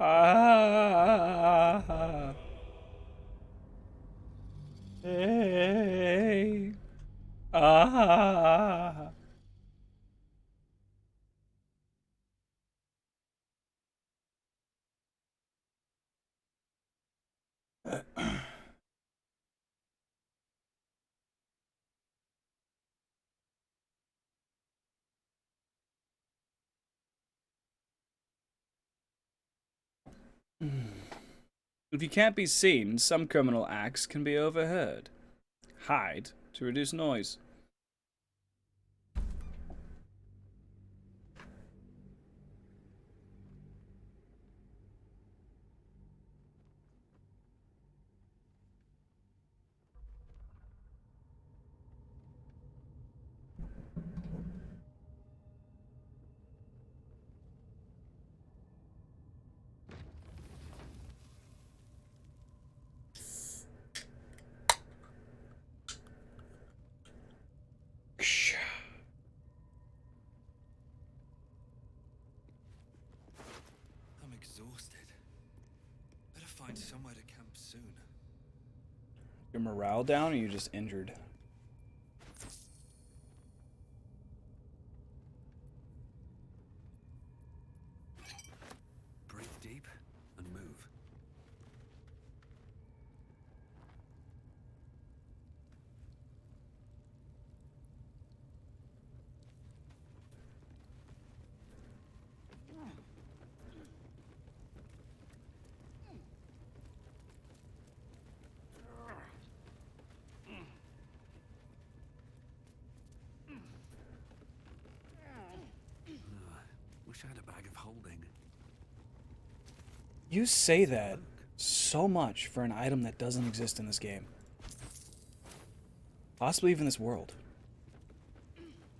Ah. Hey. Ah. If you can't be seen, some criminal acts can be overheard. Hide to reduce noise. I'm exhausted. Better find somewhere to camp soon. Your morale down, or you just injured? Breathe deep and move. Wish I had a bag of holding. You say that so much for an item that doesn't exist in this game. Possibly even this world.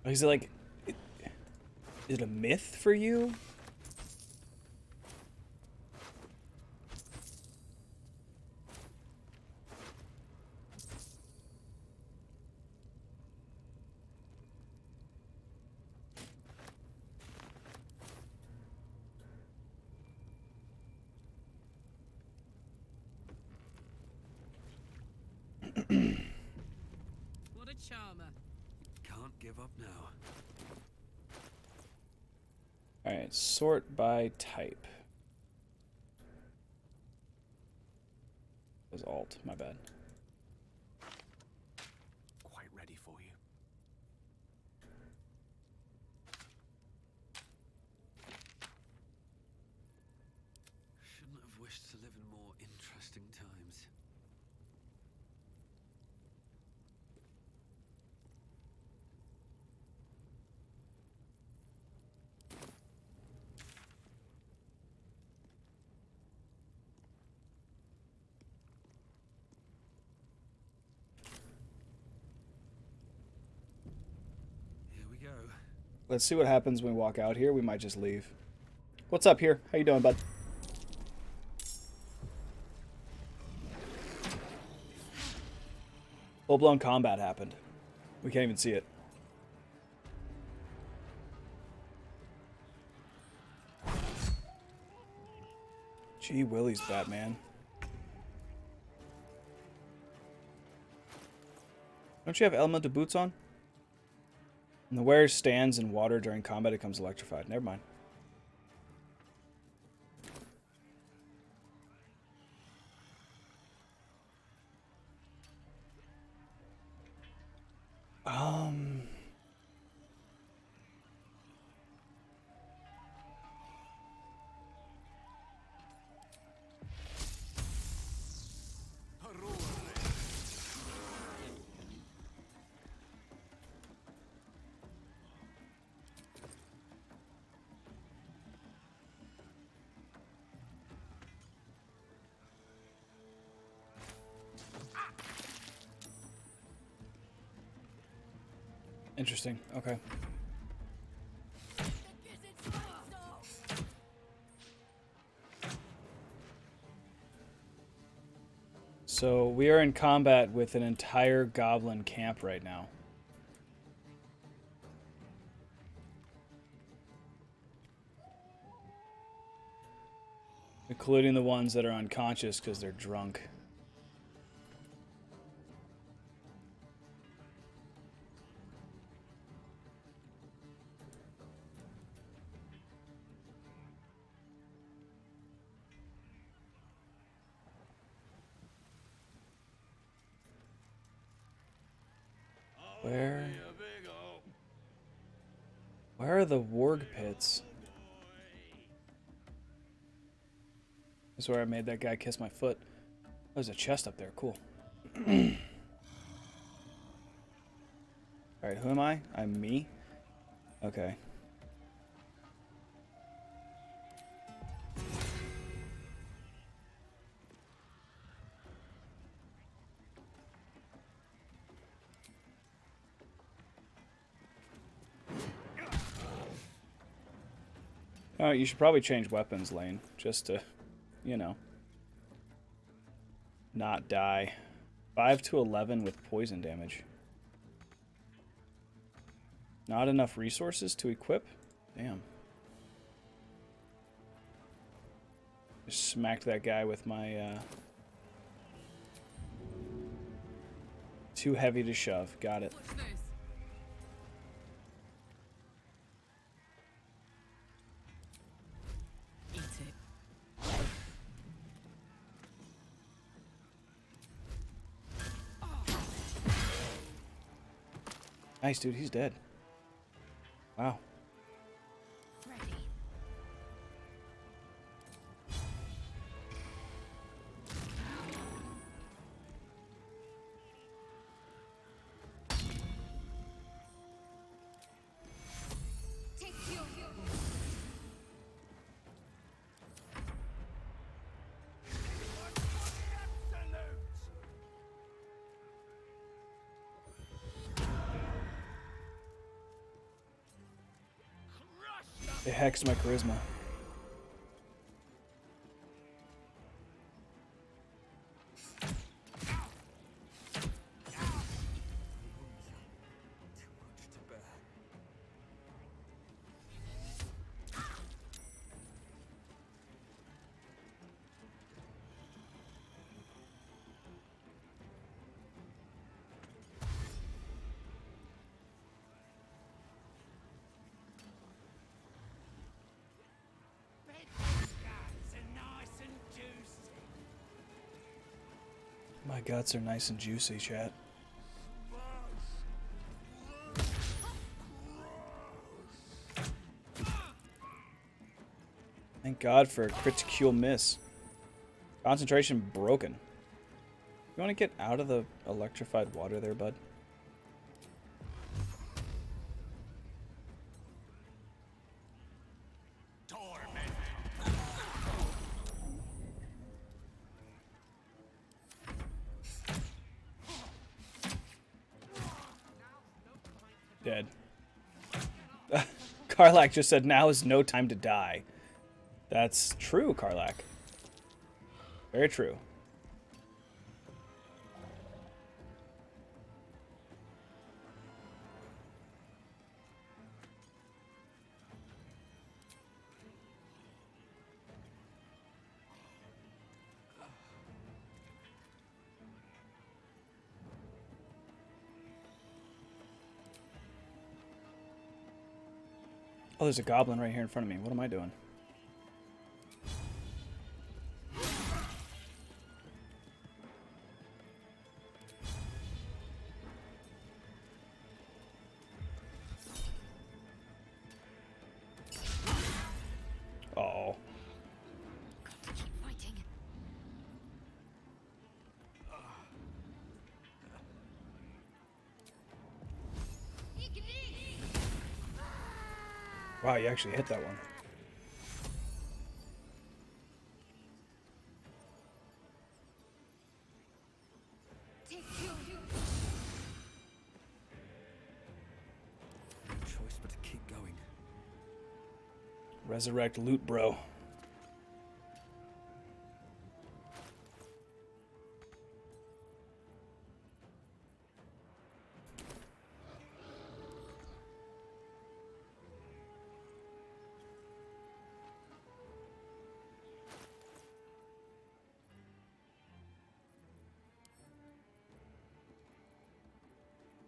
Like, is it like... Is it a myth for you? What a charmer. Can't give up now. Alright, sort by type. It was alt, my bad. Quite ready for you. Shouldn't have wished to live in more interesting times. Here we go. Let's see what happens when we walk out here. We might just leave. What's up here? How you doing, bud? Full-blown combat happened. We can't even see it. Gee willies, Batman. Don't you have elemental boots on? When the wearer stands in water during combat, it becomes electrified. Never mind. Um... Interesting. Okay. So we are in combat with an entire goblin camp right now. Including the ones that are unconscious because they're drunk. Where are the warg pits? That's where I made that guy kiss my foot. There's a chest up there. Cool. Alright, who am I? I'm me? Okay. Oh, you should probably change weapons, Lane, just to, you know, not die. 5 to 11 with poison damage. Not enough resources to equip? Damn. Just smacked that guy with my, too heavy to shove. Got it. Nice, dude. He's dead. Wow. It hexed my charisma. My guts are nice and juicy, chat. Thank God for a critical miss. Concentration broken. You want to get out of the electrified water there, bud? Dead. Karlak just said, now is no time to die. That's true, Karlak. Very true. Oh, there's a goblin right here in front of me. What am I doing? Oh. Wow, you actually hit that one. Choice but to keep going. Resurrect loot, bro.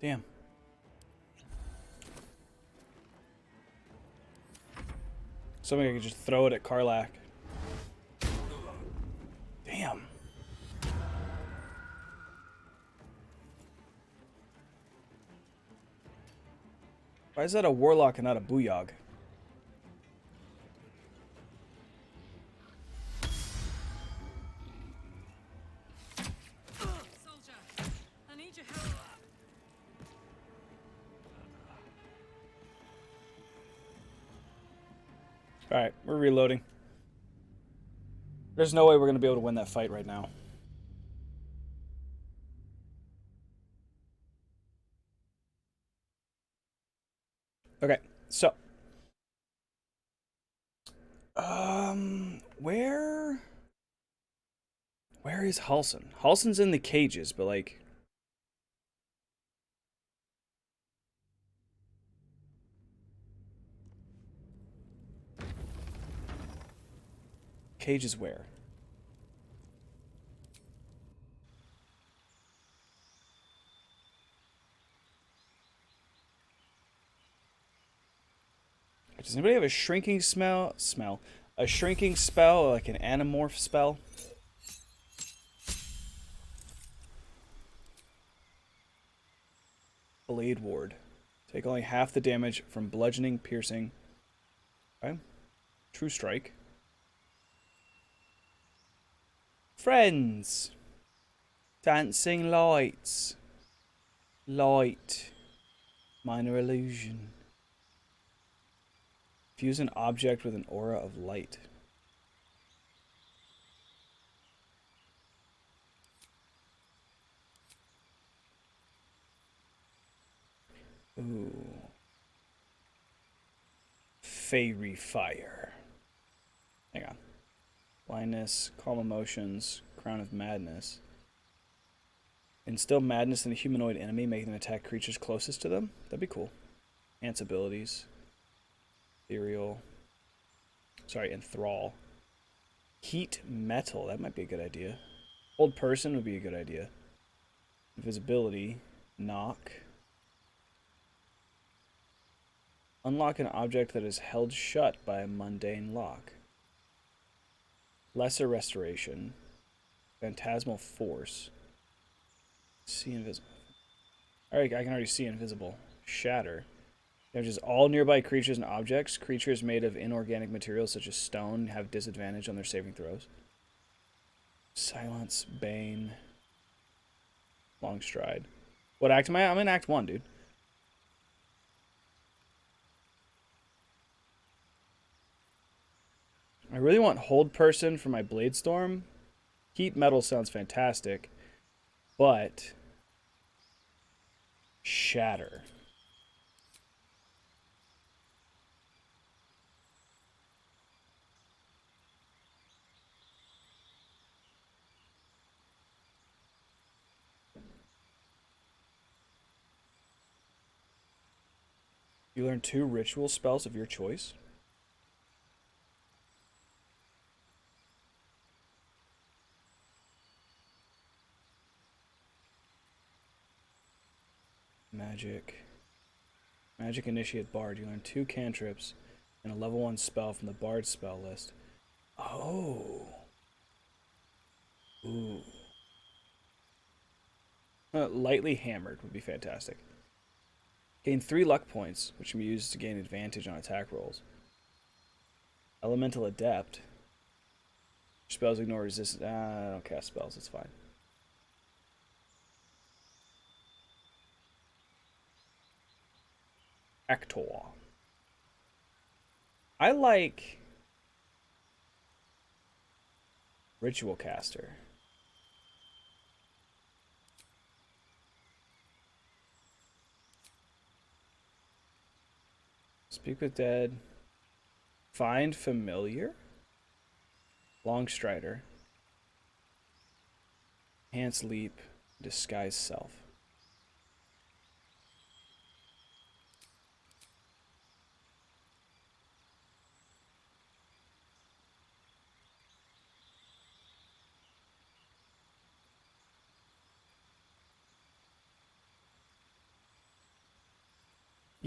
Damn. Something I could just throw it at Karlach. Damn. Why is that a warlock and not a booyog? Soldier, I need your help. Alright, we're reloading. There's no way we're going to be able to win that fight right now. Okay, so. Where is Halson? Halson's in the cages, but like. Cages where? Does anybody have a shrinking smell? A shrinking spell, like an anamorph spell? Blade Ward. Take only half the damage from bludgeoning, piercing. Okay. True Strike. Friends. Dancing lights. Light. Minor illusion. Fuse an object with an aura of light. Ooh. Fairy Fire. Hang on. Blindness, Calm Emotions, Crown of Madness. Instill madness in a humanoid enemy, making them attack creatures closest to them. That'd be cool. Enhance abilities. Ethereal. Sorry, Enthrall. Heat Metal. That might be a good idea. Hold Person would be a good idea. Invisibility. Knock. Unlock an object that is held shut by a mundane lock. Lesser Restoration. Phantasmal Force. See Invisible. Alright, I can already see Invisible. Shatter. Damages all nearby creatures and objects. Creatures made of inorganic materials such as stone have disadvantage on their saving throws. Silence. Bane. Long Stride. What act am I? I'm in Act 1, dude. I really want Hold Person for my Blade Storm. Heat Metal sounds fantastic. But Shatter. You learn 2 ritual spells of your choice. Magic. Magic Initiate Bard. You learn 2 cantrips and a level 1 spell from the Bard spell list. Oh. Ooh. Lightly Hammered would be fantastic. Gain 3 luck points, which can be used to gain advantage on attack rolls. Elemental Adept. Spells ignore resistance. I don't cast spells, it's fine. Actor. I like Ritual Caster. Speak with Dead. Find Familiar. Long Strider. Enhance Leap. Disguise Self.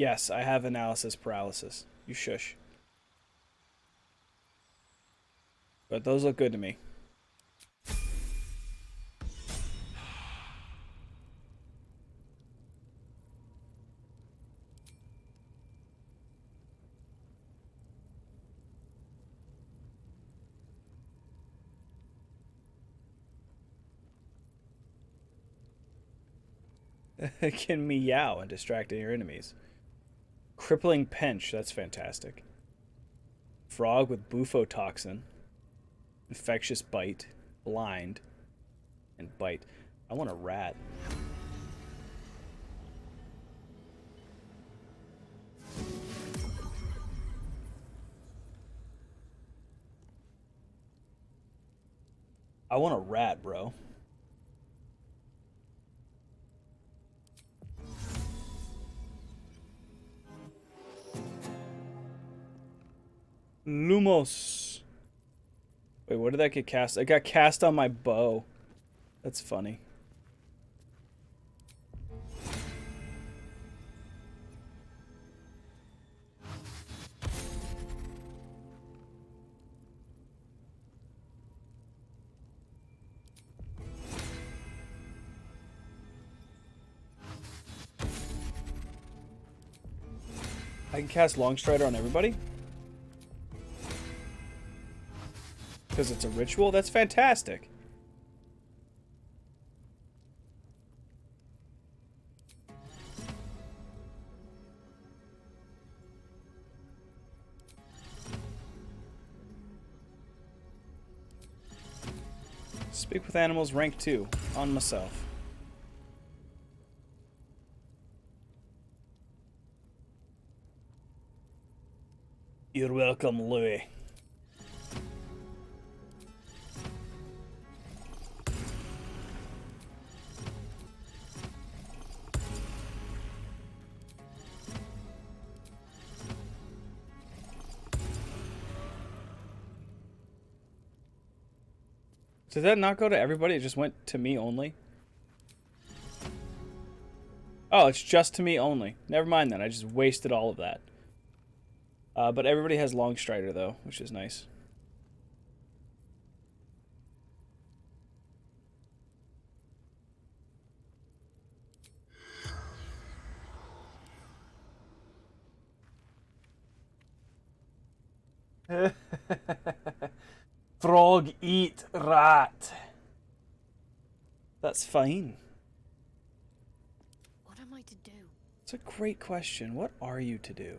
Yes, I have analysis paralysis. You shush. But those look good to me. It can meow and distract your enemies. Crippling pinch, that's fantastic. Frog with bufotoxin. Infectious bite. Blind. And bite. I want a rat. I want a rat, bro. Lumos. Wait, what did that get cast? It got cast on my bow. That's funny. I can cast Longstrider on everybody? Because it's a ritual? That's fantastic. Speak with animals, rank 2. On myself. You're welcome, Louis. Did that not go to everybody? It just went to me only? Oh, it's just to me only. Never mind then. I just wasted all of that. But everybody has Longstrider, though, which is nice. Frog eat rat. That's fine. What am I to do? It's a great question. What are you to do?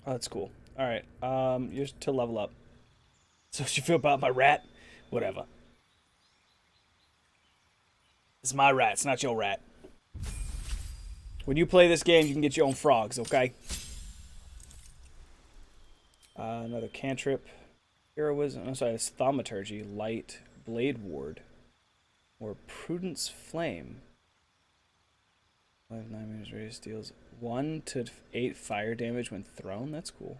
Oh, that's cool. Alright, you're to level up. So what you feel about my rat? Whatever. It's my rat, it's not your rat. When you play this game, you can get your own frogs, okay? Another cantrip. Heroism. I'm sorry, it's thaumaturgy. Light. Blade ward. Or Prudence Flame. 5 9 meters radius deals 1 to 8 fire damage when thrown. That's cool.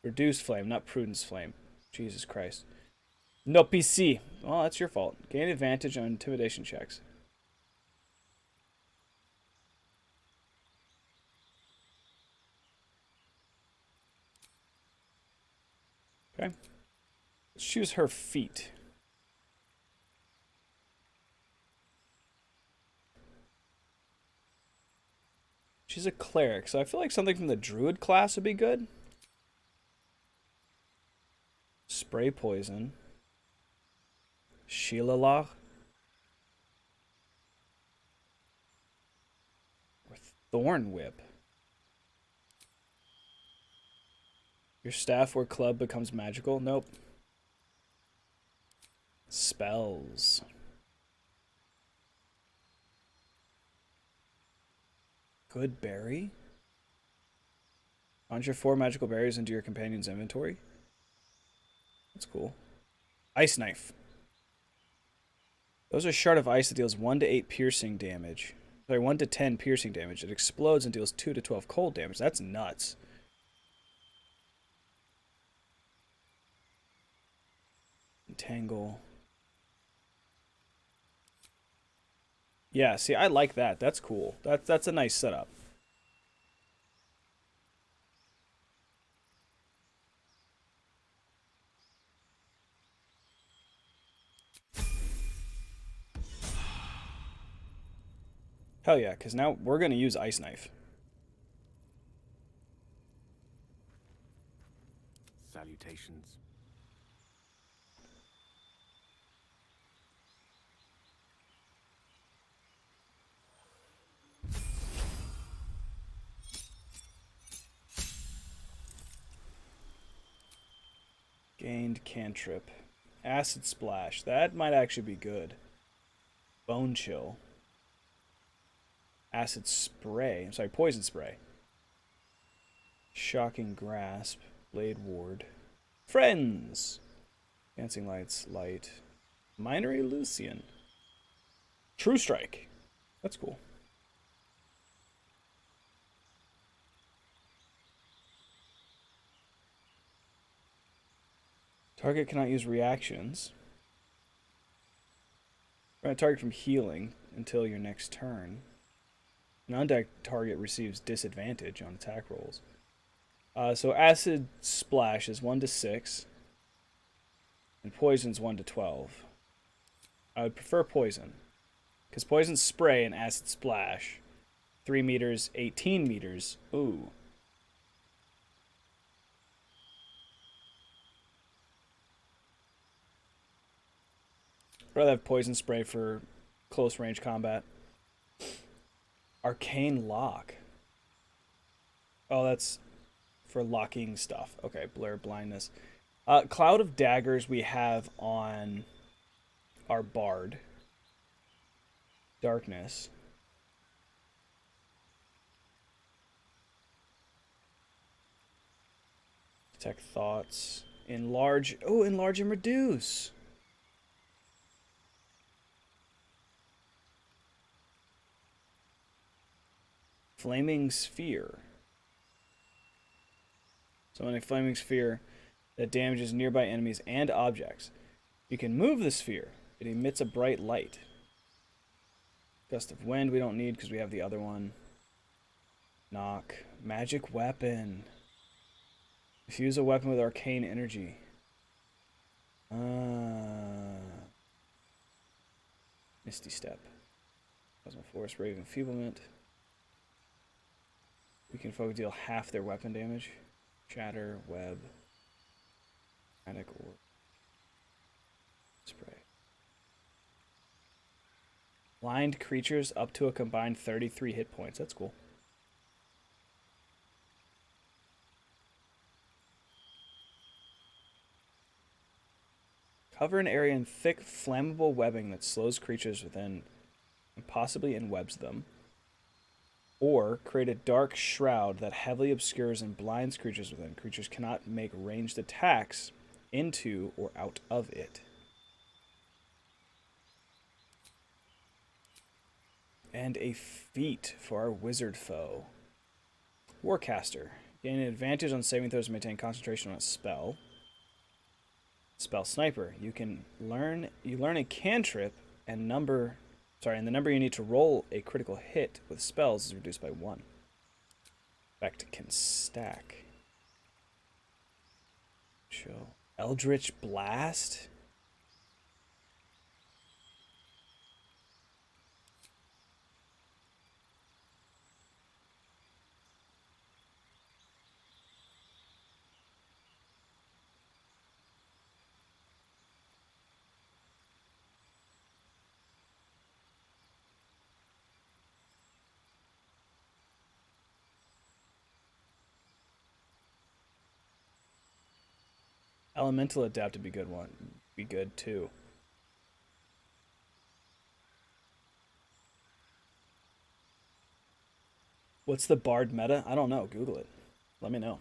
Reduced Flame, not Prudence Flame. Jesus Christ. No PC. Well, that's your fault. Gain advantage on intimidation checks. Okay. Let's choose her feet. She's a cleric, so I feel like something from the druid class would be good. Spray poison. Shilala. Or thorn whip. Your staff or club becomes magical? Nope. Spells. Good berry? Conjure 4 magical berries into your companion's inventory? That's cool. Ice knife. Those are Shard of Ice that deals 1 to 8 piercing damage. Sorry, 1 to 10 piercing damage. It explodes and deals 2 to 12 cold damage. That's nuts. Entangle. Yeah, see, I like that. That's cool. That's a nice setup. Hell yeah, because now we're going to use Ice Knife. Salutations. Gained cantrip. Acid Splash. That might actually be good. Bone Chill. Acid Spray. I'm sorry, Poison Spray. Shocking Grasp. Blade Ward. Friends! Dancing Lights. Light. Minor Lucian. True Strike. That's cool. Target cannot use reactions. Prevent target from healing until your next turn. An undecked target receives disadvantage on attack rolls. So Acid Splash is 1 to 6. And Poison's 1 to 12. I would prefer Poison. Because Poison Spray and Acid Splash. 3 meters, 18 meters. Ooh. I'd rather have Poison Spray for close range combat. Arcane Lock. Oh, that's for locking stuff. Okay, Blur, Blindness. Cloud of Daggers we have on our Bard. Darkness. Detect Thoughts. Enlarge. Oh, Enlarge and Reduce. Flaming Sphere. Summon a flaming sphere that damages nearby enemies and objects. You can move the sphere. It emits a bright light. Gust of Wind we don't need because we have the other one. Knock. Magic Weapon. Fuse a weapon with arcane energy. Misty Step. Cosmic Force, Brave Enfeeblement. We can focus deal half their weapon damage. Shatter, Web, Attic Orb, Spray. Blind creatures up to a combined 33 hit points. That's cool. Cover an area in thick, flammable webbing that slows creatures within and possibly enwebs them. Or create a dark shroud that heavily obscures and blinds creatures within. Creatures cannot make ranged attacks into or out of it. And a feat for our wizard foe. Warcaster. Gain an advantage on saving throws to maintain concentration on a spell. Spell Sniper. You learn a cantrip and the number you need to roll a critical hit with spells is reduced by 1. Effect can stack. Chill. Eldritch Blast? Elemental Adapt would be good one. Be good too. What's the Bard meta? I don't know. Google it. Let me know.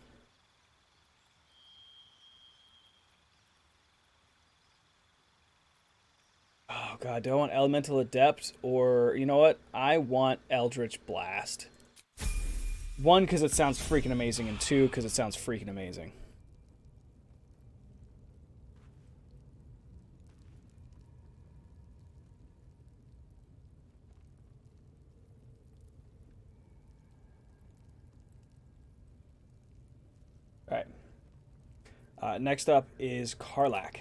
Oh god, do I want Elemental Adept or you know what? I want Eldritch Blast. One, because it sounds freaking amazing, and two, because it sounds freaking amazing. Alright. Next up is Karlach.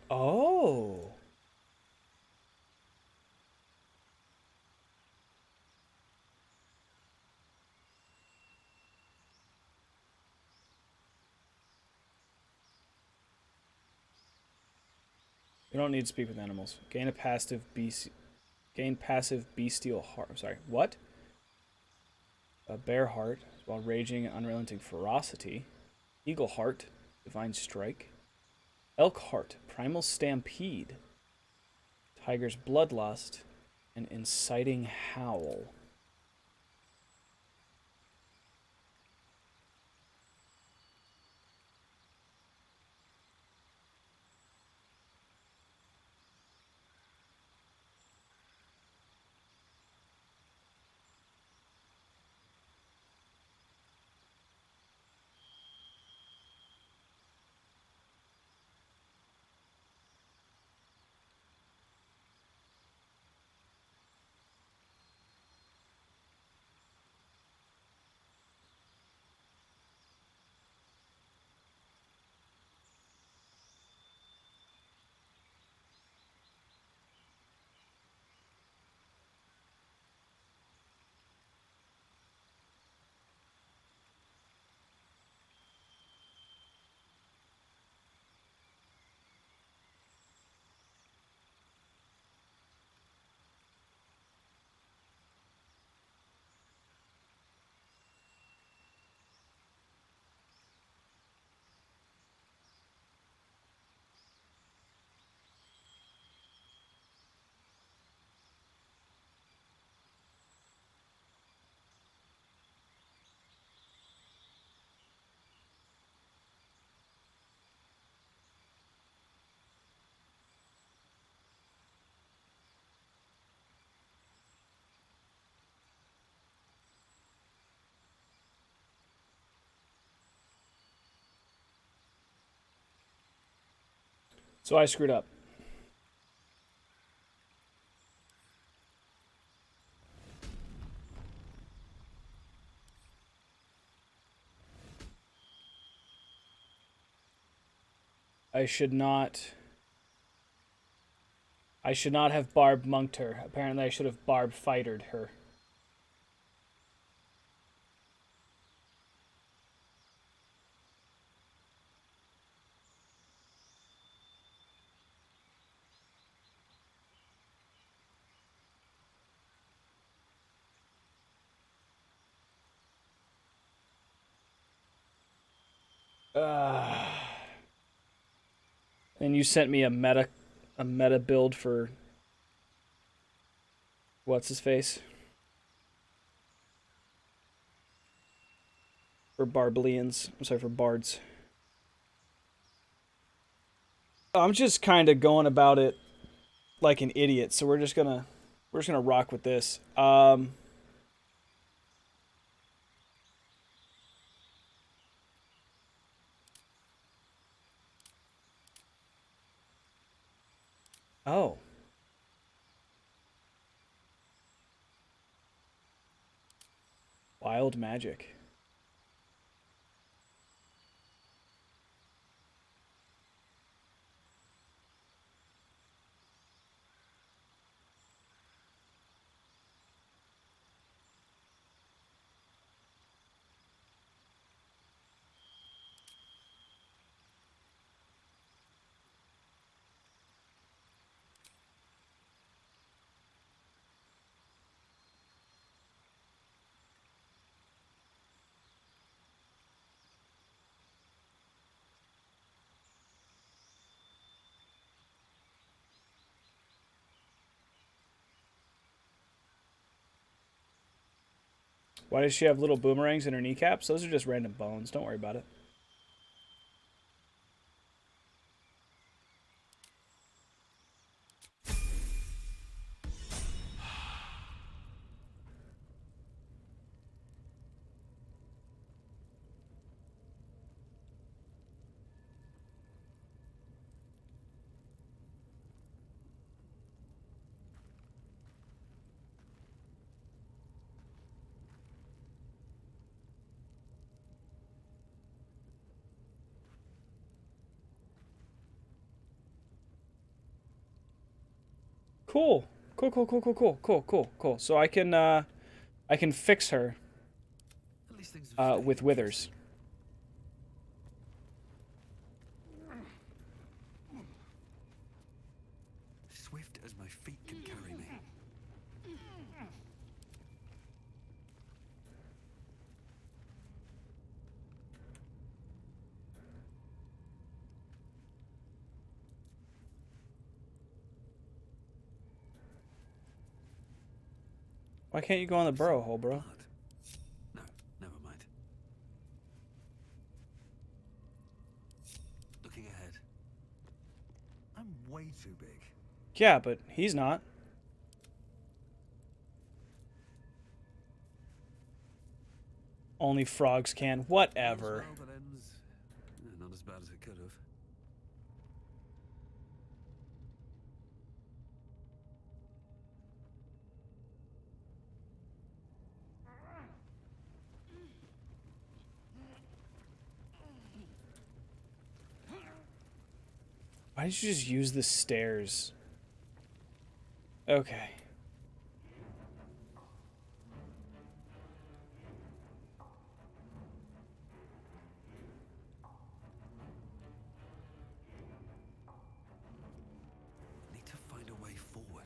Oh. You don't need to speak with animals. Gain passive bestial heart. I'm sorry, what? A bear heart, while raging and unrelenting ferocity. Eagle heart, divine strike. Elk heart, primal stampede. Tiger's bloodlust, and inciting howl. So I screwed up. I should not have Barb monked her. Apparently I should have Barb fightered her. And you sent me a meta build for what's his face? For Barbalians. I'm sorry, for bards. I'm just kind of going about it like an idiot, so we're just gonna rock with this. Oh. Wild magic. Why does she have little boomerangs in her kneecaps? Those are just random bones. Don't worry about it. Cool. Cool. So I can fix her At least things have stayed with withers. swift as my feet can carry me. Why can't you go on the burrow hole, bro? Blood. No, never mind. Looking ahead. I'm way too big. Yeah, but he's not. Only frogs can. Whatever. Well, that ends not as bad as it could have. Why did you just use the stairs? Okay. Need to find a way forward.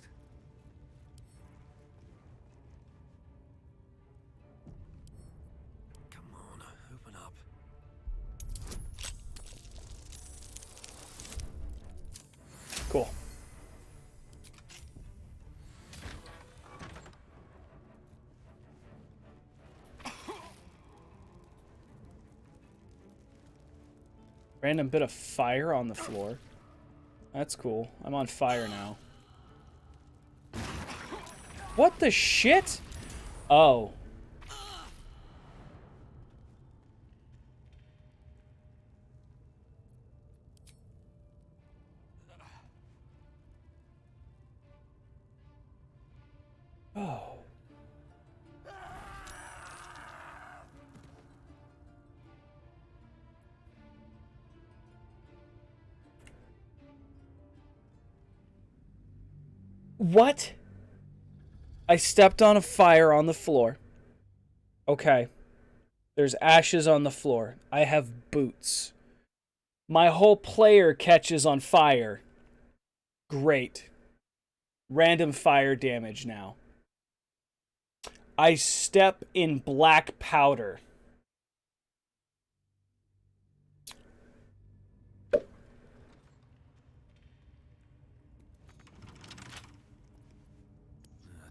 Come on, open up. Cool. Random bit of fire on the floor. That's cool. I'm on fire now. What the shit? Oh. Oh. What? I stepped on a fire on the floor. Okay. There's ashes on the floor. I have boots. My whole player catches on fire. Great. Random fire damage now. I step in black powder.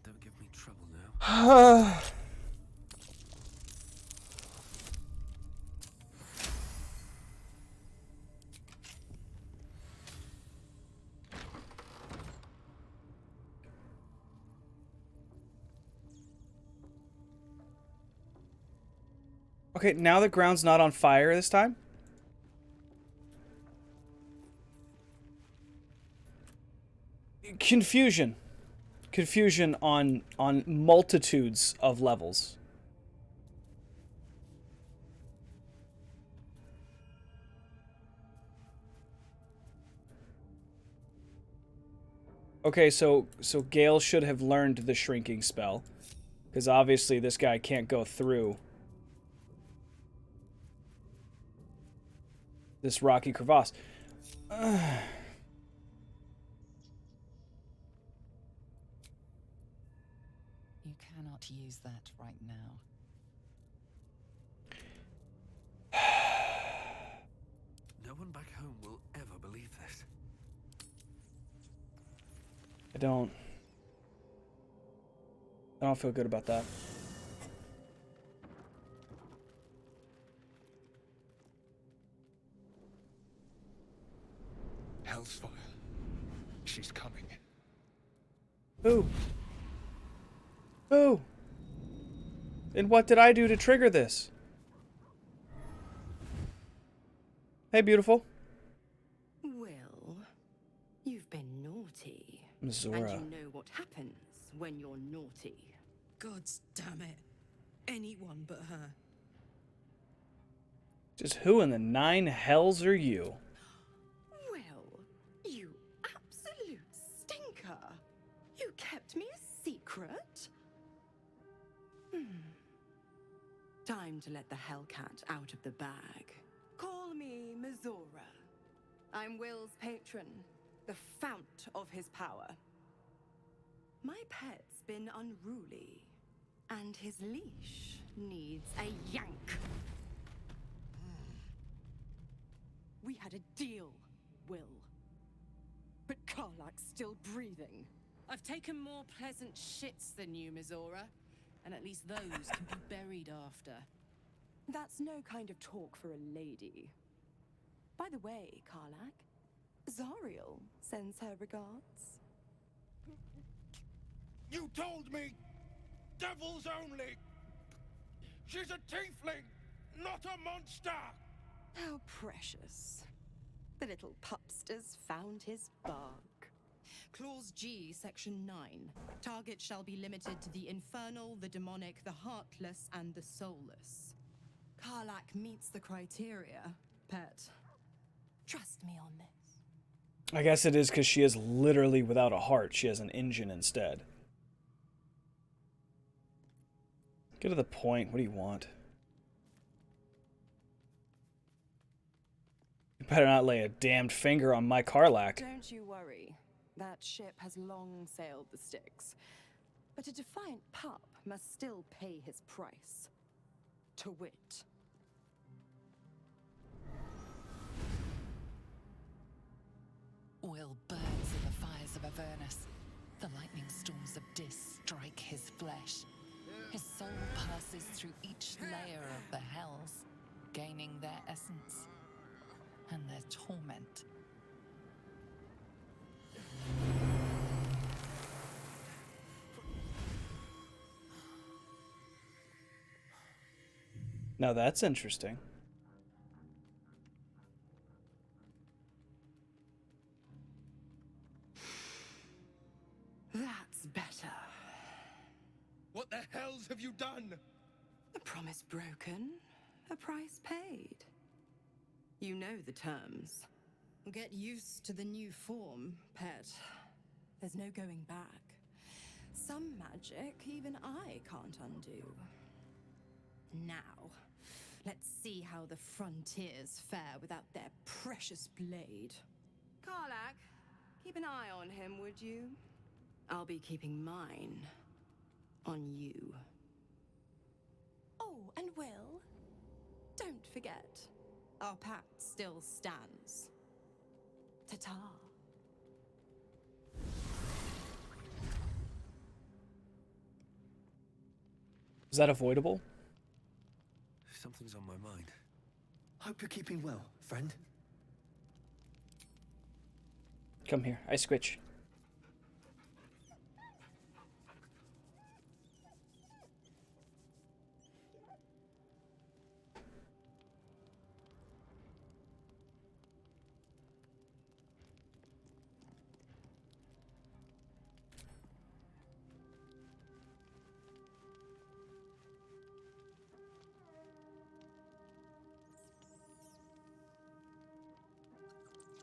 Don't give me trouble now. Okay, now the ground's not on fire this time? Confusion. Confusion on multitudes of levels. Okay, so Gale should have learned the shrinking spell. Because obviously this guy can't go through this rocky crevasse. You cannot use that right now. No one back home will ever believe this. I don't feel good about that. Hell's fire. She's coming. Who? Who? And what did I do to trigger this? Hey, beautiful. Will, you've been naughty. Zora. And you know what happens when you're naughty. Gods damn it. Anyone but her. Just who in the nine hells are you? Will, you absolute stinker. You kept me a secret? Time to let the Hellcat out of the bag. Call me Mizora. I'm Will's patron, the fount of his power. My pet's been unruly, and his leash needs a yank. We had a deal, Will. But Karlak's still breathing. I've taken more pleasant shits than you, Mizora. And at least those can be buried after. That's no kind of talk for a lady. By the way, Karlak, Zariel sends her regards. You told me! Devils only! She's a tiefling, not a monster! How precious. The little pupster's found his bark. Clause G, Section 9. Target shall be limited to the infernal, the demonic, the heartless, and the soulless. Karlak meets the criteria, pet. Trust me on this. I guess it is because she is literally without a heart. She has an engine instead. Get to the point. What do you want? You better not lay a damned finger on my Karlak. Don't you worry. That ship has long sailed the Styx. But a defiant pup must still pay his price. To wit. Will burns in the fires of Avernus. The lightning storms of Dis strike his flesh. His soul passes through each layer of the hells, gaining their essence and their torment. Now that's interesting. That's better. What the hells have you done? A promise broken, a price paid. You know the terms. Get used to the new form, pet. There's no going back. Some magic even I can't undo. Now, let's see how the frontiers fare without their precious blade. Karlak, keep an eye on him, would you? I'll be keeping mine on you. Oh, and Will, don't forget, our pact still stands. Ta-ta. Is that avoidable? Something's on my mind. Hope you're keeping well, friend. Come here. I squitch.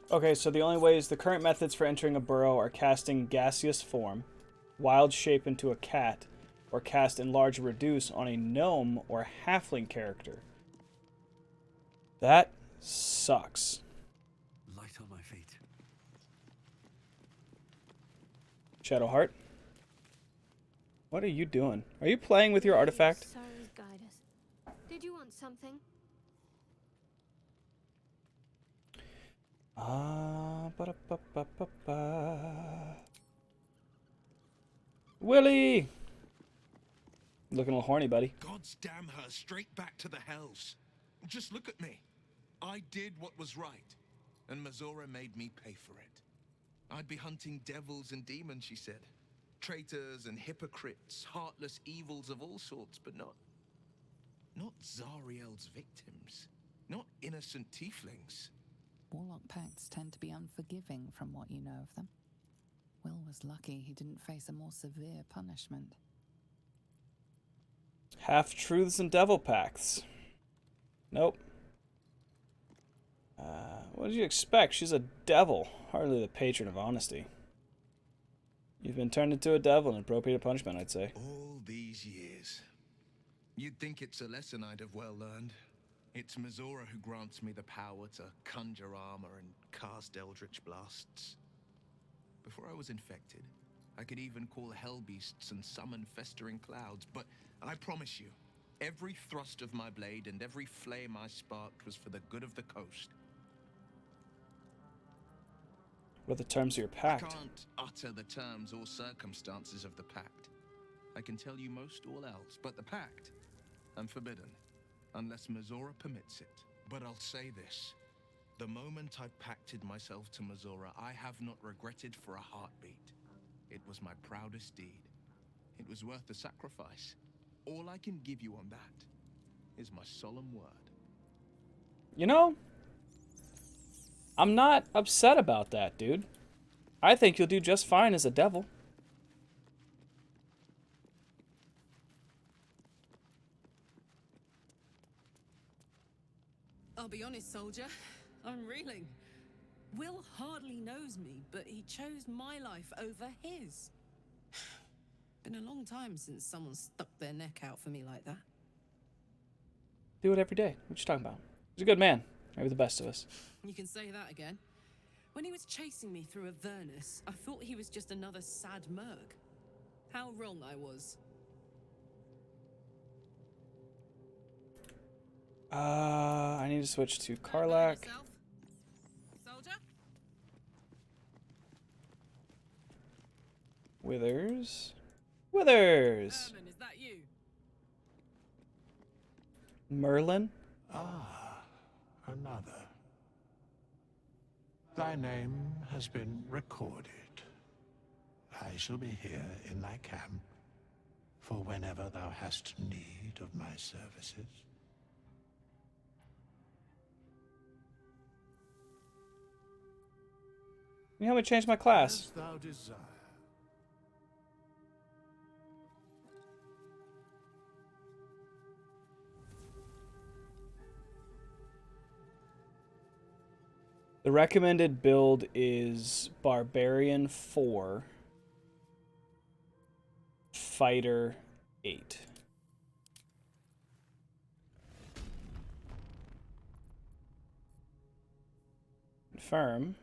Okay, so the only ways the current methods for entering a burrow are casting gaseous form, wild shape into a cat, or cast enlarge reduce on a gnome or halfling character. That sucks. Light on my feet. Shadowheart, what are you doing? Are you playing with your artifact? Sorry, guide us. Did you want something? Ba-da-ba-ba-ba-ba. Willie! Looking a little horny, buddy. God's damn her, straight back to the hells. Just look at me. I did what was right. and Mazora made me pay for it. I'd be hunting devils and demons, she said. Traitors and hypocrites, heartless evils of all sorts, but not Zariel's victims. Not innocent tieflings. Warlock pacts tend to be unforgiving from what you know of them. Will was lucky he didn't face a more severe punishment. Half-truths and devil pacts. Nope. What did you expect? She's a devil, hardly the patron of honesty. You've been turned into a devil, an appropriate punishment, I'd say. All these years. You'd think it's a lesson I'd have well learned. It's Mazora who grants me the power to conjure armor and cast eldritch blasts. Before I was infected, I could even call hell beasts and summon festering clouds, but I promise you, every thrust of my blade and every flame I sparked was for the good of the coast. What are the terms of your pact? I can't utter the terms or circumstances of the pact. I can tell you most all else, but the pact, I'm forbidden, unless Mazora permits it. But I'll say this. The moment I pacted myself to Mazora, I have not regretted for a heartbeat. It was my proudest deed. It was worth the sacrifice. All I can give you on that is my solemn word. You know, I'm not upset about that, dude. I think you'll do just fine as a devil. I'll be honest, soldier. I'm reeling. Will hardly knows me, but he chose my life over his. Been a long time since someone stuck their neck out for me like that. Do it every day. What you talking about? He's a good man. Maybe the best of us. You can say that again. When he was chasing me through Avernus, I thought he was just another sad merc. How wrong I was. I need to switch to Karlak. Soldier? Withers. Herman, is that you? Merlin. Ah, another. Thy name has been recorded. I shall be here in thy camp for whenever thou hast need of my services. Can you help me change my class? As thou desire. The recommended build is Barbarian 4, Fighter 8. Confirm.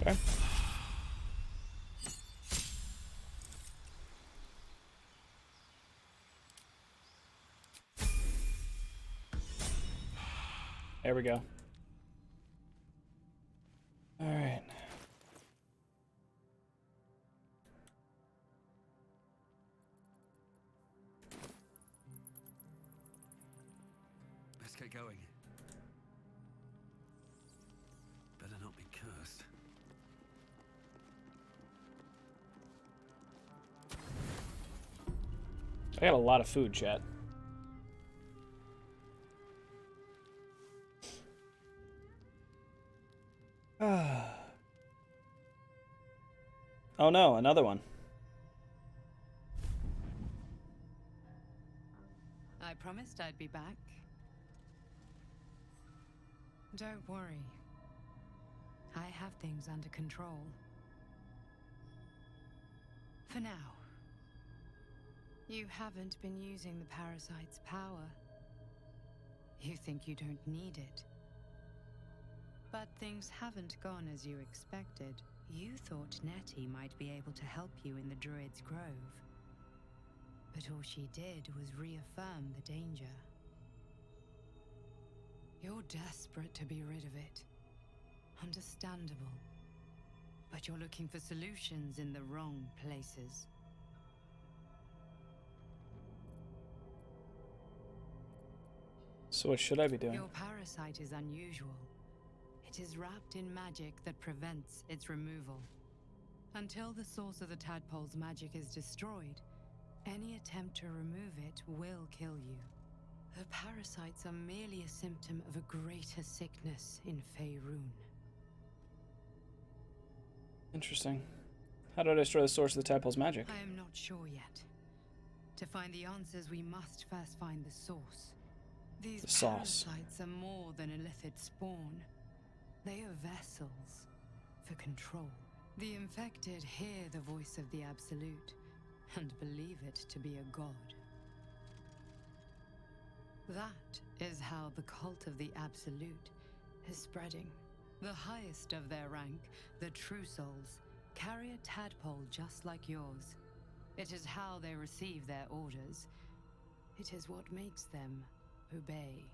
Okay. There we go. All right. Let's get going. Better not be cursed. I got a lot of food, chat. Oh no, another one. I promised I'd be back. Don't worry. I have things under control. For now. You haven't been using the parasite's power. You think you don't need it. But things haven't gone as you expected. You thought Nettie might be able to help you in the Druid's Grove. But all she did was reaffirm the danger. You're desperate to be rid of it. Understandable. But you're looking for solutions in the wrong places. So what should I be doing? Your parasite is unusual. It is wrapped in magic that prevents its removal. Until the source of the tadpole's magic is destroyed, any attempt to remove it will kill you. The parasites are merely a symptom of a greater sickness in Faerun. Interesting. How do I destroy the source of the tadpole's magic? I am not sure yet. To find the answers, we must first find the source. These parasites are more than a lithid spawn. They are vessels for control. The infected hear the voice of the Absolute and believe it to be a god. That is how the cult of the Absolute is spreading. The highest of their rank, the True Souls, carry a tadpole just like yours. It is how they receive their orders. It is what makes them obey.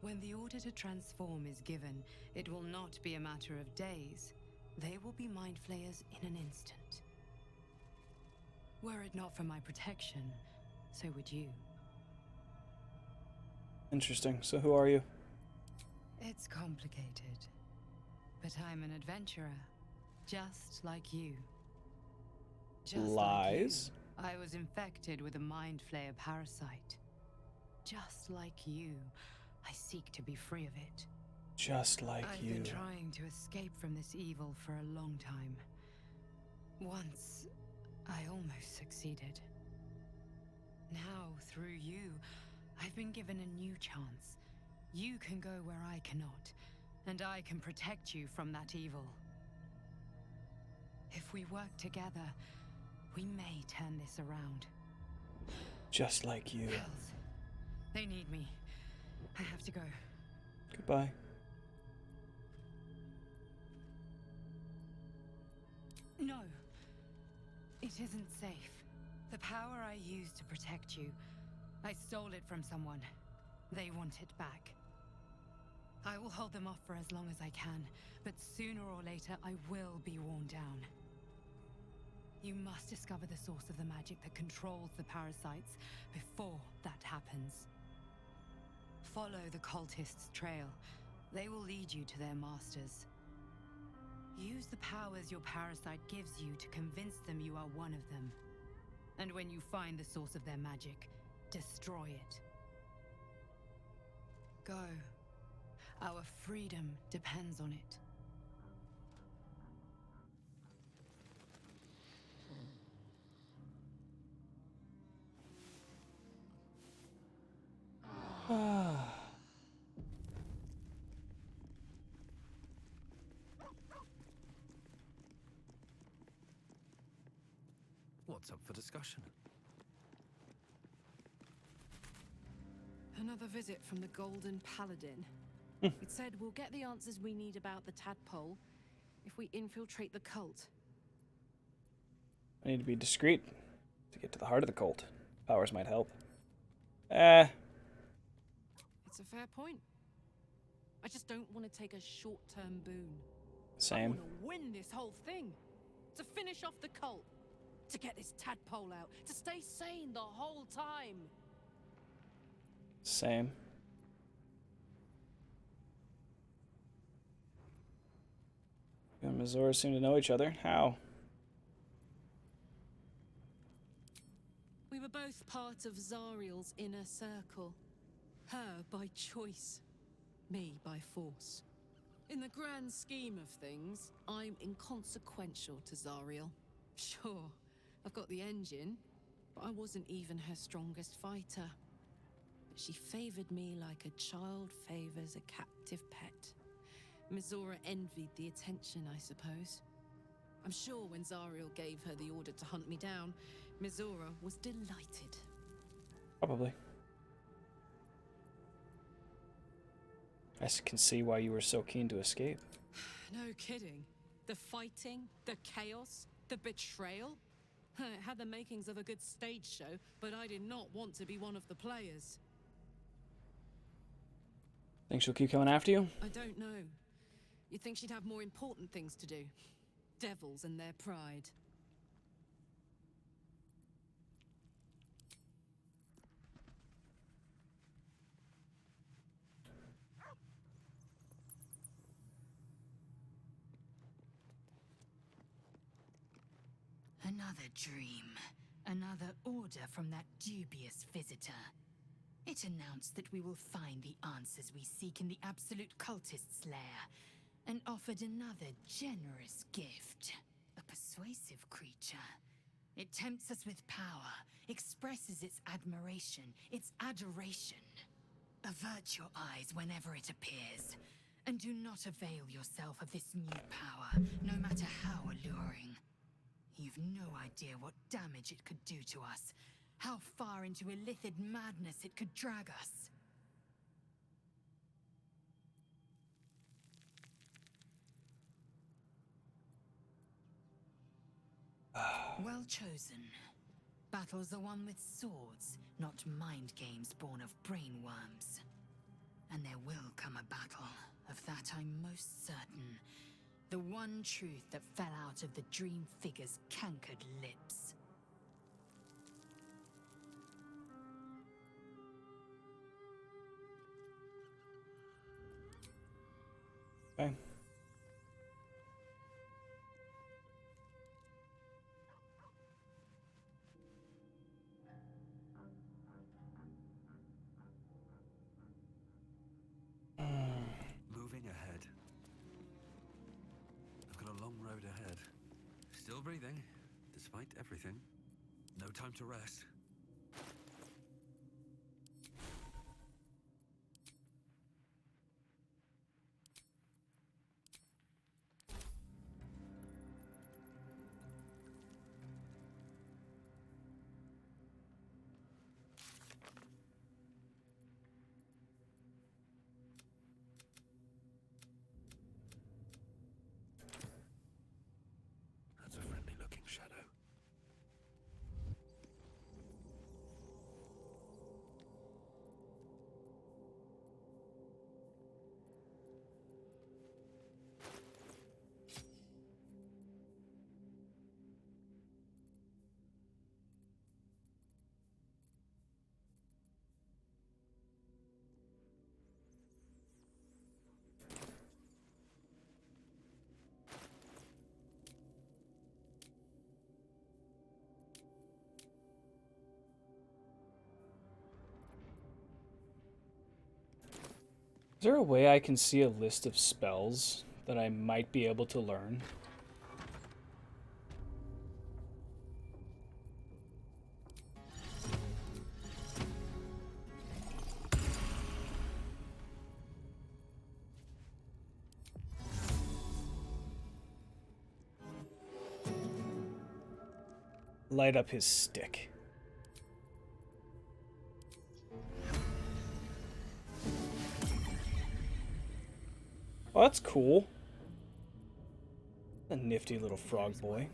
When the order to transform is given, it will not be a matter of days. They will be mind flayers in an instant. Were it not for my protection, so would you. Interesting. So who are you? It's complicated. But I'm an adventurer, just like you. Just Lies? like you, I was infected with a mind flayer parasite. Just like you, I seek to be free of it. Just like I've you. been trying to escape from this evil for a long time. Once, I almost succeeded. Now, through you, I've been given a new chance. You can go where I cannot, and I can protect you from that evil. If we work together, we may turn this around. Just like you. Hells. They need me. I have to go. Goodbye. No. It isn't safe. The power I used to protect you, I stole it from someone. They want it back. I will hold them off for as long as I can, but sooner or later I will be worn down. You must discover the source of the magic that controls the parasites before that happens. Follow the cultists' trail. They will lead you to their masters. Use the powers your parasite gives you to convince them you are one of them. And when you find the source of their magic, destroy it. Go. Our freedom depends on it. What's up for discussion? Another visit from the Golden Paladin. It said we'll get the answers we need about the tadpole if we infiltrate the cult. I need to be discreet to get to the heart of the cult. Powers might help. It's a fair point. I just don't want to take a short-term boon. I Same. want to win this whole thing. To finish off the cult. To get this tadpole out. To stay sane the whole time. Same. You and Mizora seem to know each other. How? We were both part of Zariel's inner circle. Her by choice, me by force. In the grand scheme of things, I'm inconsequential to Zariel. Sure, I've got the engine, but I wasn't even her strongest fighter. But She favored me like a child favors a captive pet. Mizora envied the attention, I suppose. I'm sure when Zariel gave her the order to hunt me down, Mizora was delighted. Probably. I can see why you were so keen to escape. No kidding. The fighting, the chaos, the betrayal. It had the makings of a good stage show, but I did not want to be one of the players. Think she'll keep coming after you? I don't know. You'd think she'd have more important things to do. Devils and their pride. Another dream. Another order from that dubious visitor. It announced that we will find the answers we seek in the Absolute Cultist's lair, and offered another generous gift. A persuasive creature. It tempts us with power, expresses its admiration, its adoration. Avert your eyes whenever it appears, and do not avail yourself of this new power, no matter how alluring. You've no idea what damage it could do to us, how far into illithid madness it could drag us. Well chosen. Battles are won with swords, not mind games born of brainworms. And there will come a battle, of that I'm most certain. The one truth that fell out of the dream figure's cankered lips. Okay. Moving ahead. I've got a long road ahead. Still breathing, despite everything. No time to rest. That's a friendly looking shadow. Is there a way I can see a list of spells that I might be able to learn? Light up his stick. Oh, that's cool. A nifty little frog boy.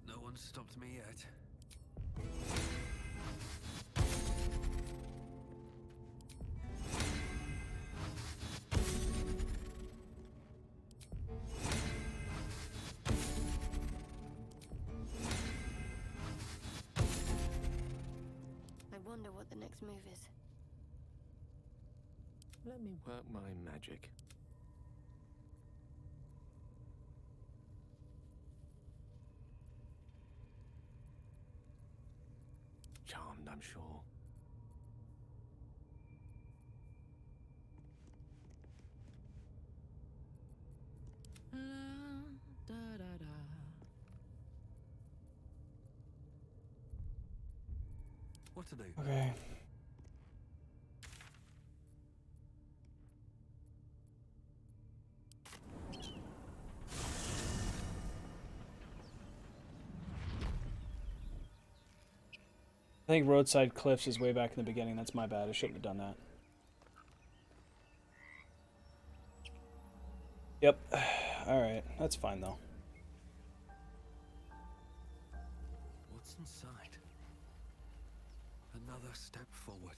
No one's stopped me yet. I wonder what the next move is. Let me work my magic. Charmed, I'm sure. Da, da, da. What to do? Okay. I think Roadside Cliffs is way back in the beginning. That's my bad. I shouldn't have done that. Yep. Alright. That's fine, though. What's inside? Another step forward.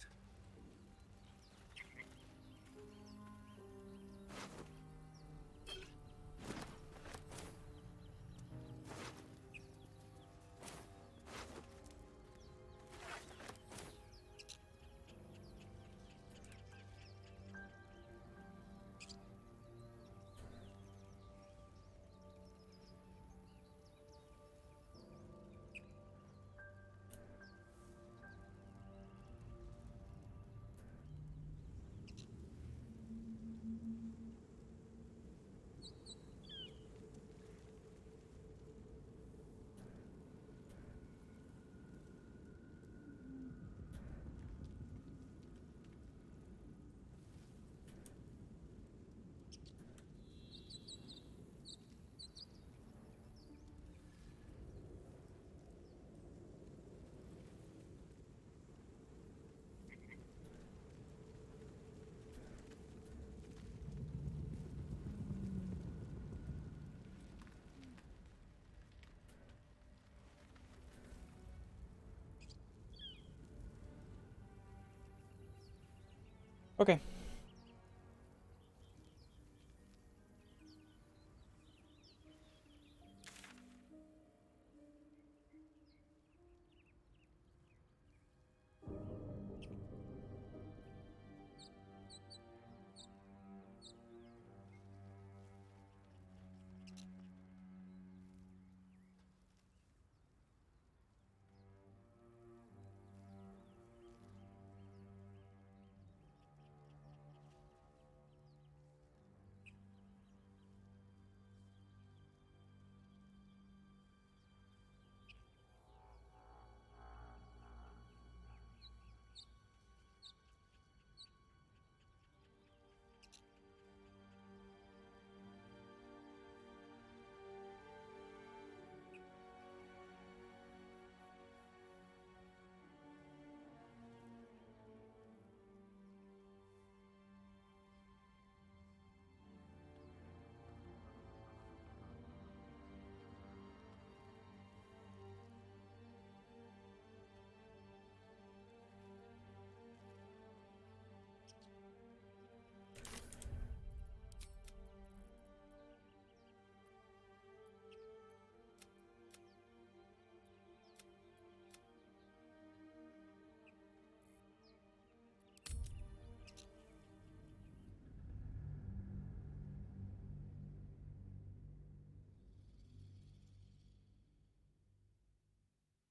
Okay.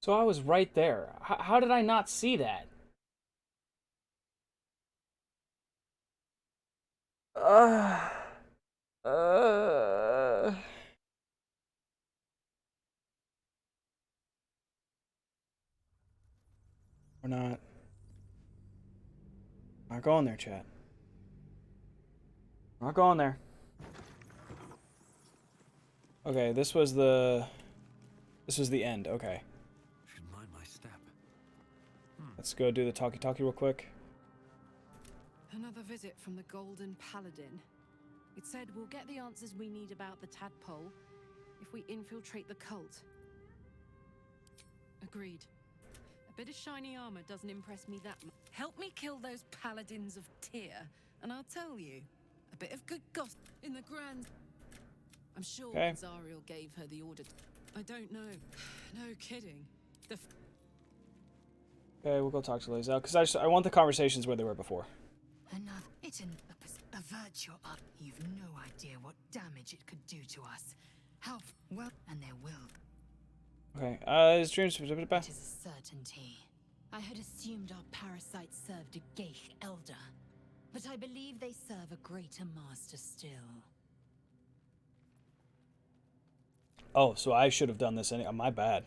So I was right there. How did I not see that? Uh, uh, we're not. Not going there, chat. Not going there. Okay, this was the end. Okay. Should mind my step. Let's go do the talkie-talkie real quick. Another visit from the Golden Paladin. It said we'll get the answers we need about the tadpole if we infiltrate the cult. Agreed. A bit of shiny armor doesn't impress me that much. Help me kill those paladins of Tyr, and I'll tell you, a bit of good gossip in the grand... I'm sure Zariel gave her the order. I don't know. No kidding. Okay, we'll go talk to Lae'zel, because I want the conversations where they were before. Another. Avert your up. You've no idea what damage it could do to us. How well, and there will. Okay, his dreams... It is a certainty. I had assumed our parasites served a Geich elder, but I believe they serve a greater master still. Oh, so I should have done this my bad.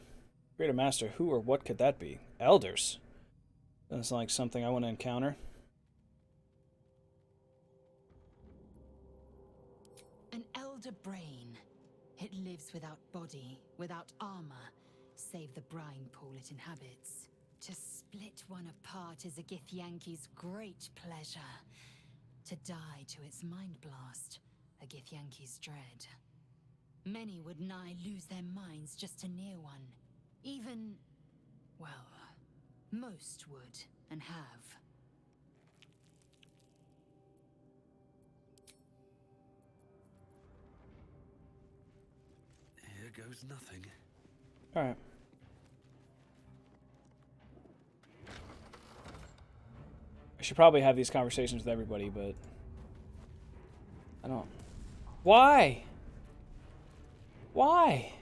Greater Master, who or what could that be? Elders. Doesn't sound like something I want to encounter. An elder brain. It lives without body, without armor, save the brine pool it inhabits. To split one apart is a Githyanki's great pleasure. To die to its mind blast, a Githyanki's dread. Many would nigh lose their minds just to near one. Even, well, most would and have. Here goes nothing. Alright. I should probably have these conversations with everybody, but I don't. Why? Why?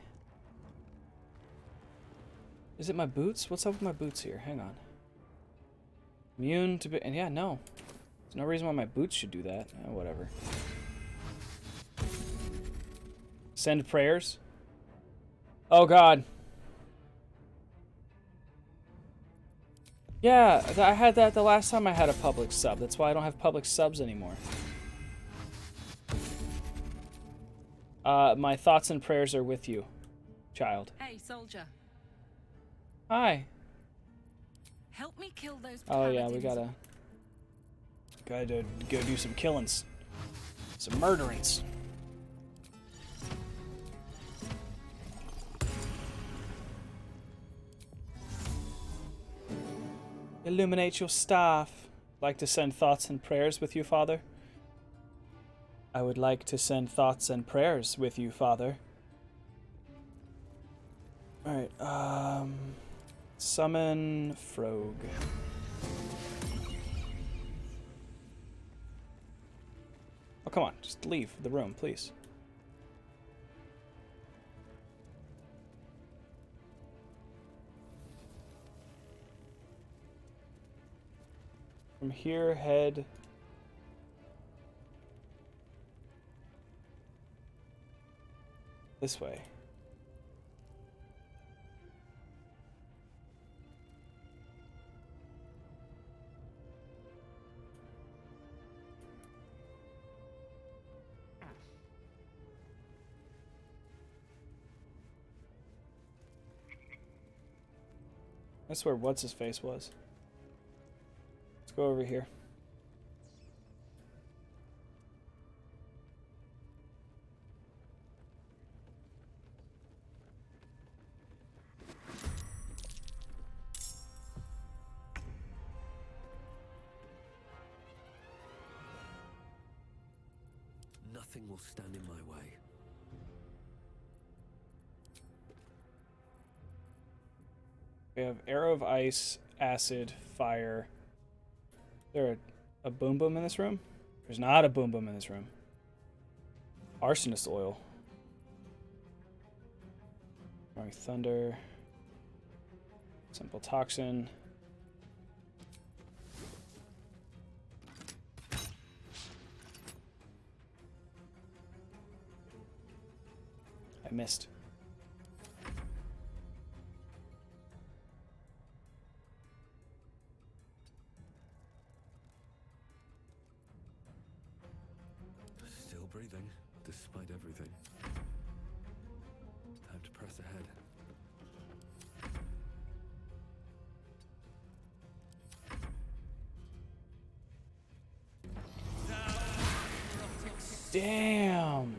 Is it my boots? What's up with my boots here? Hang on. Immune to... And yeah, no. There's no reason why my boots should do that. Whatever. Send prayers? Oh, God. Yeah, I had that the last time I had a public sub. That's why I don't have public subs anymore. My thoughts and prayers are with you, child. Hey, soldier. Hi. Help me kill those Oh yeah, we paladins. gotta go do some killings, some murderings. Illuminate your staff. Like to send thoughts and prayers with you, Father? I would like to send thoughts and prayers with you, Father. Alright, summon Frog. Oh, come on, just leave the room, please. From here, head... this way. That's where what's-his-face was. Let's go over here. Nothing will stand in my way. We have arrow of ice, acid, fire. Is there a boom boom in this room? There's not a boom boom in this room. Arsonist oil. Roaring thunder. Simple toxin. I missed. Still breathing, despite everything. Time to press ahead. Damn.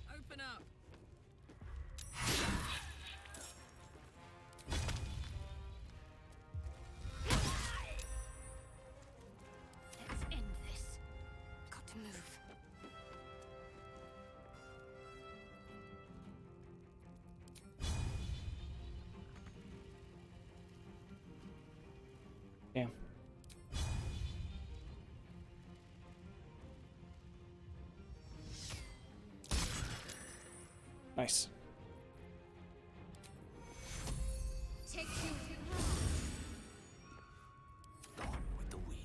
Open up. Let's end this. Got to move. Damn. Nice. Takes you to Gone with the wind.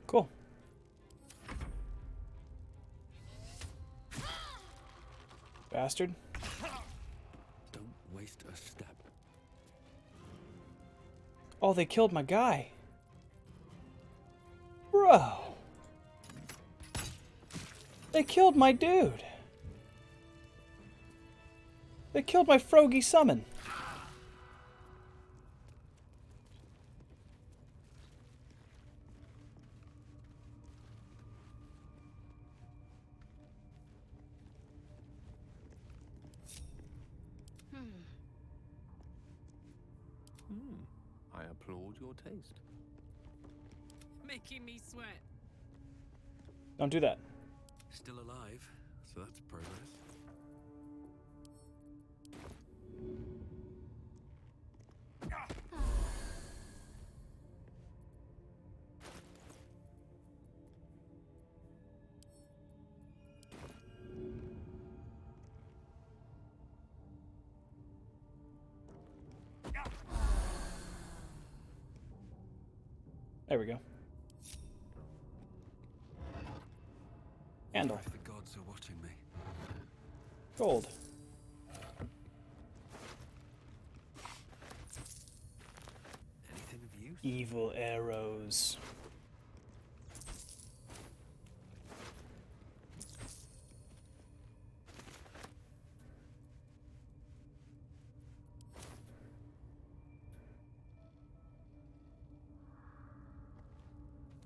Cool. Bastard. Don't waste a step. Oh, they killed my guy. Bro. They killed my dude. They killed my Frogy summon. I applaud your taste. Making me sweat. Don't do that. Still alive, so that's progress. There we go. Handle. If the gods are watching me. Gold. Anything of use? Evil arrows.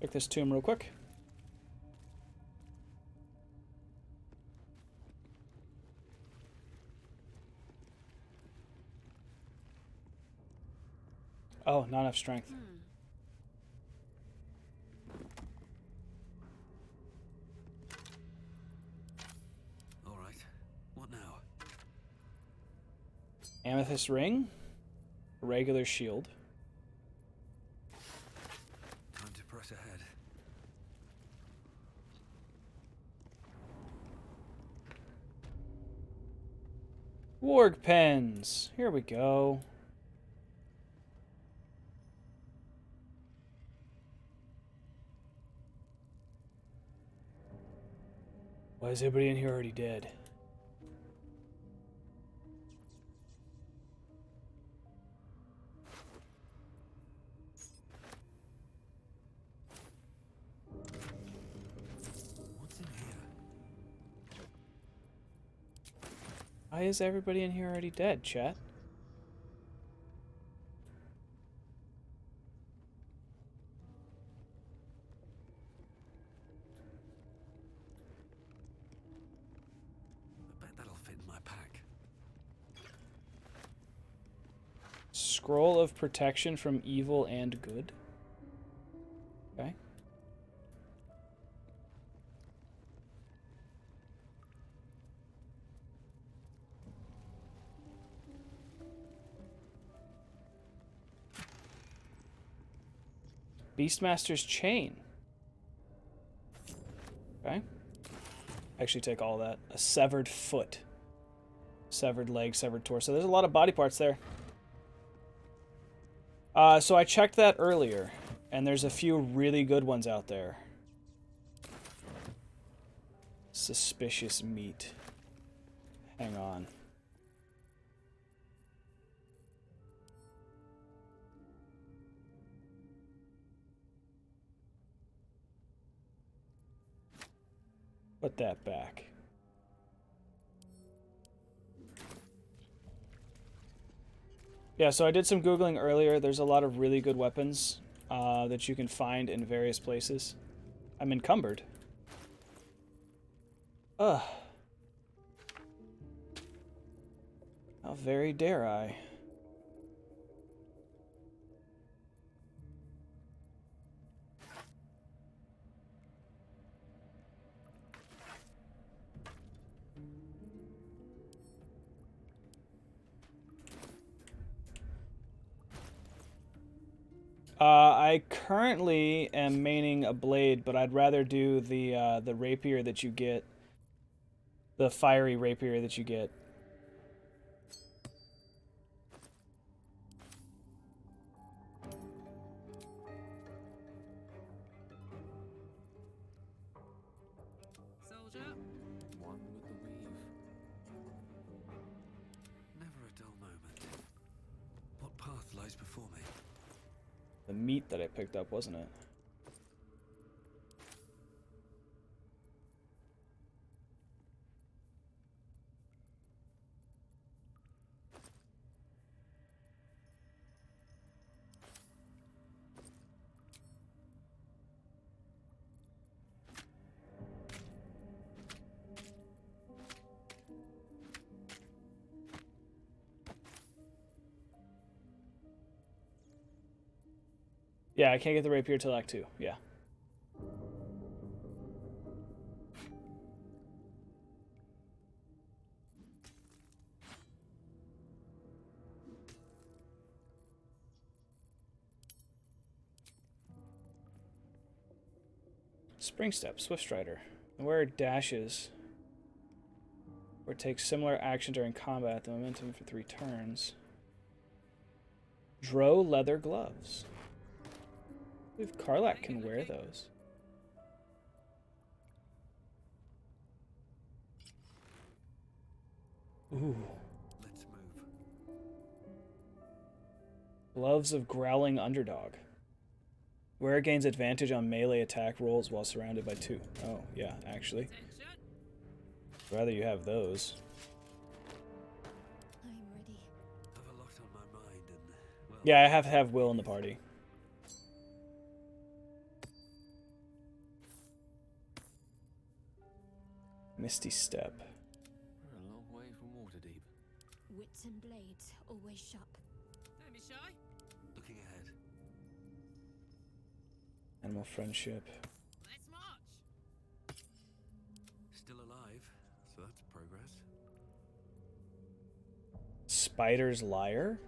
Check this tomb real quick. Oh, not enough strength. All right. What now? Amethyst ring. Regular shield. Time to press ahead. Warg pens. Here we go. Why is everybody in here already dead? What's in here? Why is everybody in here already dead, chat? I bet that'll fit in my pack. Scroll of protection from evil and good. Okay. Beastmaster's chain. Okay. Actually take all that. A severed foot. Severed leg, severed torso. There's a lot of body parts there. So I checked that earlier, and there's a few really good ones out there. Suspicious meat. Hang on. Put that back. Yeah, so I did some Googling earlier. There's a lot of really good weapons that you can find in various places. I'm encumbered. Ugh. How very dare I? I currently am maining a blade, but I'd rather do the rapier that you get, the fiery rapier that you get. lies before me. The meat that I picked up, wasn't it? Yeah, I can't get the rapier till Act 2. Yeah. Spring Step, Swift Strider. The wearer dashes or takes similar action during combat. The momentum for 3 turns. Dro leather gloves. I believe Karlak can wear those. Ooh. Let's move. Gloves of Growling Underdog. Wearer gains advantage on melee attack rolls while surrounded by 2. Oh, yeah, actually. Rather you have those. I'm ready. Have a lot on my mind and, well... Yeah, I have to have Will in the party. Misty Step. We're a long way from Waterdeep. Wits and blades, always sharp. Don't be shy. Looking ahead. Animal Friendship. Let's march. Still alive, so that's progress. Spider's Lyre?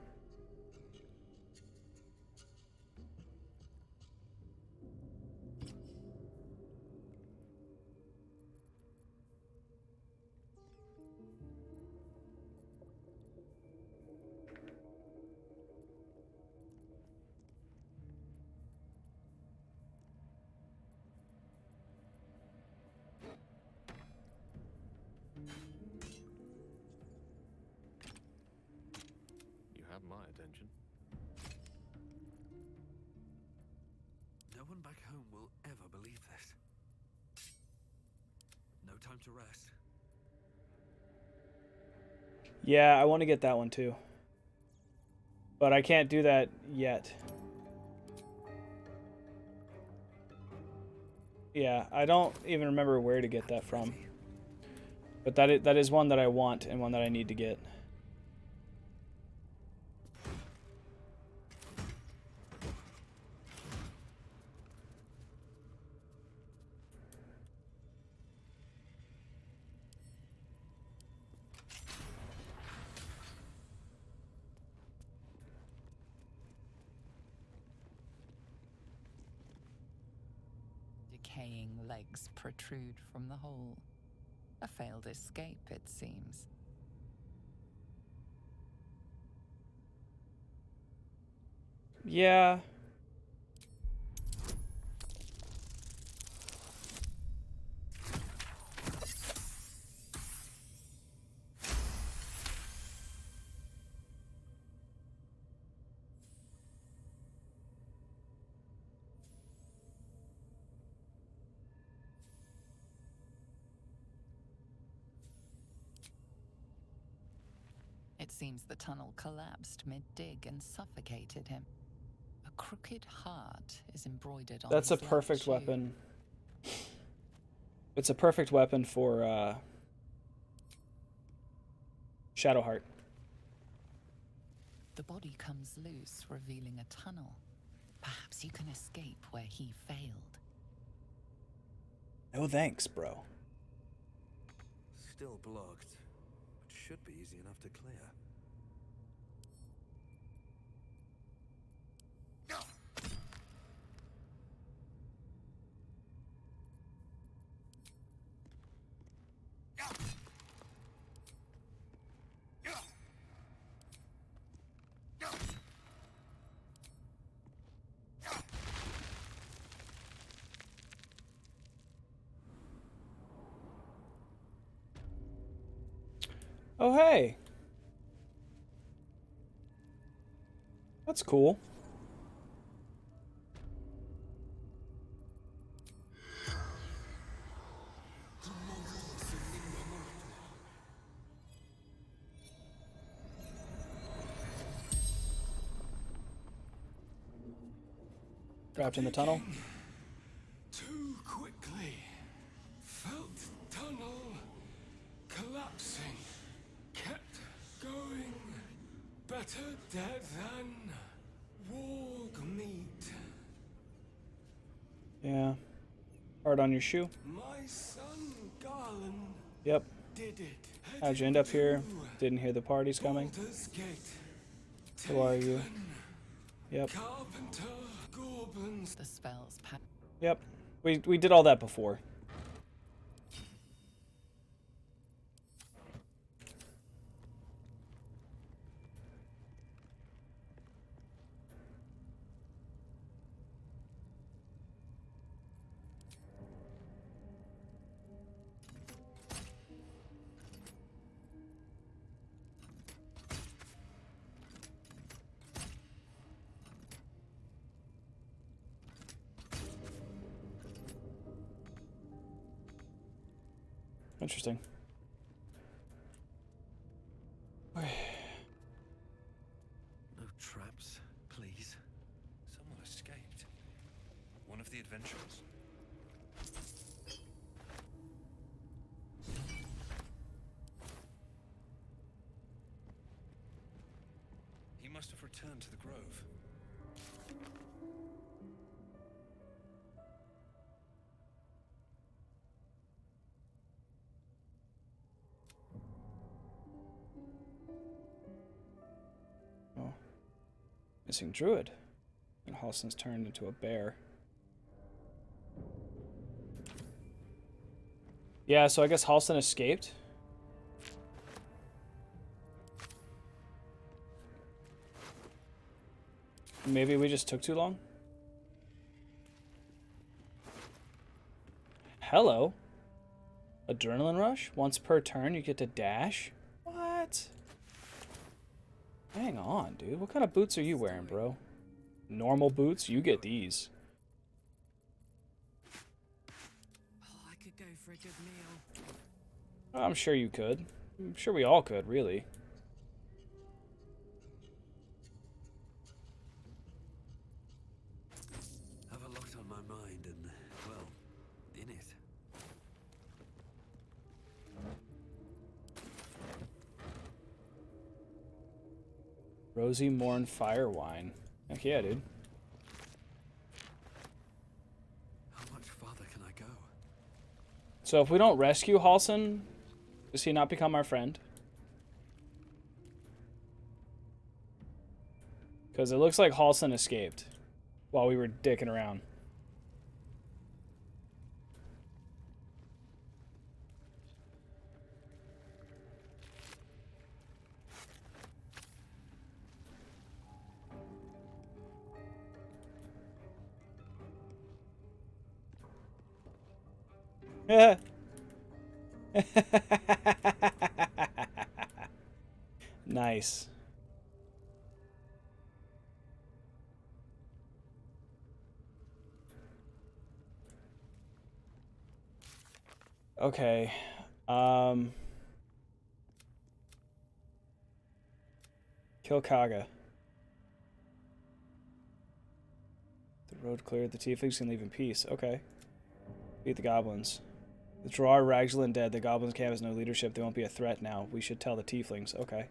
You have my attention. No one back home will ever believe this. No time to rest. Yeah, I want to get that one too. But I can't do that yet. Yeah, I don't even remember where to get that from. But that is one that I want and one that I need to get. Decaying legs protrude from the hole. A failed escape, it seems. Yeah. It seems the tunnel collapsed mid-dig and suffocated him. A crooked heart is embroidered on That's a his left perfect shoe. weapon. It's a perfect weapon for Shadowheart. The body comes loose, revealing a tunnel. Perhaps you can escape where he failed. No thanks, bro. Still blocked, but should be easy enough to clear. Oh, hey. That's cool. Trapped in the tunnel. Too quickly. Felt tunnel collapsing. Kept going. Better dead than warg meat. Yeah. Hard on your shoe. My son Garland Yep. did it. How'd you end up here? Didn't hear the party's coming. Baldur's Gate. Who are you? Yep. Carpenter goblins. The spell's Yep. We did all that before. Interesting. No traps, please. Someone escaped. One of the adventurers. He must have returned to the grove. Oh. Missing druid. And Halsin's turned into a bear. Yeah, so I guess Halsin escaped. Maybe we just took too long? Hello. Adrenaline rush? Once per turn you get to dash? What? Hang on, dude. What kind of boots are you wearing, bro? Normal boots? You get these. Oh, I could go for a good meal. I'm sure you could. I'm sure we all could, really. Have a lot on my mind and, well, in it. Rosy Morn Fire Wine. Heck yeah, dude. How much farther can I go? So if we don't rescue Halsin, does he not become our friend? Because it looks like Halsin escaped while we were dicking around. Yeah. Nice. Okay. Kill Kaga. The road cleared. The tieflings can leave in peace. Okay. Beat the goblins. The drawer, Ragzlin dead. The goblins camp has no leadership. They won't be a threat now. We should tell the tieflings. Okay.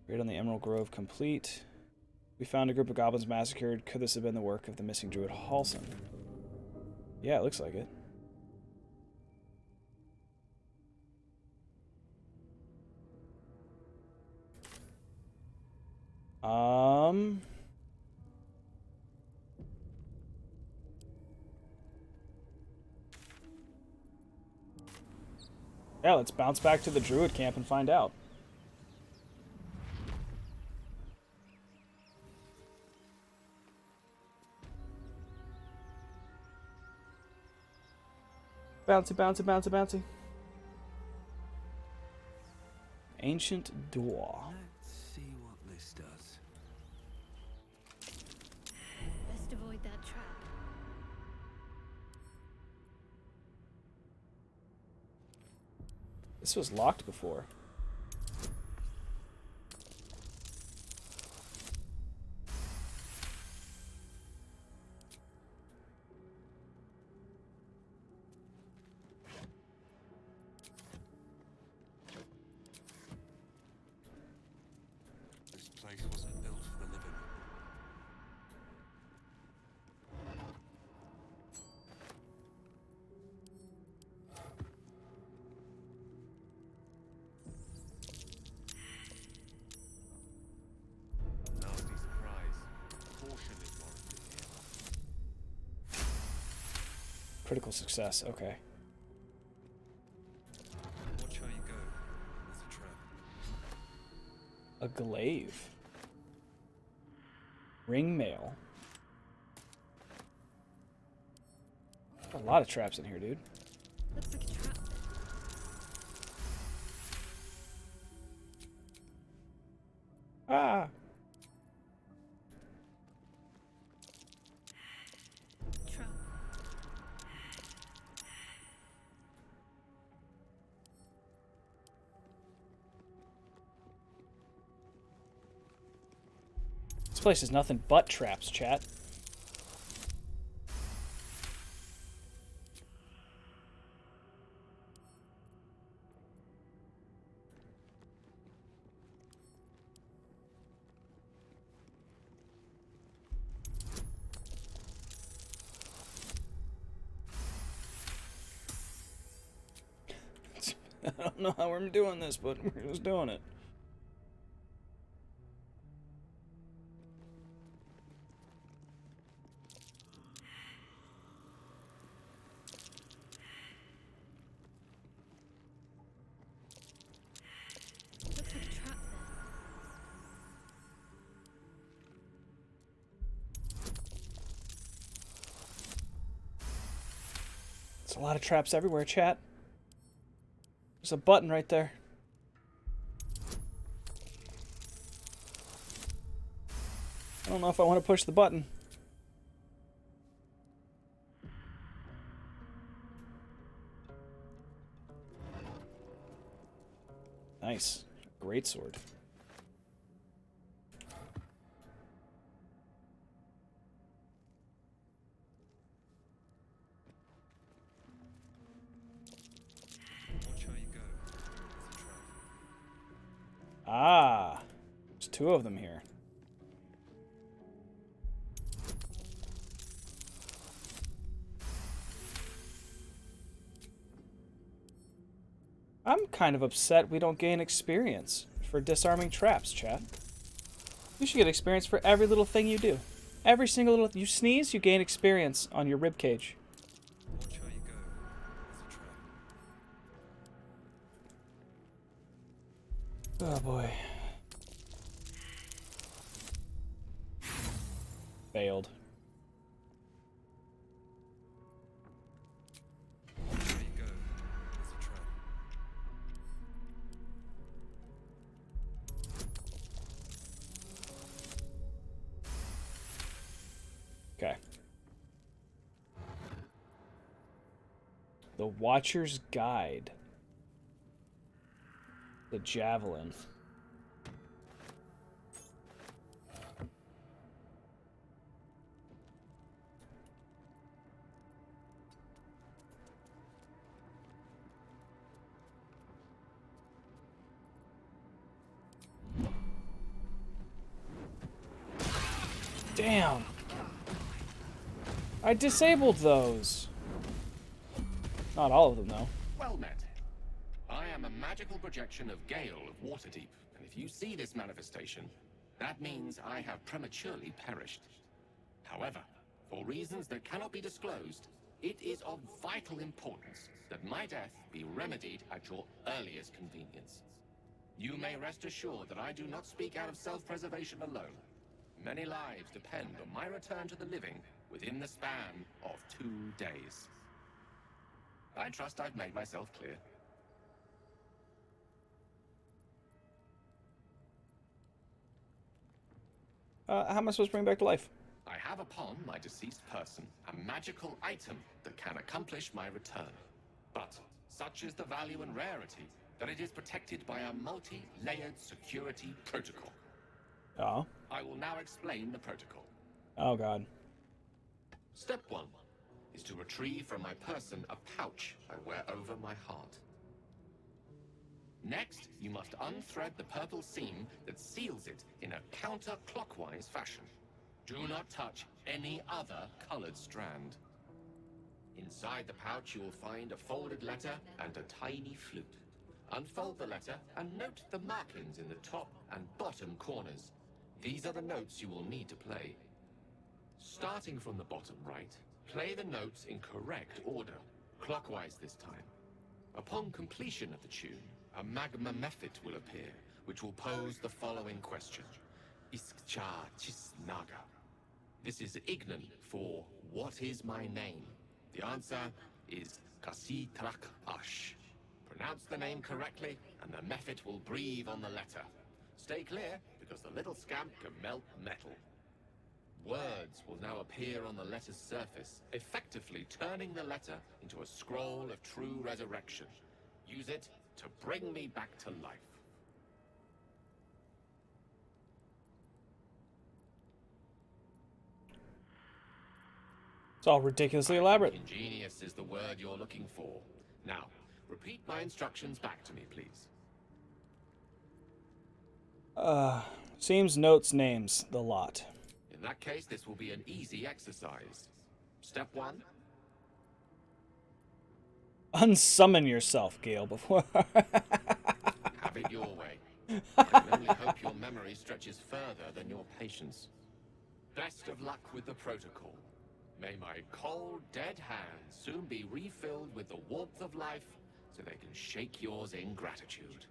Raid on the Emerald Grove complete. We found a group of goblins massacred. Could this have been the work of the missing druid Halsin? Yeah, it looks like it. Yeah, let's bounce back to the druid camp and find out. Bouncy, bouncy, bouncy, bouncy. Ancient door. Let's see what this does. This was locked before. This place wasn't built for the living. Nasty surprise. Caution is warranted here. Critical success. Okay. Watch how you go. There's a trap. A glaive. Ring mail. A lot of traps in here, dude. Looks like a trap. Ah! Trap. This place is nothing but traps, chat. I don't know how we're doing this, but we're just doing it. Looks like a trap there. There's a lot of traps everywhere, chat. There's a button right there. I don't know if I want to push the button. Nice. Great sword. Watch how you go. There's a trap. Ah. There's two of them here. I'm kind of upset we don't gain experience for disarming traps, chat. You should get experience for every little thing you do. Every single little... You sneeze, you gain experience on your ribcage. Watch how you go. There's a trap. Oh boy. Failed. Watch how you go. There's a trap. Okay. The Watcher's Guide. The Javelin. Damn. I disabled those. Not all of them, though. Well met. I am a magical projection of Gale of Waterdeep, and if you see this manifestation, that means I have prematurely perished. However, for reasons that cannot be disclosed, it is of vital importance that my death be remedied at your earliest convenience. You may rest assured that I do not speak out of self-preservation alone. Many lives depend on my return to the living within the span of 2 days. I trust I've made myself clear. How am I supposed to bring back to life? I have upon my deceased person a magical item that can accomplish my return. But such is the value and rarity that it is protected by a multi-layered security protocol. Oh. I will now explain the protocol. Oh, God. Step 1 is to retrieve from my person a pouch I wear over my heart. Next, you must unthread the purple seam that seals it in a counterclockwise fashion. Do not touch any other colored strand. Inside the pouch, you will find a folded letter and a tiny flute. Unfold the letter and note the markings in the top and bottom corners. These are the notes you will need to play. Starting from the bottom right, play the notes in correct order, clockwise this time. Upon completion of the tune, a magma mephit will appear, which will pose the following question. Iskcha Chisnaga. This is Ignan for what is my name? The answer is Kasitrak Ash. Pronounce the name correctly, and the mephit will breathe on the letter. Stay clear, because the little scamp can melt metal. Words will now appear on the letter's surface, effectively turning the letter into a scroll of true resurrection. Use it to bring me back to life. It's all ridiculously elaborate. Ingenious is the word you're looking for. Now, repeat my instructions back to me, please. Seems, notes, names, the lot. In that case, this will be an easy exercise. Step 1. Unsummon yourself, Gale, before... Have it your way. I can only hope your memory stretches further than your patience. Best of luck with the protocol. May my cold, dead hands soon be refilled with the warmth of life so they can shake yours in gratitude.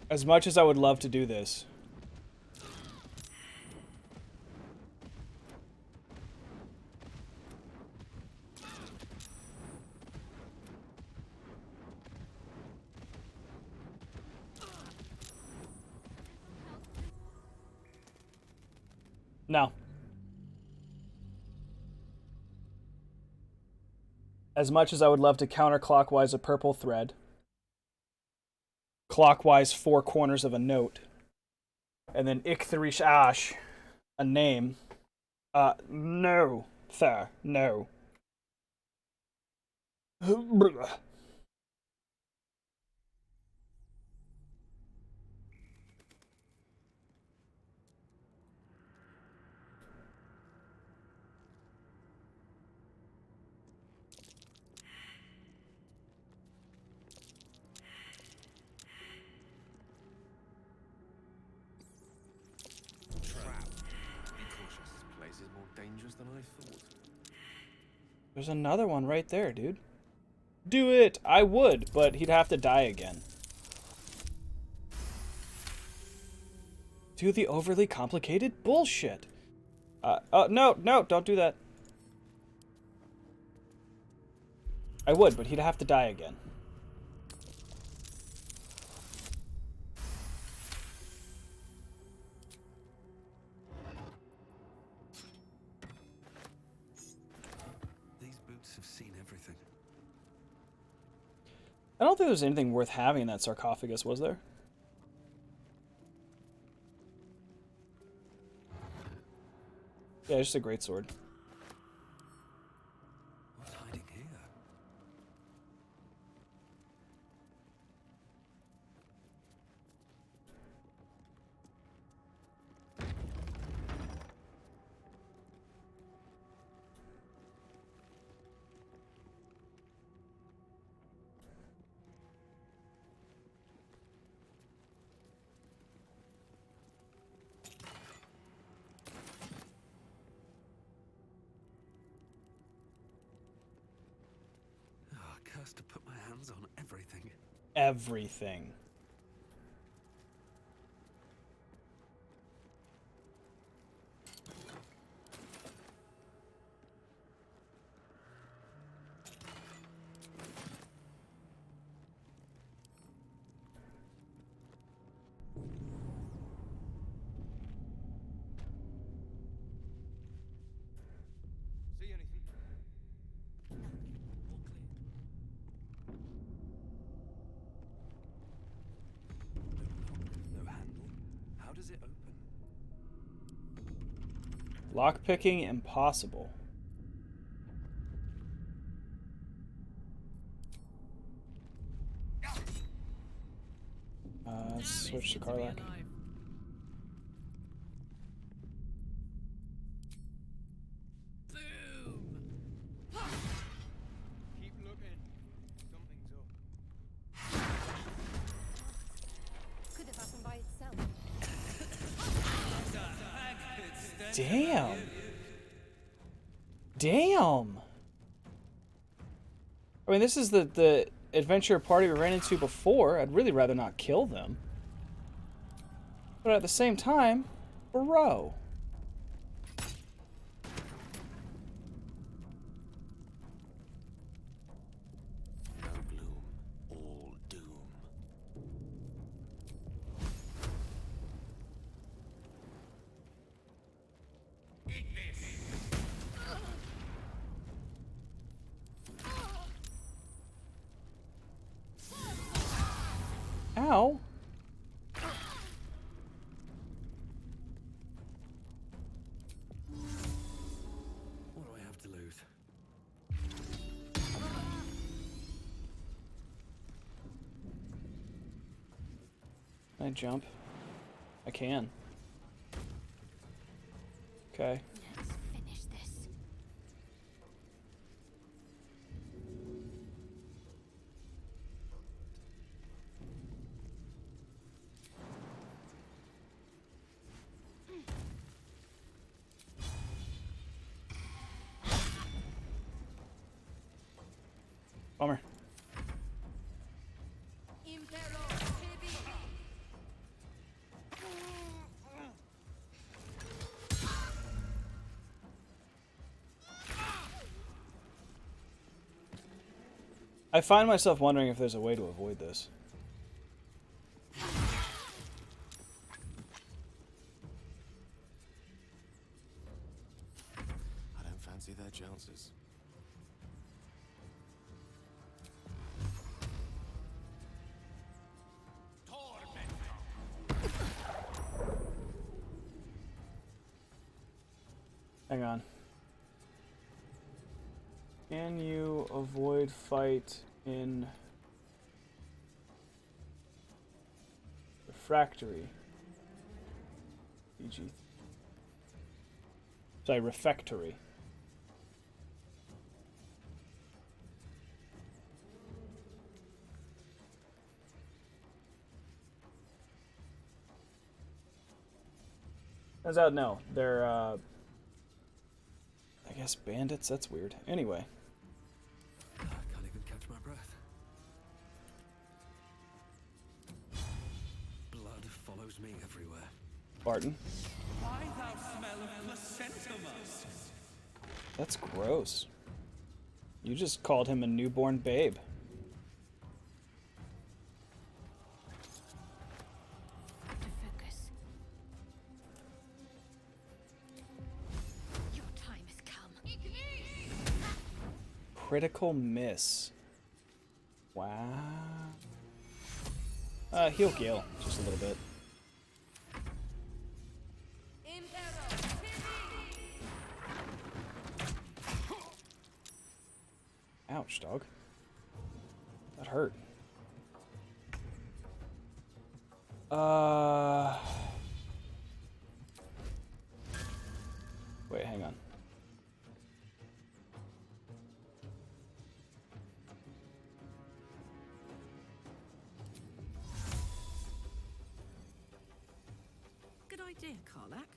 As much as I would love to do this. No. As much as I would love to counterclockwise a purple thread, clockwise 4 corners of a note, and then Iktharish Ash, a name. No, sir, no. Dangerous than I thought. There's another one right there, dude. Do it! I would, but he'd have to die again. Do the overly complicated bullshit. No, don't do that. I would, but he'd have to die again. Have seen everything. I don't think there's anything worth having in that sarcophagus, was there? Yeah, just a greatsword. What's hiding here? To put my hands on everything. Everything. Lockpicking impossible. Let's switch to Karlak. Keep looking. Something's up. Could have happened by itself. Damn. Damn. I mean, this is the adventure party we ran into before. I'd really rather not kill them. But at the same time, bro. No gloom, all doom. Eat this. Ow. What do I have to lose? Can I jump? I can. Okay. Let's finish this. Bummer. I find myself wondering if there's a way to avoid this. I don't fancy their chances. Hang on. Can you avoid fight in refractory? PG. Sorry, refectory. Turns out, no. They're, I guess bandits? That's weird. Anyway. I can't even catch my breath. Blood follows me everywhere. Barton. Why thou smell of placenta musk? That's gross. You just called him a newborn babe. To focus. Your time has come. Critical miss. Wow. Heal Gale just a little bit. Ouch, dog. That hurt. Wait, hang on. Good idea, Karlak.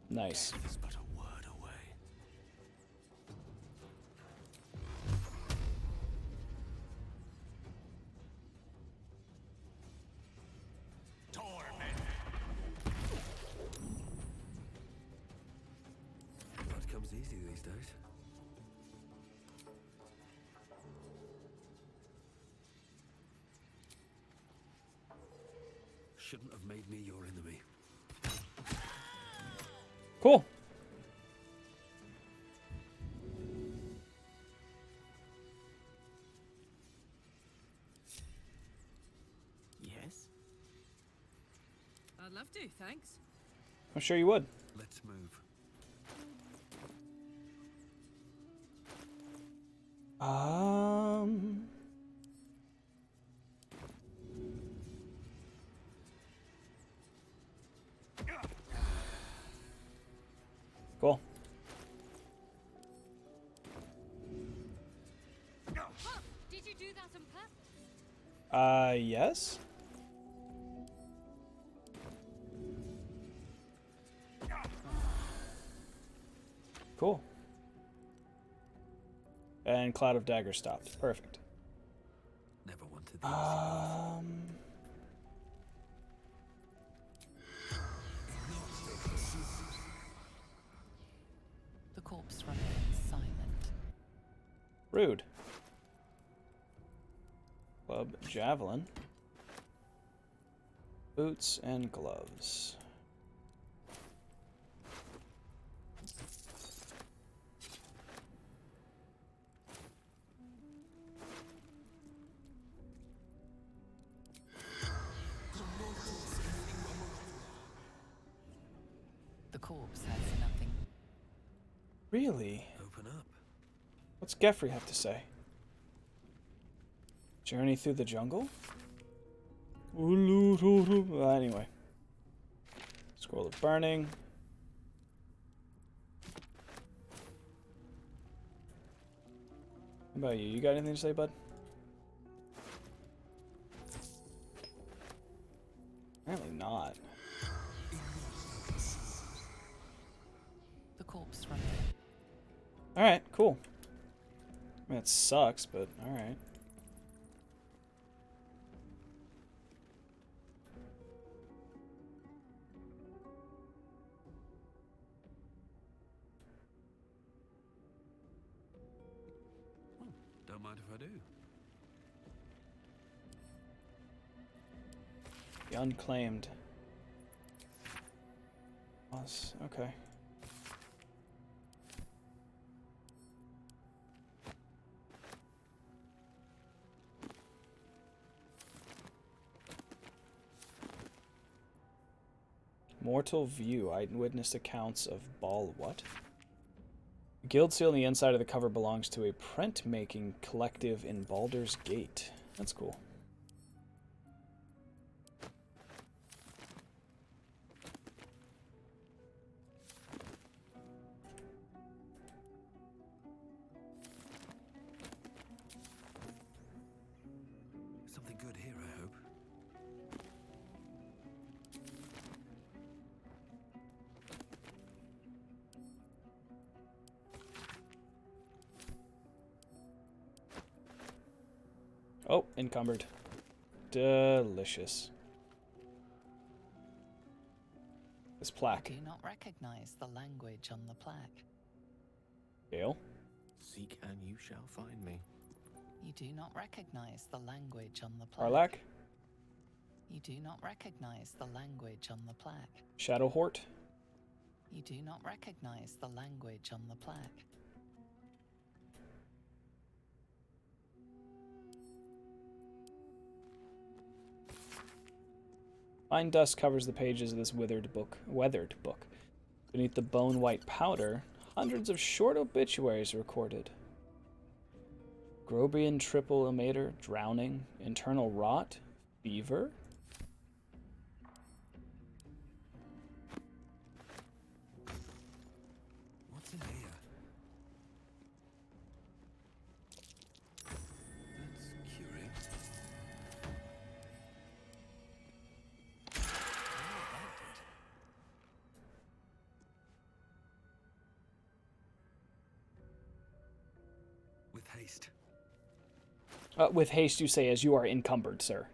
Nice. Death is but a word away. Torment. Blood comes easy these days. Shouldn't have made me your enemy. Cool. I'd love to, thanks. I'm sure you would. Let's move. Cool. Huh, did you do that on purpose? Yes. Cool. And Cloud of Dagger stopped. Perfect. Never wanted the easy path. The corpse remains silent. Rude. Club javelin. Boots and gloves. The corpse has nothing. Really? Open up. What's Geoffrey have to say? Journey through the jungle? Anyway. Scroll of Burning. How about you? You got anything to say, bud? Apparently not. The corpse remains. Alright, cool. I mean, it sucks, but alright. Don't mind if I do. The unclaimed. Okay. Mortal View. Eyewitness accounts of Ball what? The guild seal on the inside of the cover belongs to a print-making collective in Baldur's Gate. That's cool. Something good here, I hope. Oh, encumbered. Delicious. This plaque. Do not recognize the language on the plaque. Gale? Seek and you shall find me. You do not recognize the language on the plaque. Arlak? You do not recognize the language on the plaque. Shadowhort? You do not recognize the language on the plaque. Fine dust covers the pages of this weathered book. Beneath the bone-white powder, hundreds of short obituaries recorded. Grobian triple emater, drowning, internal rot, fever. What's in here? That's curious. With haste. With haste, you say, as you are encumbered, sir.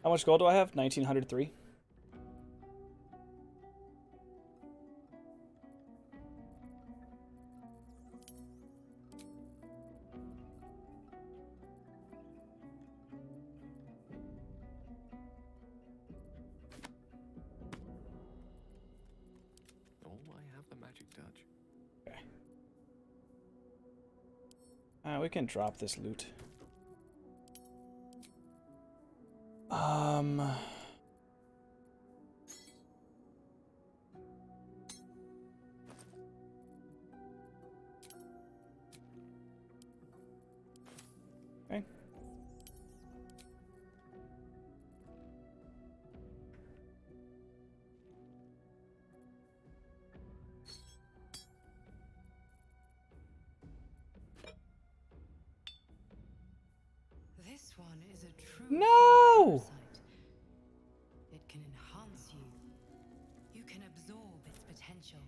How much gold do I have? 1903. Oh, I have the magic touch. Okay. We can drop this loot. Okay. This one is a true No! parasite. It can enhance you. You can absorb its potential.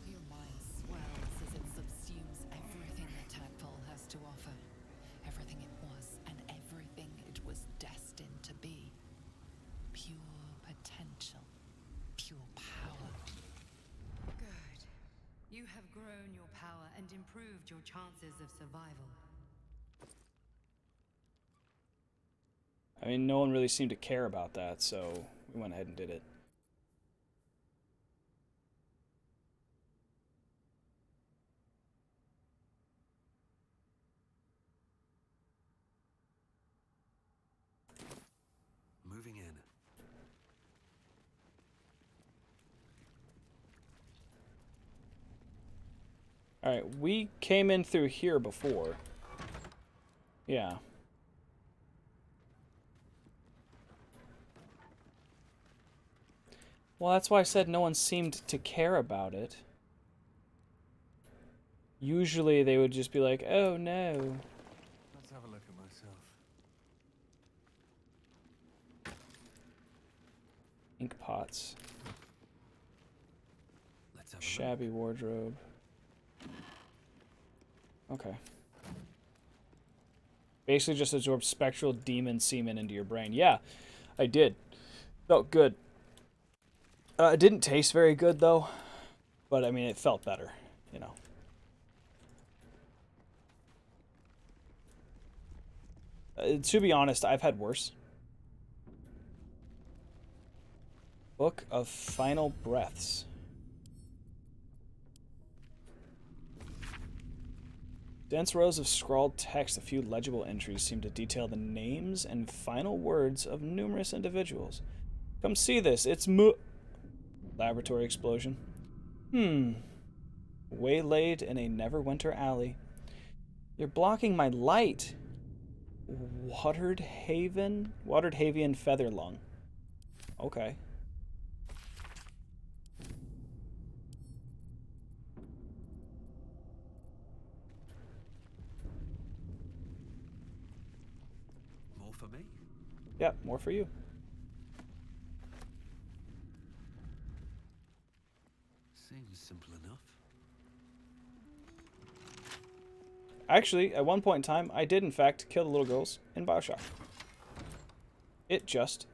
Your mind swells as it subsumes everything that Tadpole has to offer. Everything it was and everything it was destined to be. Pure potential. Pure power. Good. You have grown your power and improved your chances of survival. I mean, no one really seemed to care about that, so we went ahead and did it. Moving in. Alright, we came in through here before. Yeah. Well, that's why I said no one seemed to care about it. Usually they would just be like, oh no. Let's have a look at myself. Ink pots. Let's have a Shabby wardrobe. Okay. Basically just absorb spectral demon semen into your brain. Yeah, I did. Felt good. It didn't taste very good, though. But, I mean, it felt better, you know. To be honest, I've had worse. Book of Final Breaths. Dense rows of scrawled text, a few legible entries seem to detail the names and final words of numerous individuals. Come see this, it's Laboratory explosion. Waylaid in a Neverwinter alley. You're blocking my light. Watered Havian Featherlung. Okay. More for me? Yeah, more for you. Seems simple enough. Actually, at one point in time, I did in fact kill the little girls in BioShock. It just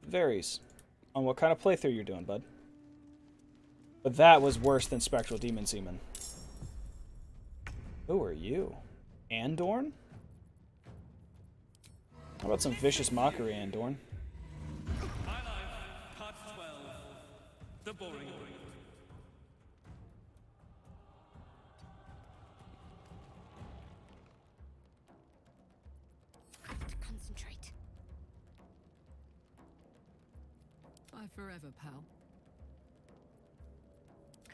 varies on what kind of playthrough you're doing, bud. But that was worse than Spectral Demon Semen. Who are you? Andorn? How about some vicious mockery, Andorn? My Life, Part 12. The Boring Breed. Got to concentrate. Bye forever, pal.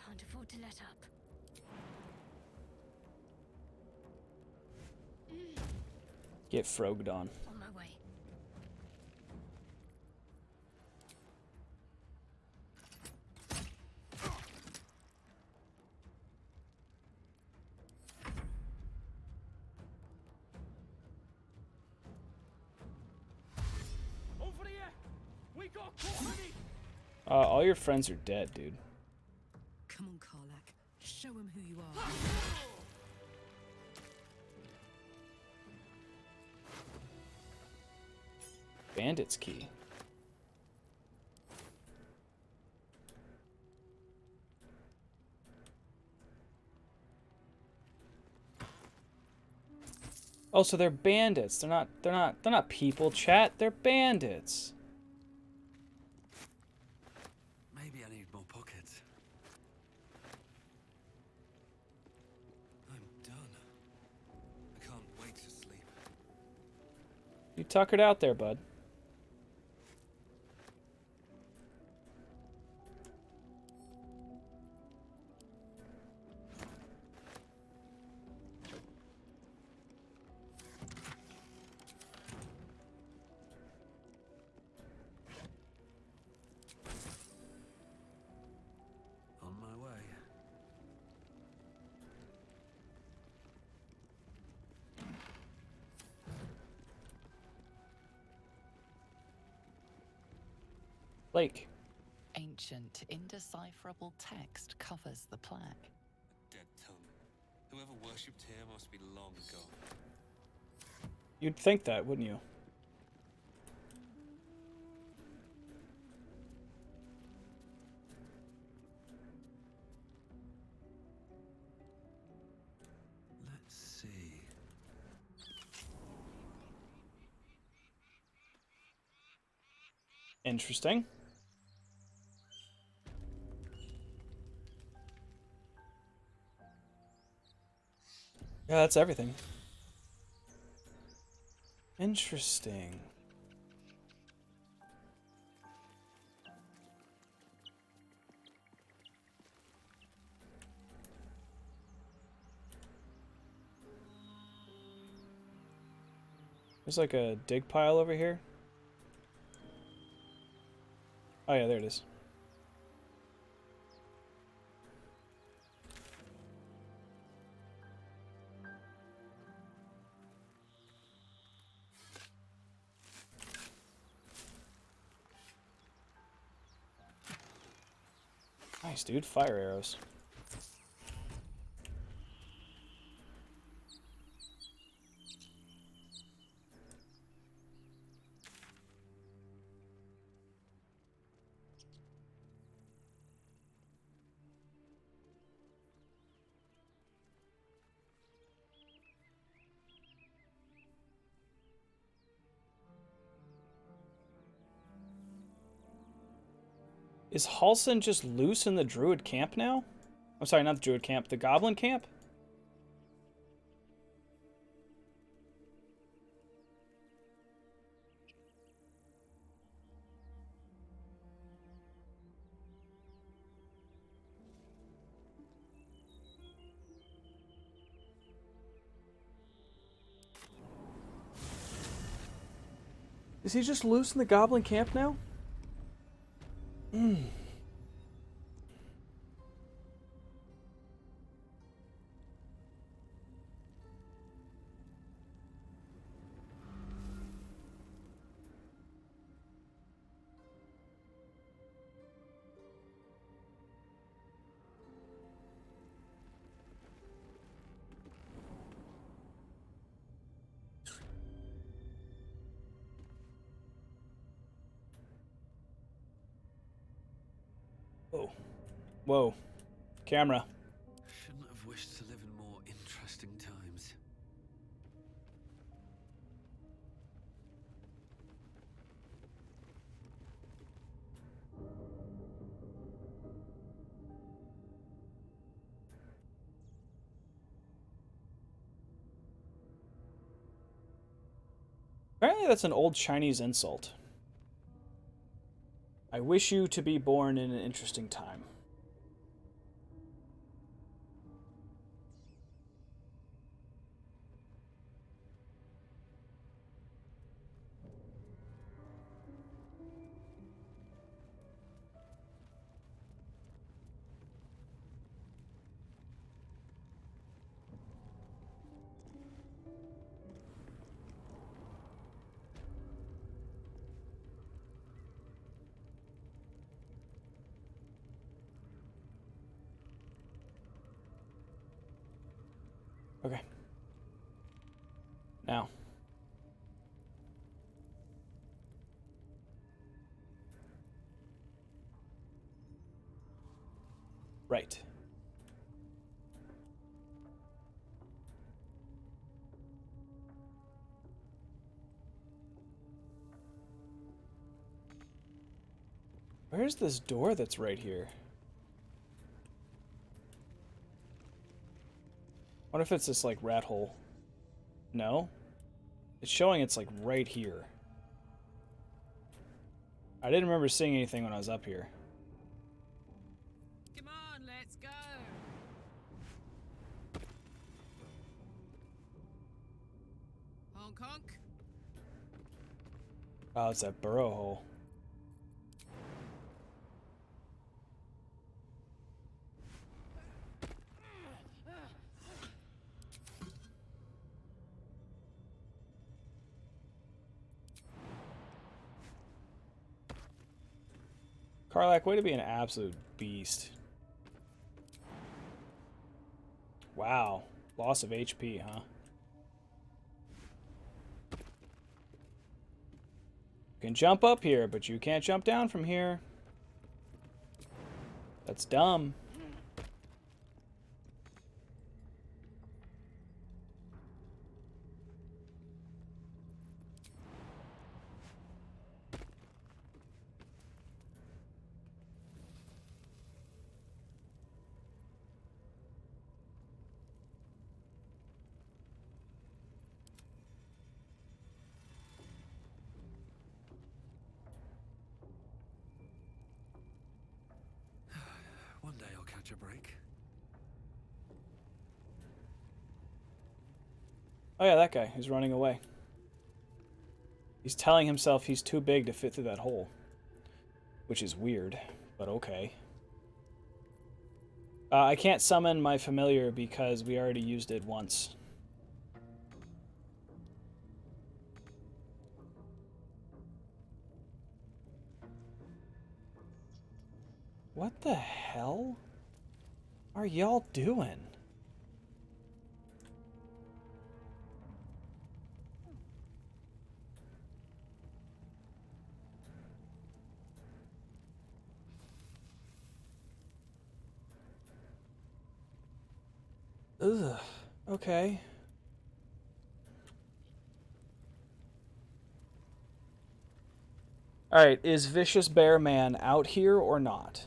Can't afford to let up. Get frogged on. On my way. Over here! We got company! All your friends are dead, dude. Come on, Karlak. Show him who you are. Bandit's key. Oh, so they're bandits. They're not people, chat. They're bandits. Maybe I need more pockets. You tuckered out there, bud. On my way. Lake. Ancient, indecipherable text covers the plaque. A dead tongue. Whoever worshipped here must be long gone. You'd think that, wouldn't you? Let's see. Interesting. Yeah, that's everything. Interesting. There's like a dig pile over here. Oh yeah, there it is. Nice, dude. Fire arrows. Is Halson just loose in the druid camp now? I'm sorry, not the druid camp, the goblin camp? Is he just loose in the goblin camp now? Whoa. Whoa. Camera. Shouldn't have wished to live in more interesting times. Apparently that's an old Chinese insult. I wish you to be born in an interesting time. Okay. Now. Right. Where's this door that's right here? What if it's this, like, rat hole? No? It's showing it's like right here. I didn't remember seeing anything when I was up here. Come on, let's go. Honk honk. Oh, it's that burrow hole. Karlak, way to be an absolute beast. Wow. Loss of HP, huh? You can jump up here, but you can't jump down from here. That's dumb. One day I'll catch a break. Oh yeah, that guy who's running away. He's telling himself he's too big to fit through that hole. Which is weird, but okay. I can't summon my familiar because we already used it once. What the hell are y'all doing? Ugh. Okay. Alright, is Vicious Bear Man out here or not?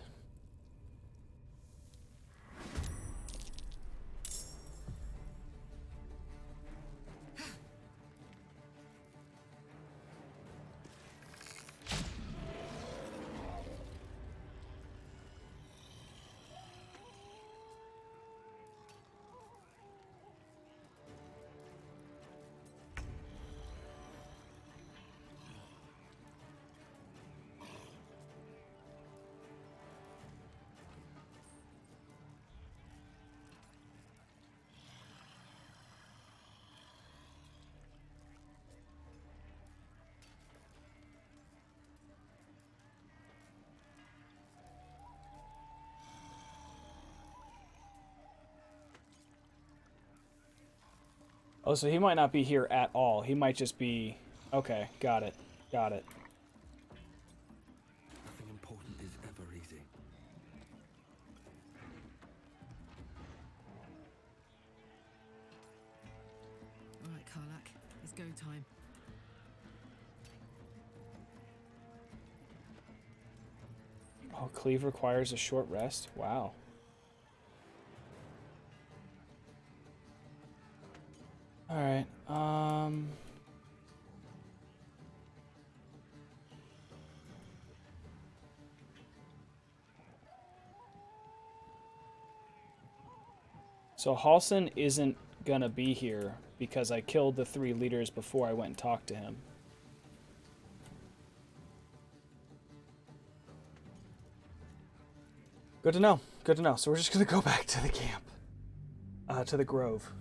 Oh, so he might not be here at all. He might just be... Okay, got it. Got it. Nothing important is ever easy. All right, Karlak, it's go time. Oh, Cleave requires a short rest? Wow. Alright, So Halson isn't gonna be here because I killed the 3 leaders before I went and talked to him. Good to know. Good to know. So we're just gonna go back to the camp. To the grove.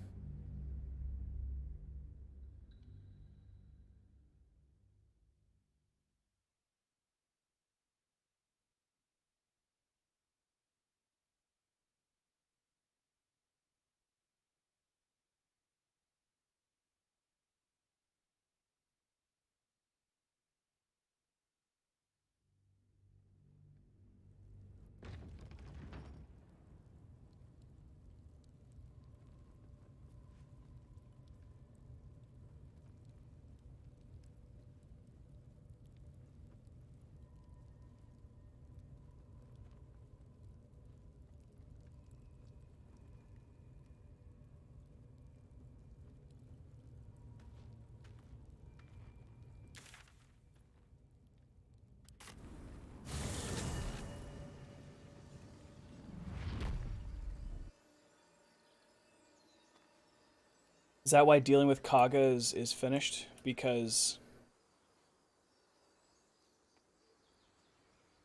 Is that why dealing with Kaga is finished? Because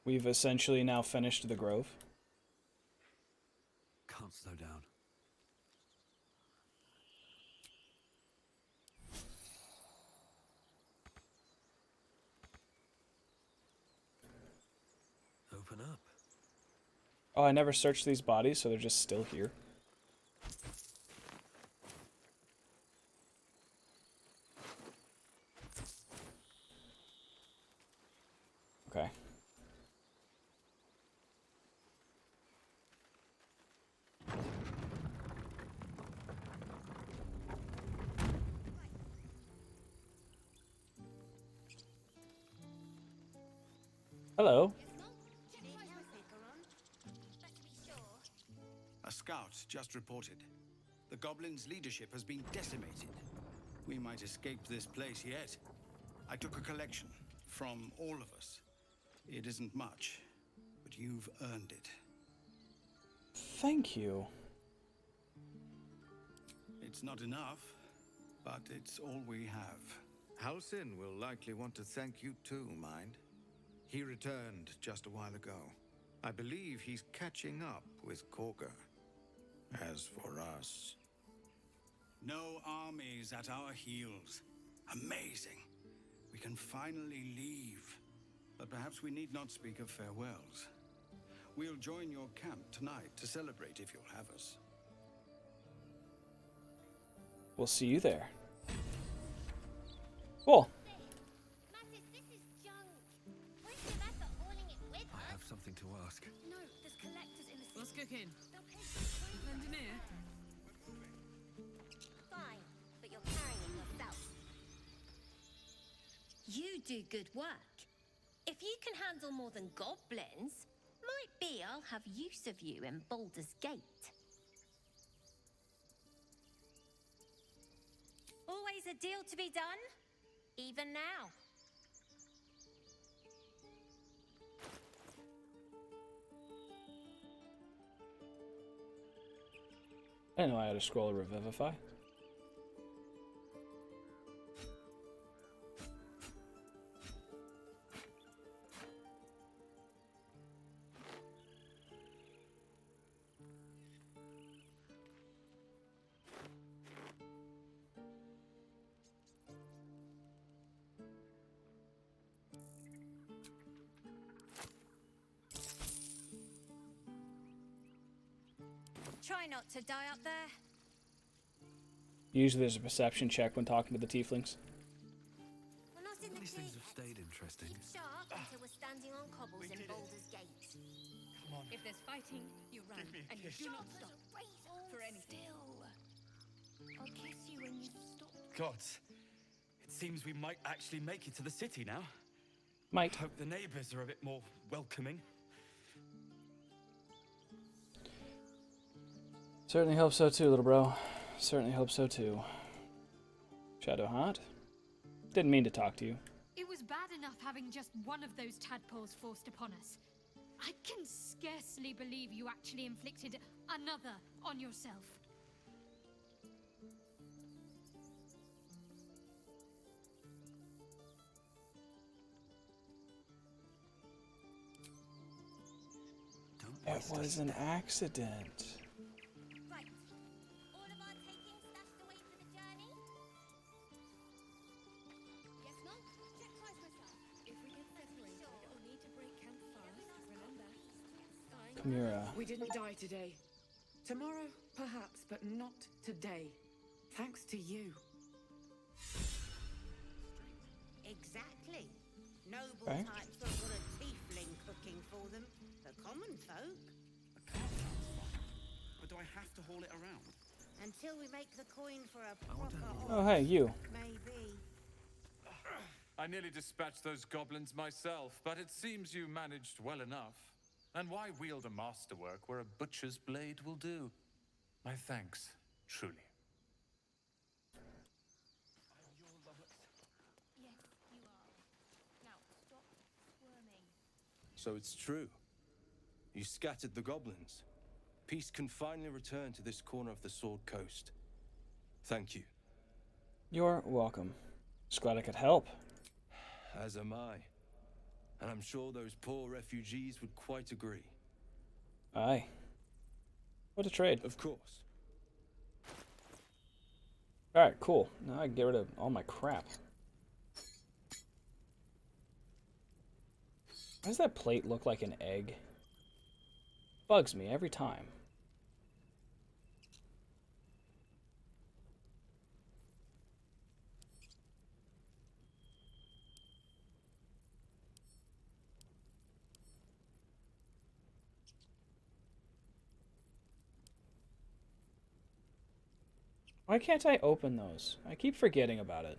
we've essentially now finished the Grove. Can't slow down. Open up. Oh, I never searched these bodies, so they're just still here. Okay. Hello. A scout just reported. The goblins' leadership has been decimated. We might escape this place yet. I took a collection from all of us. It isn't much, but you've earned it. Thank you. It's not enough, but it's all we have. Halsin will likely want to thank you too, Mind. He returned just a while ago. I believe he's catching up with Korga. As for us... No armies at our heels. Amazing. We can finally leave. But perhaps we need not speak of farewells. We'll join your camp tonight to celebrate if you'll have us. We'll see you there. Cool. I have something to ask. No, there's collectors in the city. What's cooking? They'll Engineer? Fine, but you're carrying it yourself. You do good work. If you can handle more than goblins, might be I'll have use of you in Baldur's Gate. Always a deal to be done, even now. I didn't know I had a scroll of Revivify. Try not to die up there. Usually there's a perception check when talking to the tieflings. We're not in the These things have stayed interesting. Keep sharp until we're standing on cobbles in Baldur's Gate. Come on. If there's fighting, you run, Give me a and you kiss. do not stop for anything. I'll kiss you when you stop. Gods, it seems we might actually make it to the city now. Might. Hope the neighbors are a bit more welcoming. Certainly hope so too, little bro. Certainly hope so too. Shadowheart? Didn't mean to talk to you. It was bad enough having just one of those tadpoles forced upon us. I can scarcely believe you actually inflicted another on yourself. It was an accident. Right. All of our taking stashed away for the journey? Yes, Mom? Check twice myself. If we get separated, we'll need to break camp fast. Remember? Chimera. We didn't die today. Tomorrow, perhaps, but not today. Thanks to you. Exactly. Noble Okay. types don't want a tiefling cooking for them. The common folk. But do I have to haul it around? Until we make the coin for a proper Oh, hey, you. Maybe. I nearly dispatched those goblins myself, but it seems you managed well enough. And why wield a masterwork where a butcher's blade will do? My thanks, truly. Yes, you are. Now, stop squirming. So it's true. You scattered the goblins. Peace can finally return to this corner of the Sword Coast. Thank you. You're welcome. Just glad I could help. As am I. And I'm sure those poor refugees would quite agree. Aye. What a trade. Of course. Alright, cool. Now I can get rid of all my crap. Why does that plate look like an egg? Bugs me every time. Why can't I open those? I keep forgetting about it.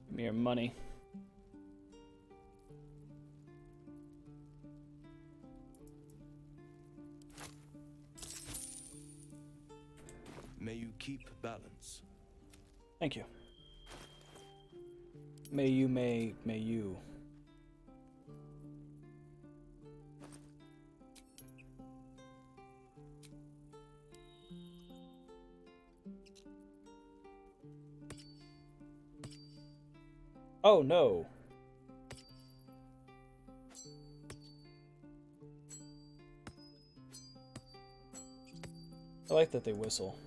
Give me your money. May you keep balance. Thank you. May you. Oh no. I like that they whistle.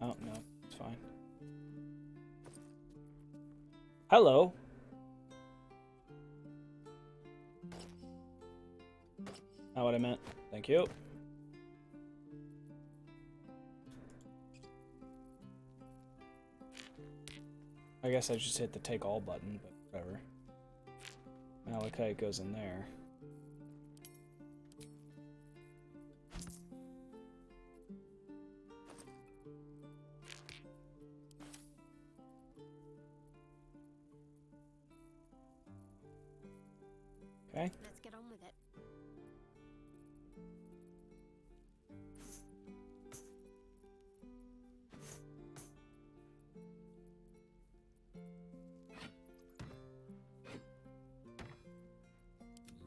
Oh, no, it's fine. Hello. Not what I meant. Thank you. I guess I just hit the take all button, but whatever. Malachite goes in there. Okay. Let's get on with it.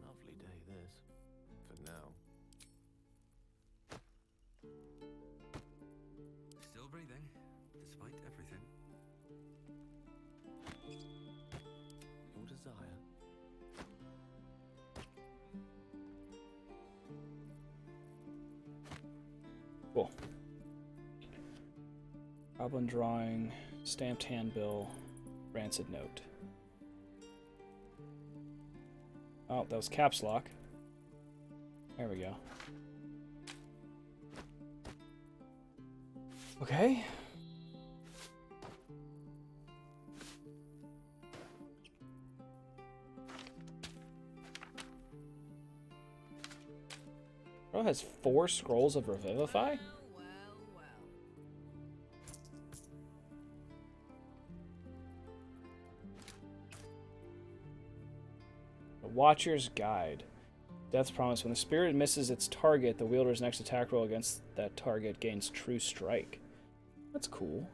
Lovely day, this. For now. Still breathing, despite everything. Your desire. Cool. Goblin drawing, stamped handbill, rancid note. Oh, that was caps lock. There we go. Okay. Bro has 4 scrolls of Revivify? The Watcher's Guide. Death's Promise. When the spirit misses its target, the wielder's next attack roll against that target gains True Strike. That's cool.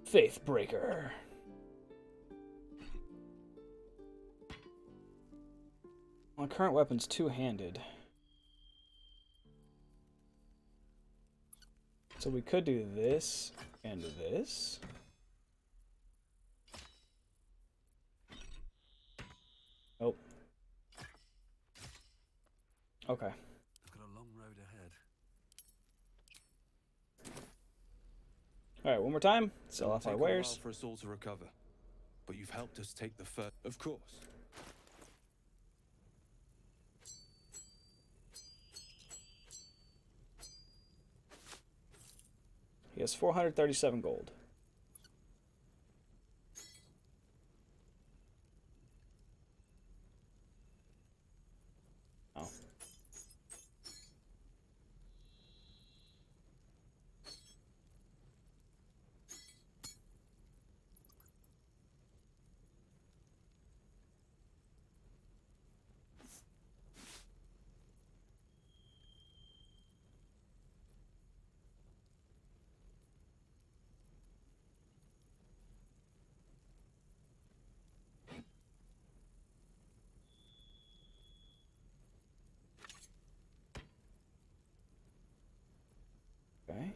Faith Breaker. My current weapon's two-handed. So we could do this and this. Okay. I've got a long road ahead. All right, one more time. Sell It'll off our take a while wares. for us all to recover, but you've helped us take the first. Of course. He has 437 gold. Oh. Okay.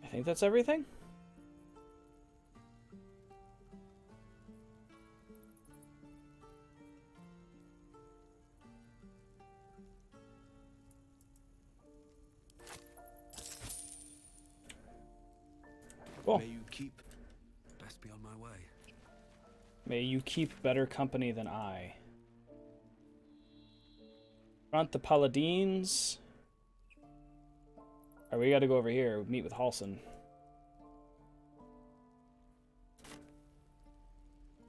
I think that's everything. Cool. May you keep. Best be on my way. May you keep better company than I. Front the Paladins. Alright, we gotta go over here. Meet with Halsin.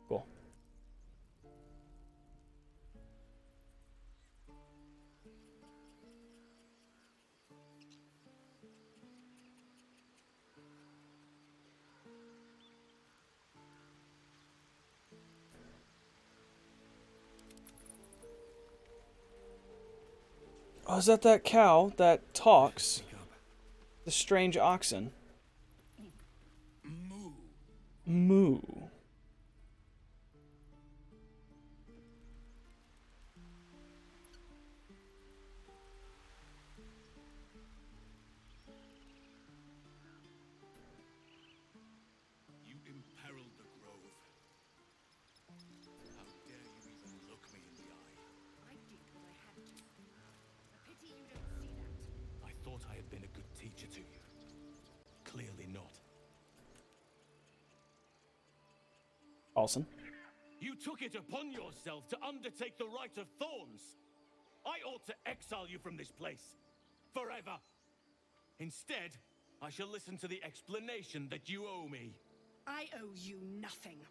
Cool. Oh, is that cow that talks? The strange oxen. Moo. You imperiled the grove. How dare you even look me in the eye? I did what I had to. A pity you don't see that. I thought I had been a good teacher to you. Clearly not. Halsin. You took it upon yourself to undertake the Rite of Thorns. I ought to exile you from this place. Forever. Instead, I shall listen to the explanation that you owe me. I owe you nothing.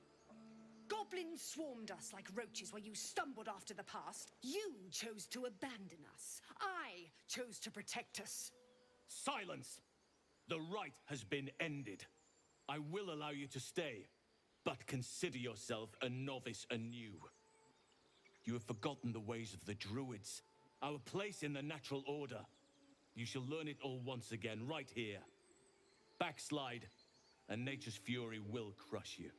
Goblins swarmed us like roaches where you stumbled after the past. You chose to abandon us. I chose to protect us. Silence! The rite has been ended. I will allow you to stay, but consider yourself a novice anew. You have forgotten the ways of the druids, our place in the natural order. You shall learn it all once again, right here. Backslide, and nature's fury will crush you.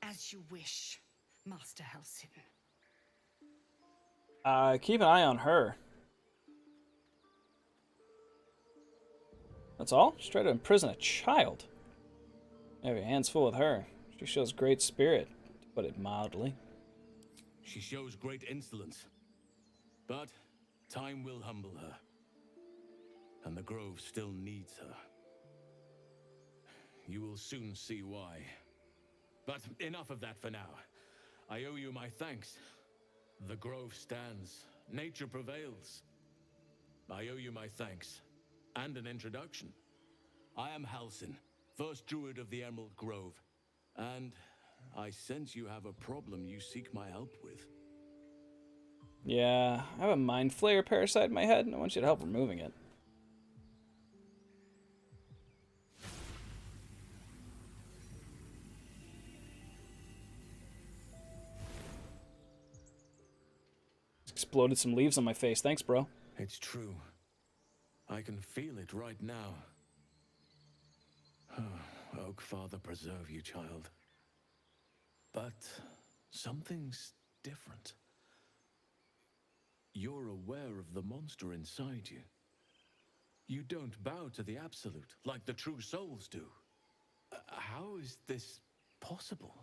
As you wish, Master Halsin. Keep an eye on her. That's all? Just try to imprison a child. You have your hands full with her. She shows great spirit, to put it mildly. She shows great insolence, but time will humble her. And the grove still needs her. You will soon see why. But enough of that for now. I owe you my thanks. The grove stands. Nature prevails. I owe you my thanks. And an introduction. I am Halsin, first druid of the Emerald Grove. And I sense you have a problem you seek my help with. Yeah, I have a mind flayer parasite in my head, and I want you to help removing it. Exploded some leaves on my face. Thanks, bro. It's true. I can feel it right now. Oak Father preserve you, child. But something's different. You're aware of the monster inside you. You don't bow to the Absolute like the true souls do. How is this possible?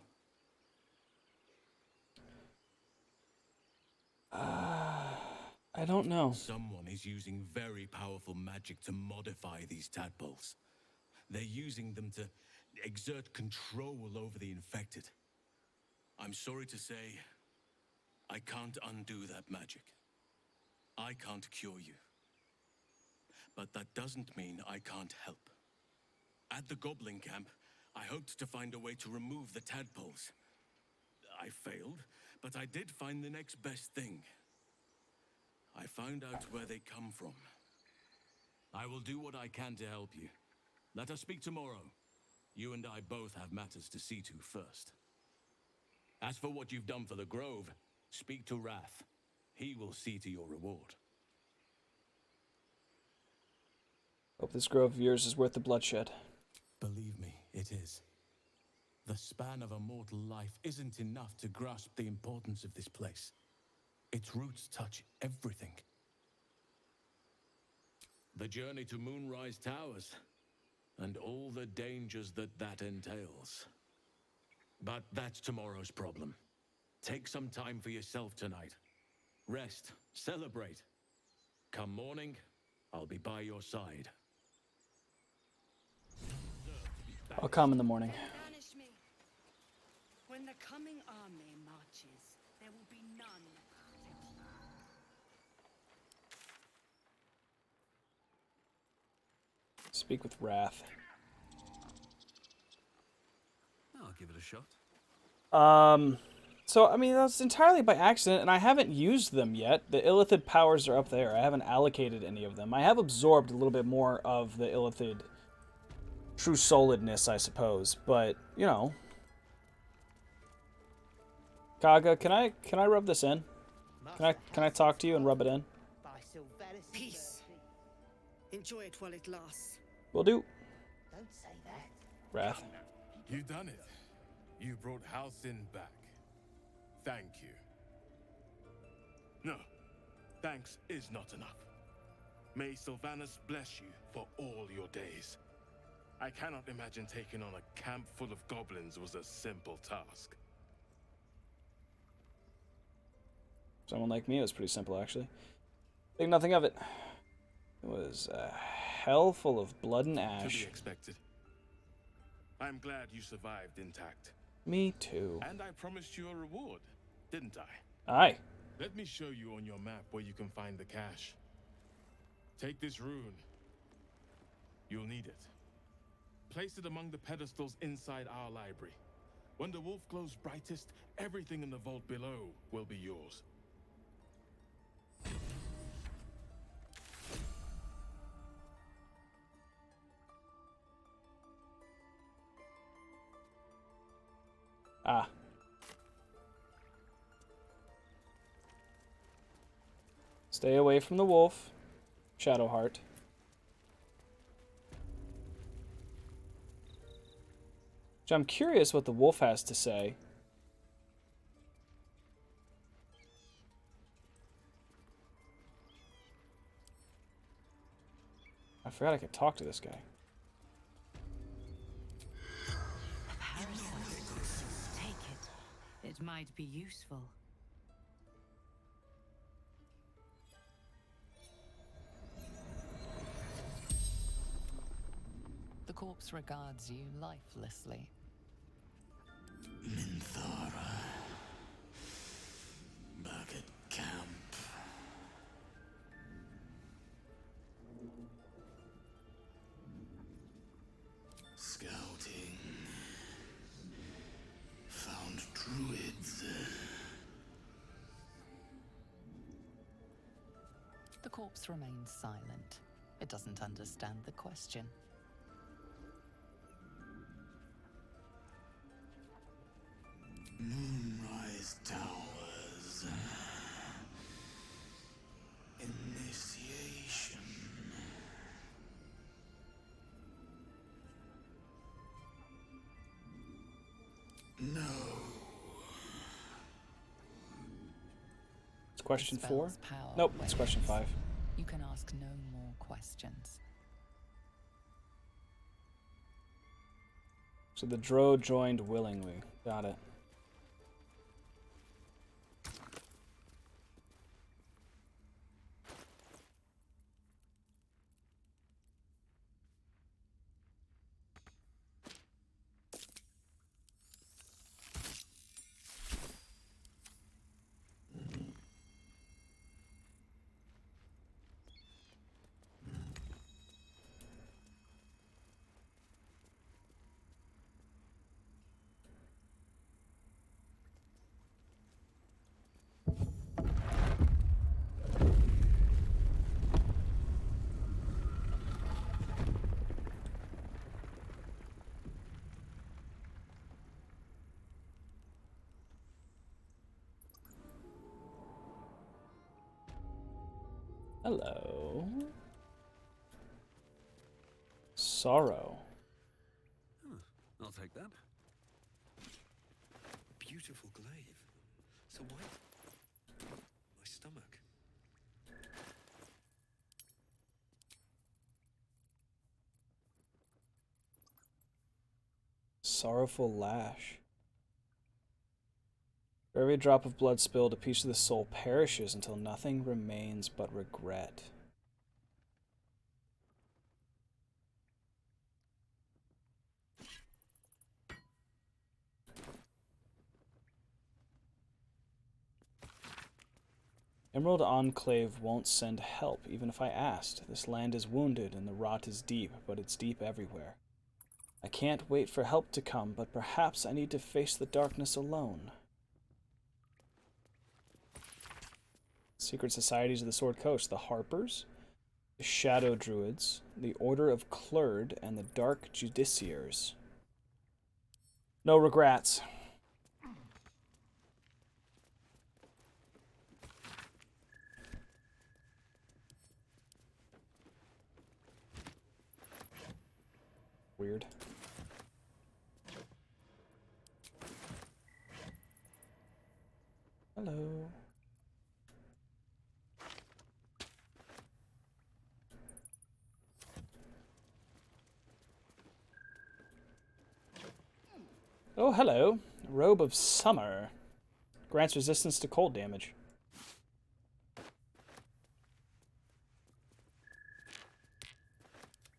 I don't know. Someone is using very powerful magic to modify these tadpoles. They're using them to exert control over the infected. I'm sorry to say, I can't undo that magic. I can't cure you. But that doesn't mean I can't help. At the Goblin camp, I hoped to find a way to remove the tadpoles. I failed, but I did find the next best thing. I found out where they come from. I will do what I can to help you. Let us speak tomorrow. You and I both have matters to see to first. As for what you've done for the Grove, speak to Wrath. He will see to your reward. Hope this grove of yours is worth the bloodshed. Believe me, it is. The span of a mortal life isn't enough to grasp the importance of this place. Its roots touch everything. The journey to Moonrise Towers, and all the dangers that entails. But that's tomorrow's problem. Take some time for yourself tonight. Rest, celebrate. Come morning, I'll be by your side. I'll come in the morning. Banish me. When the coming army marches, there will be none. Speak with Wrath. I'll give it a shot. So, I mean, that's entirely by accident, and I haven't used them yet. The Illithid powers are up there. I haven't allocated any of them. I have absorbed a little bit more of the Illithid true souledness, I suppose, but, you know. Kaga, can I rub this in? Can I talk to you and rub it in? Peace. Enjoy it while it lasts. Will do. Don't say that. Wrath. You done it. You brought Halcyon back. Thank you. No, thanks is not enough. May Sylvanas bless you for all your days. I cannot imagine taking on a camp full of goblins was a simple task. Someone like me, it was pretty simple, actually. Think nothing of it. It was a hell full of blood and To ash. be expected. I'm glad you survived intact. Me too. And I promised you a reward, didn't I? Aye. Let me show you on your map where you can find the cache. Take this rune. You'll need it. Place it among the pedestals inside our library. When the wolf glows brightest, everything in the vault below will be yours. Ah. Stay away from the wolf, Shadowheart. Which I'm curious what the wolf has to say. I forgot I could talk to this guy. Take it. It might be useful. The corpse regards you lifelessly. Minthara. Back at camp. Scouting. Found druids. The corpse remains silent. It doesn't understand the question. Moonrise Towers. Initiation. No. It's question The 4? spell's power Nope, it's question wanes. 5. You can ask no more questions. So the Drow joined willingly. Got it. Hello. Sorrow. I'll take that. Beautiful glaive. So why? My stomach. Sorrowful lash. For every drop of blood spilled, a piece of the soul perishes until nothing remains but regret. Emerald Enclave won't send help, even if I asked. This land is wounded and the rot is deep, but it's deep everywhere. I can't wait for help to come, but perhaps I need to face the darkness alone. Secret societies of the Sword Coast: the Harpers, the Shadow Druids, the Order of Clurd, and the Dark Judiciaries. No regrets. Weird. Hello. Oh, hello. Robe of Summer. Grants resistance to cold damage.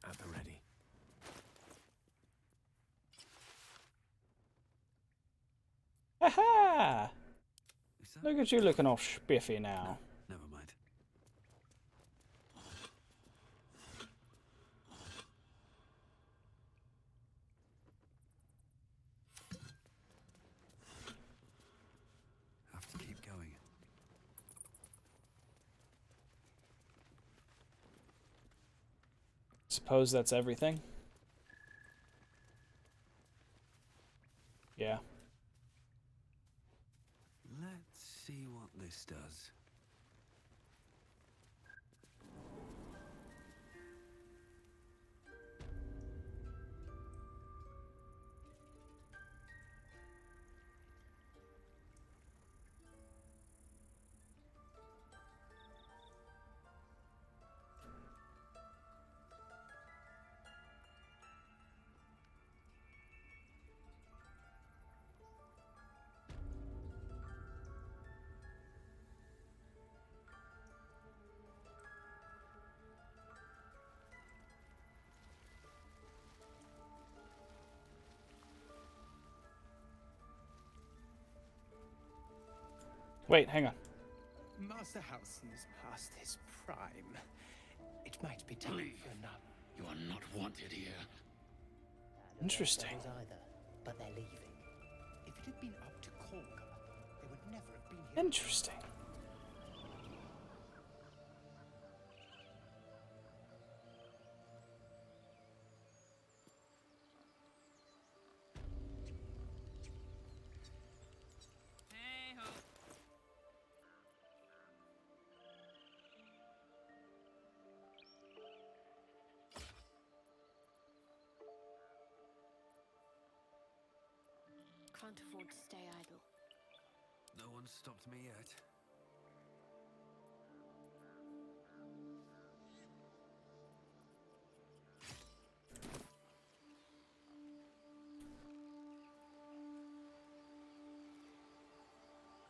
At the ready. Aha! Look at you looking all spiffy now. Never mind. Have to keep going. Suppose that's everything? Yeah. Let's see what this does. Wait, hang on. Master Halson's past his prime. It might be time for another. You are not wanted here. Interesting. Either, but they're leaving. If it had been up to Korga, they would never have been here. Interesting. can't afford to stay idle. No one's stopped me yet.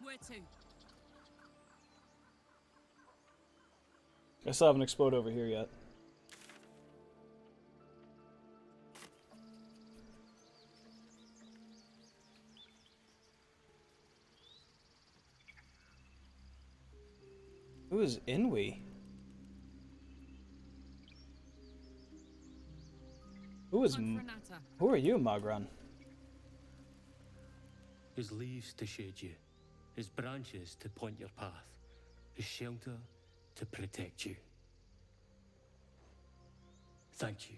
Where to? I still haven't exploded over here yet. Who is Inwi? Who are you, Magran? His leaves to shade you, his branches to point your path, his shelter to protect you. Thank you.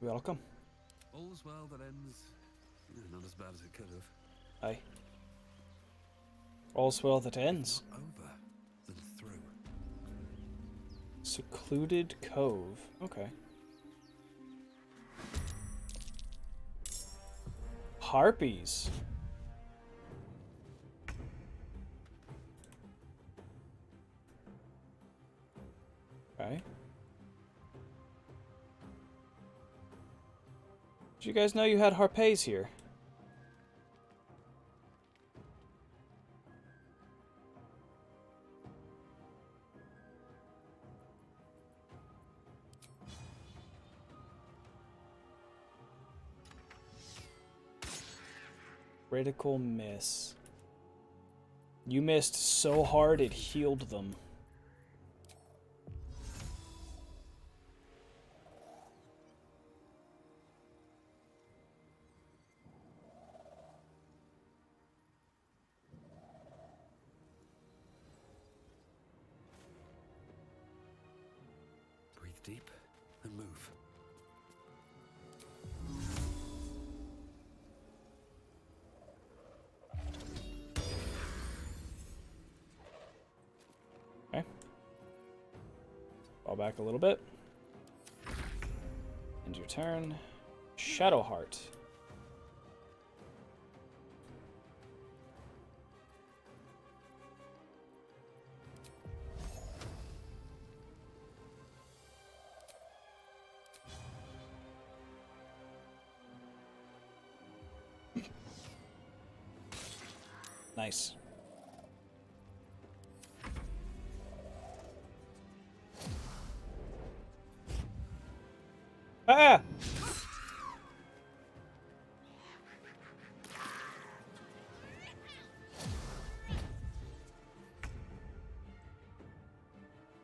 Welcome. All's well that ends. Not as bad as it could have. Aye. All's well that ends. Over than through. Secluded Cove. Okay. Harpies. Okay. Did you guys know you had harpies here? Critical miss. You missed so hard it healed them. Breathe deep and move. Okay. Fall back a little bit. End your turn. Shadowheart. Nice. Ah!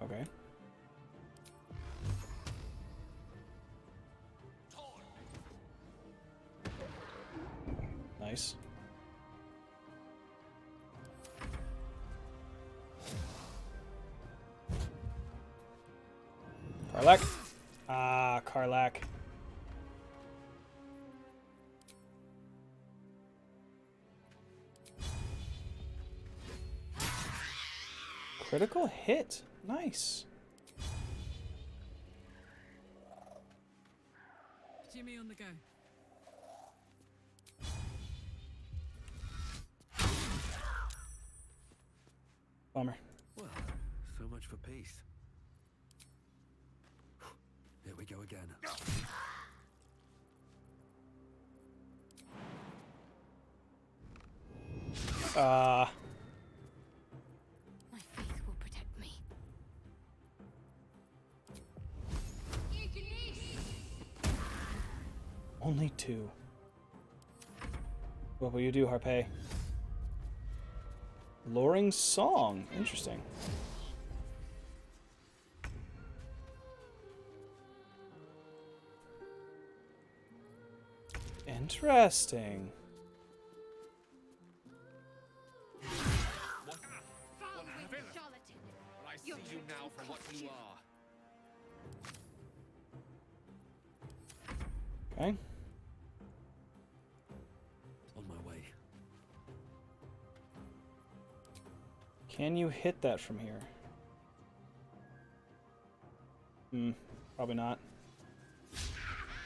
Okay. Nice. Karlak. Ah, Karlak. Critical hit. Nice. Jimmy on the go. Bummer. Well, so much for peace. Here we go again. My faith will protect me. Only two. What will you do, Harpay? Luring Song. Interesting. Interesting. I see you now for what you are. Okay. On my way. Can you hit that from here? Probably not.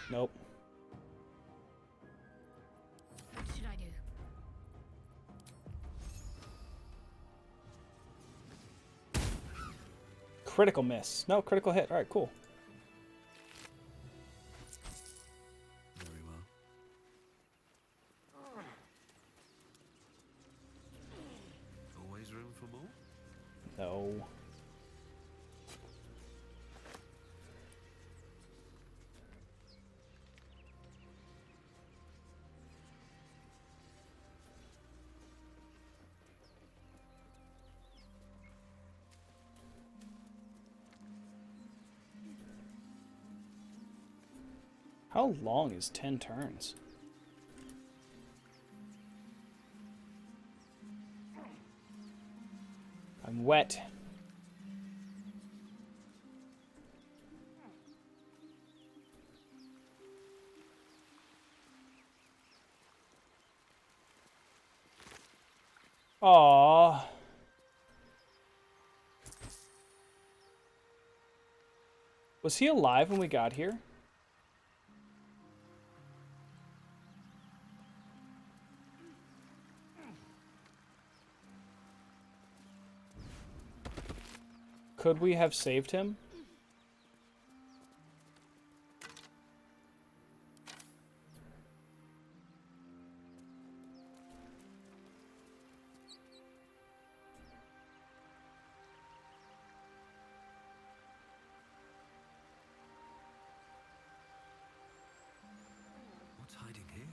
Nope. What should I do? Critical miss. No, critical hit. All right, cool. Very well. Always room for more? No. How long is 10 turns? I'm wet. Aww. Was he alive when we got here? Could we have saved him? What's hiding here?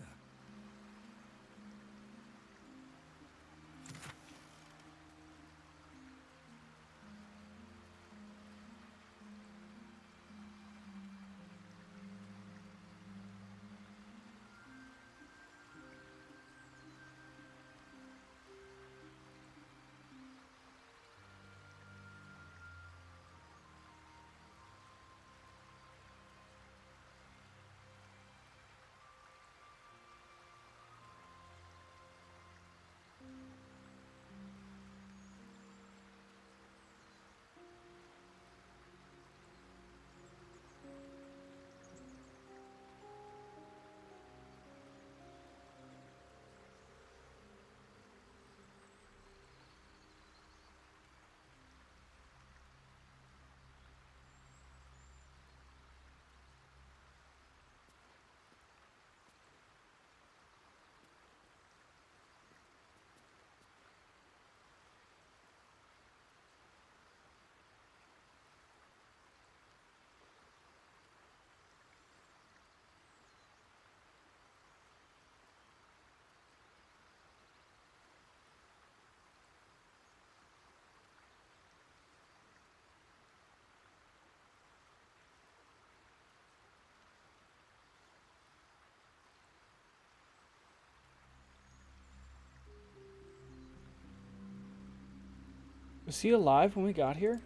Was he alive when we got here?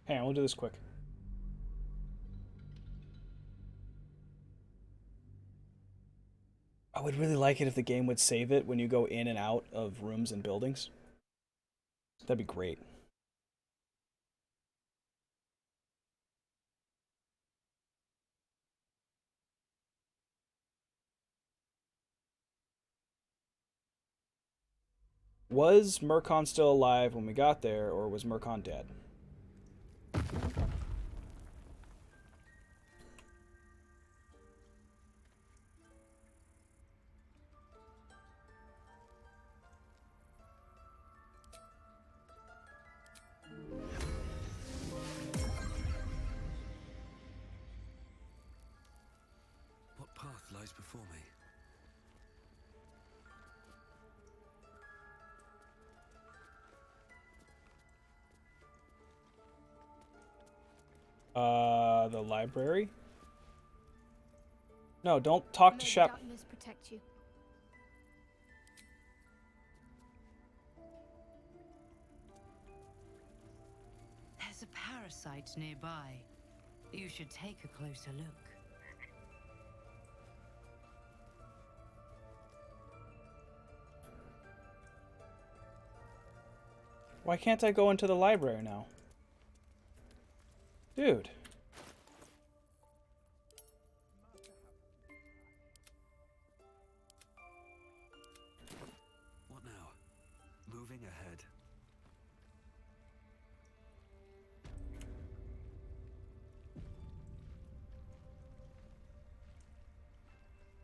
Hang on, we'll do this quick. I would really like it if the game would save it when you go in and out of rooms and buildings. That'd be great. Was Murkon still alive when we got there, or was Murkon dead? What path lies before me? The library? No, don't talk to Shep. Darkness protect you. There's a parasite nearby. You should take a closer look. Why can't I go into the library now? Dude. What now? Moving ahead.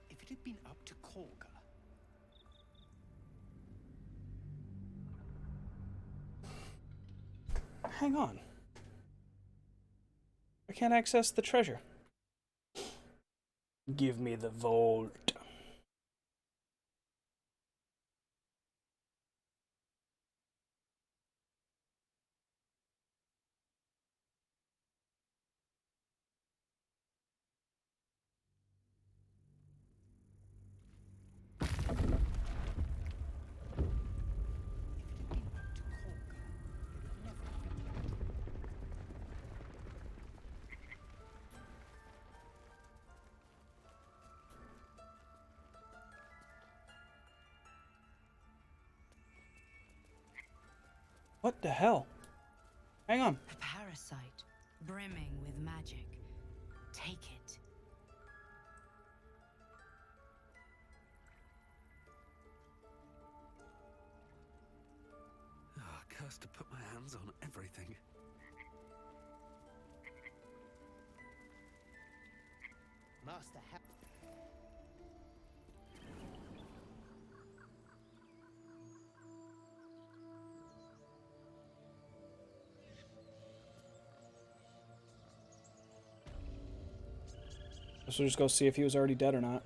If it had been up to Korga. Hang on. I can't access the treasure. Give me the vault. What the hell? Hang on. A parasite, brimming with magic. Take it. Ah, cursed to put my hands on everything. Master So we'll just go see if he was already dead or not.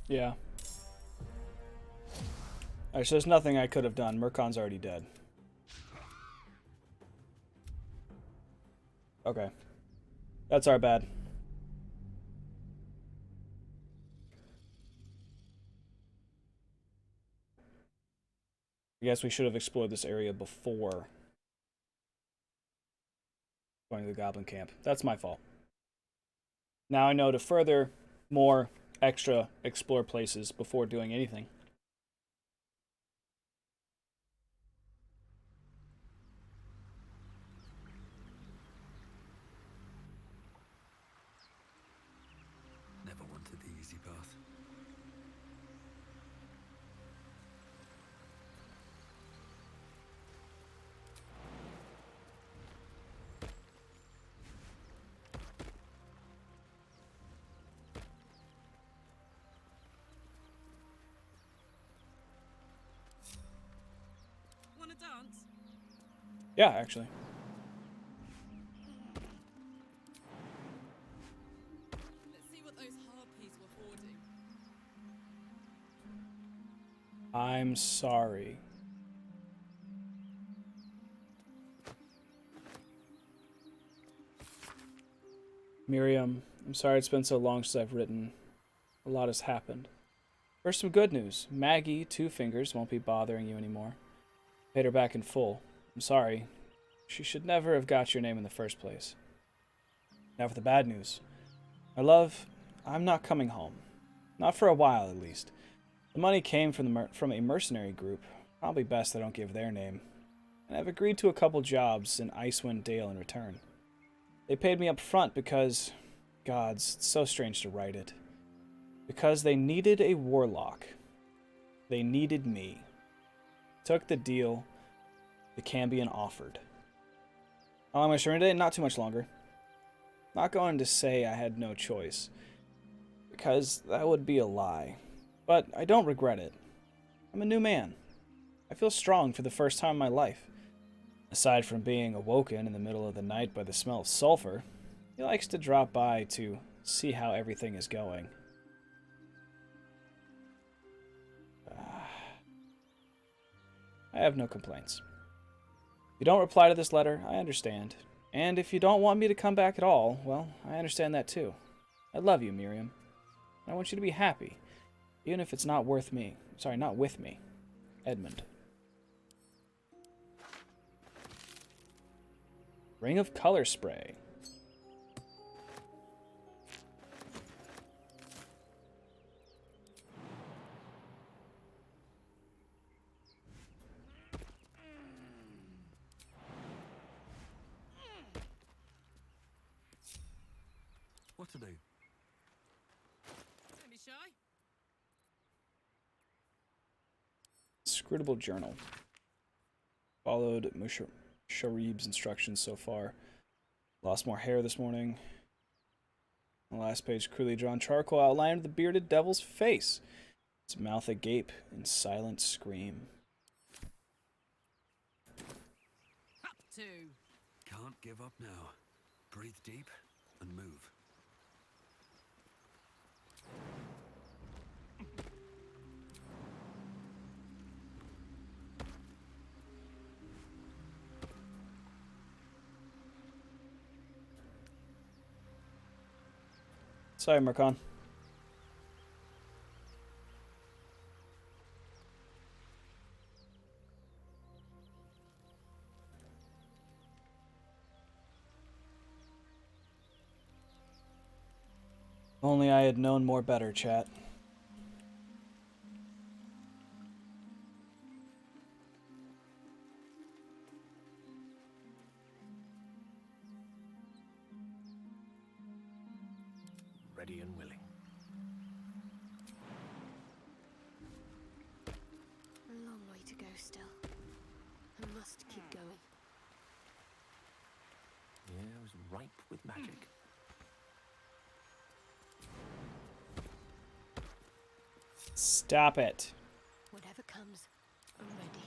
Yeah. Alright, so there's nothing I could have done. Murkon's already dead. Okay. That's our bad. I guess we should have explored this area before going to the goblin camp. That's my fault. Now I know to further more extra explore places before doing anything. Never wanted the easy path. Wanna dance? Yeah, actually. Let's see what those harpies were hoarding. I'm sorry. Miriam, I'm sorry it's been so long since I've written. A lot has happened. First, some good news. Maggie, Two Fingers, won't be bothering you anymore. Paid her back in full. I'm sorry. She should never have got your name in the first place. Now for the bad news. My love, I'm not coming home. Not for a while, at least. The money came from a mercenary group. Probably best I don't give their name. And I've agreed to a couple jobs in Icewind Dale in return. They paid me up front because... Gods, it's so strange to write it. Because they needed a warlock. They needed me. Took the deal the Cambion offered. How long am I showing today? Not too much longer. Not going to say I had no choice, because that would be a lie. But I don't regret it. I'm a new man. I feel strong for the first time in my life. Aside from being awoken in the middle of the night by the smell of sulfur, he likes to drop by to see how everything is going. I have no complaints. If you don't reply to this letter, I understand. And if you don't want me to come back at all, well, I understand that too. I love you, Miriam. I want you to be happy, even if it's not worth me. Sorry, not with me. Edmund. Ring of color spray. What to do? Don't be shy. Scrutable journal. Followed Sharib's instructions so far. Lost more hair this morning. On the last page, crudely drawn charcoal outlined the bearded devil's face. Its mouth agape in silent scream. Up to. Can't give up now. Breathe deep and move. Sorry, Mercon. Only I had known more better, chat. Ready and willing. A long way to go still. I must keep going. Yeah, I was ripe with magic. Stop it. Whatever comes, I'm ready.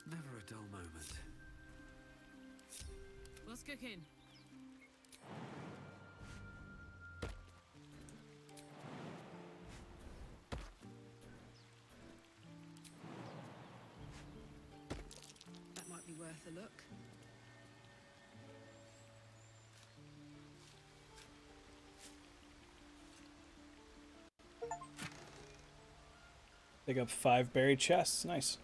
Never a dull moment. What's cooking? That might be worth a look. Pick up 5 buried chests. Nice.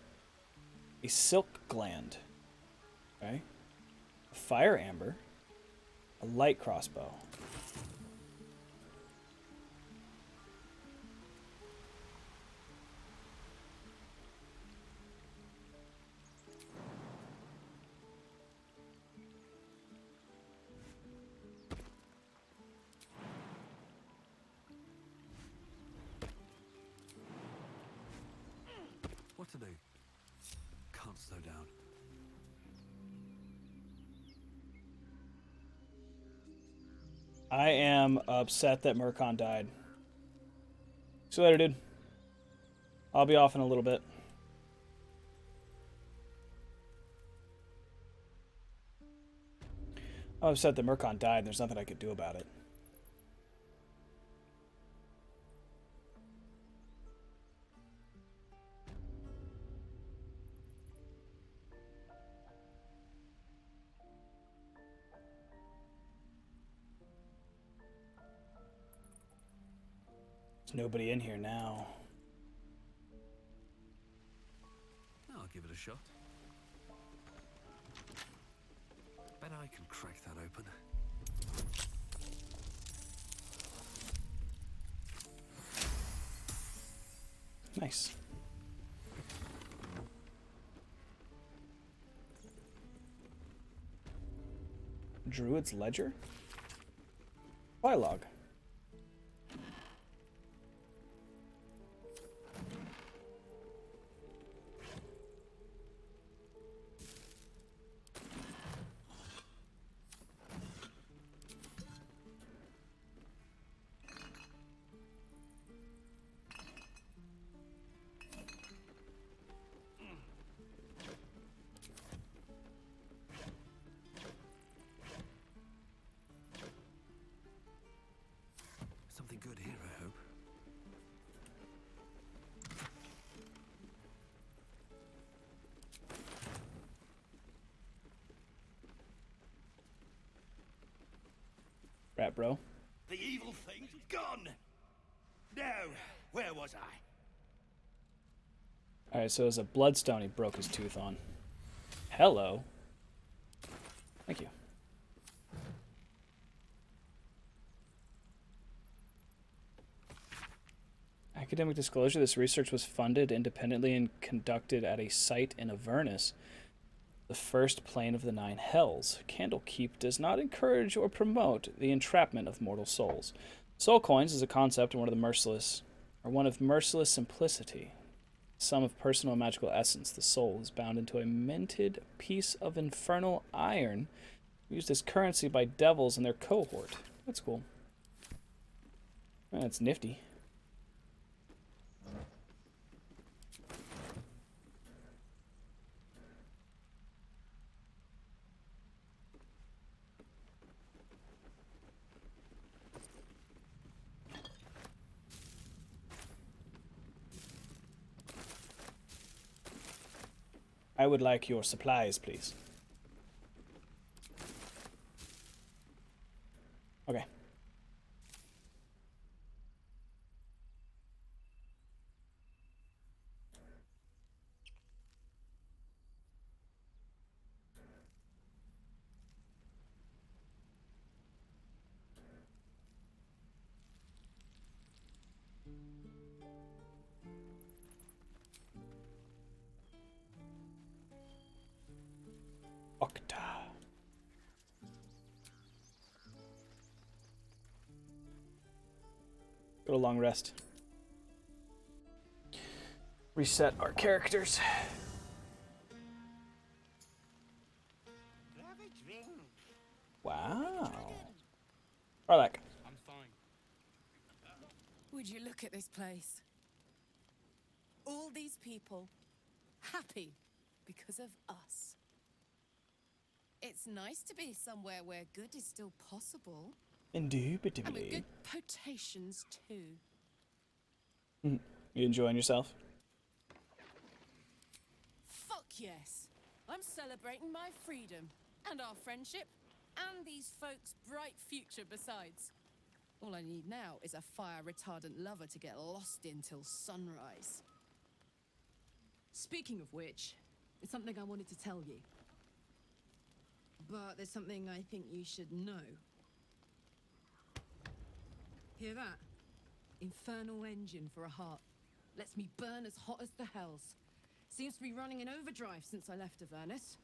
A silk gland. Okay. A fire amber. A light crossbow. What to do? Can't slow down. I am upset that Mercon died. See you later, dude. I'll be off in a little bit. I'm upset that Mercon died and there's nothing I could do about it. There's nobody in here now. I'll give it a shot. Bet I can crack that open. Nice. Druid's Ledger? Bylog. Something good here, I hope. Rat bro. The evil thing's gone! Now, where was I? Alright, so it was a bloodstone he broke his tooth on. Hello. Thank you. Academic disclosure, this research was funded independently and conducted at a site in Avernus, the first plane of the 9 hells. Candlekeep does not encourage or promote the entrapment of mortal souls. Soul coins is a concept and one of merciless simplicity. Sum of personal and magical essence. The soul is bound into a minted piece of infernal iron used as currency by devils and their cohort. That's cool. That's nifty. I would like your supplies, please. Okay. Octa. Go to long rest. Reset our characters. Have a drink. Wow. Arlak. I'm fine. Would you look at this place? All these people happy because of us. It's nice to be somewhere where good is still possible. Indubitably. And with good potations too. You enjoying yourself? Fuck yes. I'm celebrating my freedom and our friendship and these folks' bright future besides. All I need now is a fire-retardant lover to get lost in till sunrise. Speaking of which, it's something I wanted to tell you. But there's something I think you should know. Hear that? Infernal engine for a heart. Lets me burn as hot as the hells. Seems to be running in overdrive since I left Avernus.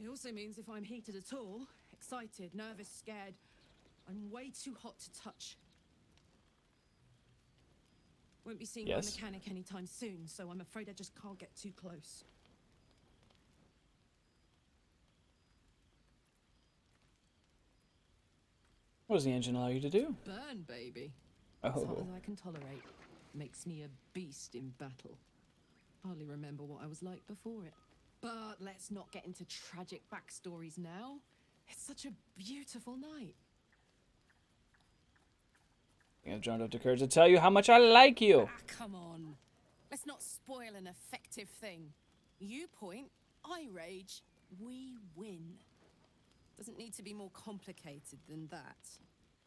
It also means if I'm heated at all, excited, nervous, scared, I'm way too hot to touch. Won't be seeing my mechanic anytime soon, so I'm afraid I just can't get too close. What does the engine allow you to do? Burn, baby. Oh. As hot as I can tolerate. Makes me a beast in battle. Hardly remember what I was like before it. But let's not get into tragic backstories now. It's such a beautiful night. I've drawn up the courage to tell you how much I like you. Ah, come on. Let's not spoil an effective thing. You point, I rage, we win. Doesn't need to be more complicated than that.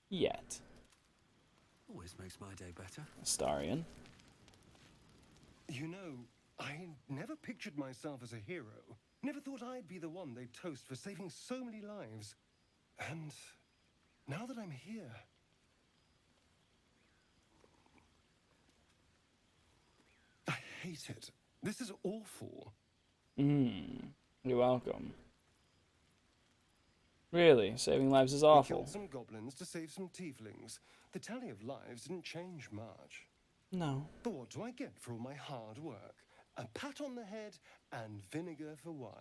Yet. Always makes my day better. Astarion. You know, I never pictured myself as a hero. Never thought I'd be the one they'd toast for saving so many lives. And now that I'm here... I hate it. This is awful. You're welcome. Really, saving lives is We awful. killed some goblins to save some tieflings. The tally of lives didn't change much. No. But what do I get for all my hard work? A pat on the head and vinegar for wine.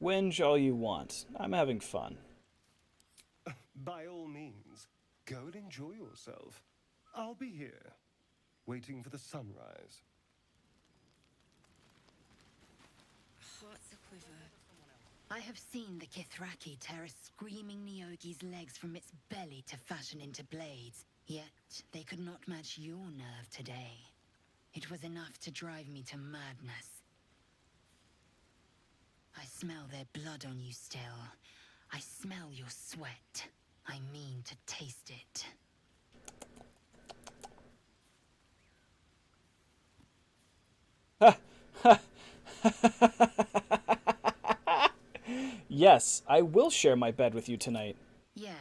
Whinge all you want. I'm having fun. By all means, go and enjoy yourself. I'll be here, waiting for the sunrise. Hearts a quiver. I have seen the Kithraki tear a screaming Neogi's legs from its belly to fashion into blades. Yet they could not match your nerve today. It was enough to drive me to madness. I smell their blood on you still. I smell your sweat. I mean to taste it. Yes, I will share my bed with you tonight. Yes.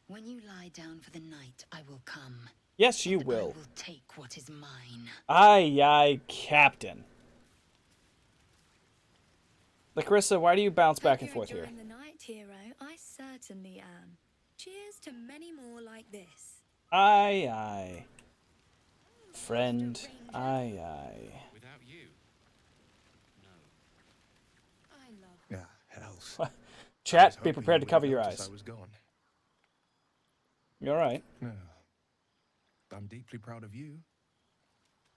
When you lie down for the night, I will come. Yes, you and will. I will take what is mine. Aye, aye, Captain. Larissa, why do you bounce back and forth here? Enjoying the night, hero. I certainly am. Cheers to many more like this. Aye, aye. Friend, aye, aye. Without you? I love hells. Chat, be prepared to cover your eyes. I was gone. You're right. No. I'm deeply proud of you.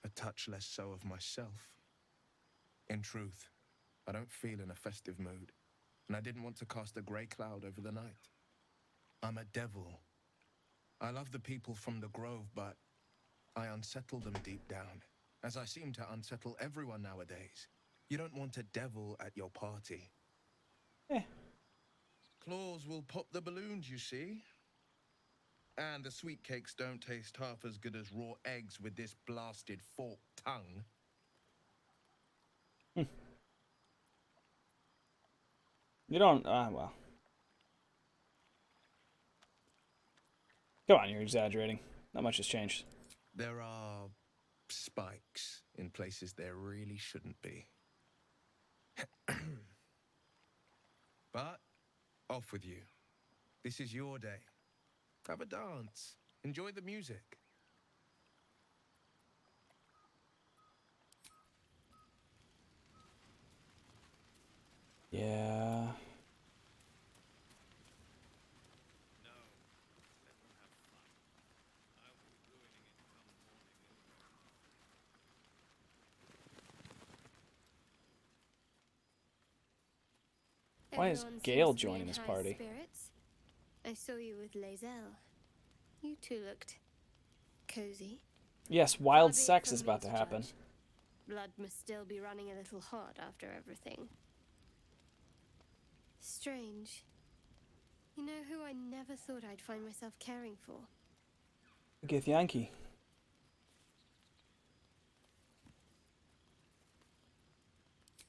A touch less so of myself. In truth, I don't feel in a festive mood, and I didn't want to cast a grey cloud over the night. I'm a devil. I love the people from the Grove, but I unsettle them deep down, as I seem to unsettle everyone nowadays. You don't want a devil at your party. Claws will pop the balloons, you see. And the sweet cakes don't taste half as good as raw eggs with this blasted forked tongue. You don't, well. Come on, you're exaggerating. Not much has changed. There are spikes in places there really shouldn't be. But off with you. This is your day. Have a dance. Enjoy the music. Yeah. Why is Everyone Gale seems to be joining in this high party? Spirits. I saw you with Lae'zel. You two looked cozy. Yes, wild Far be it sex from is me about to to happen. judge. Blood must still be running a little hot after everything. Strange. You know who I never thought I'd find myself caring for? Get Yankee.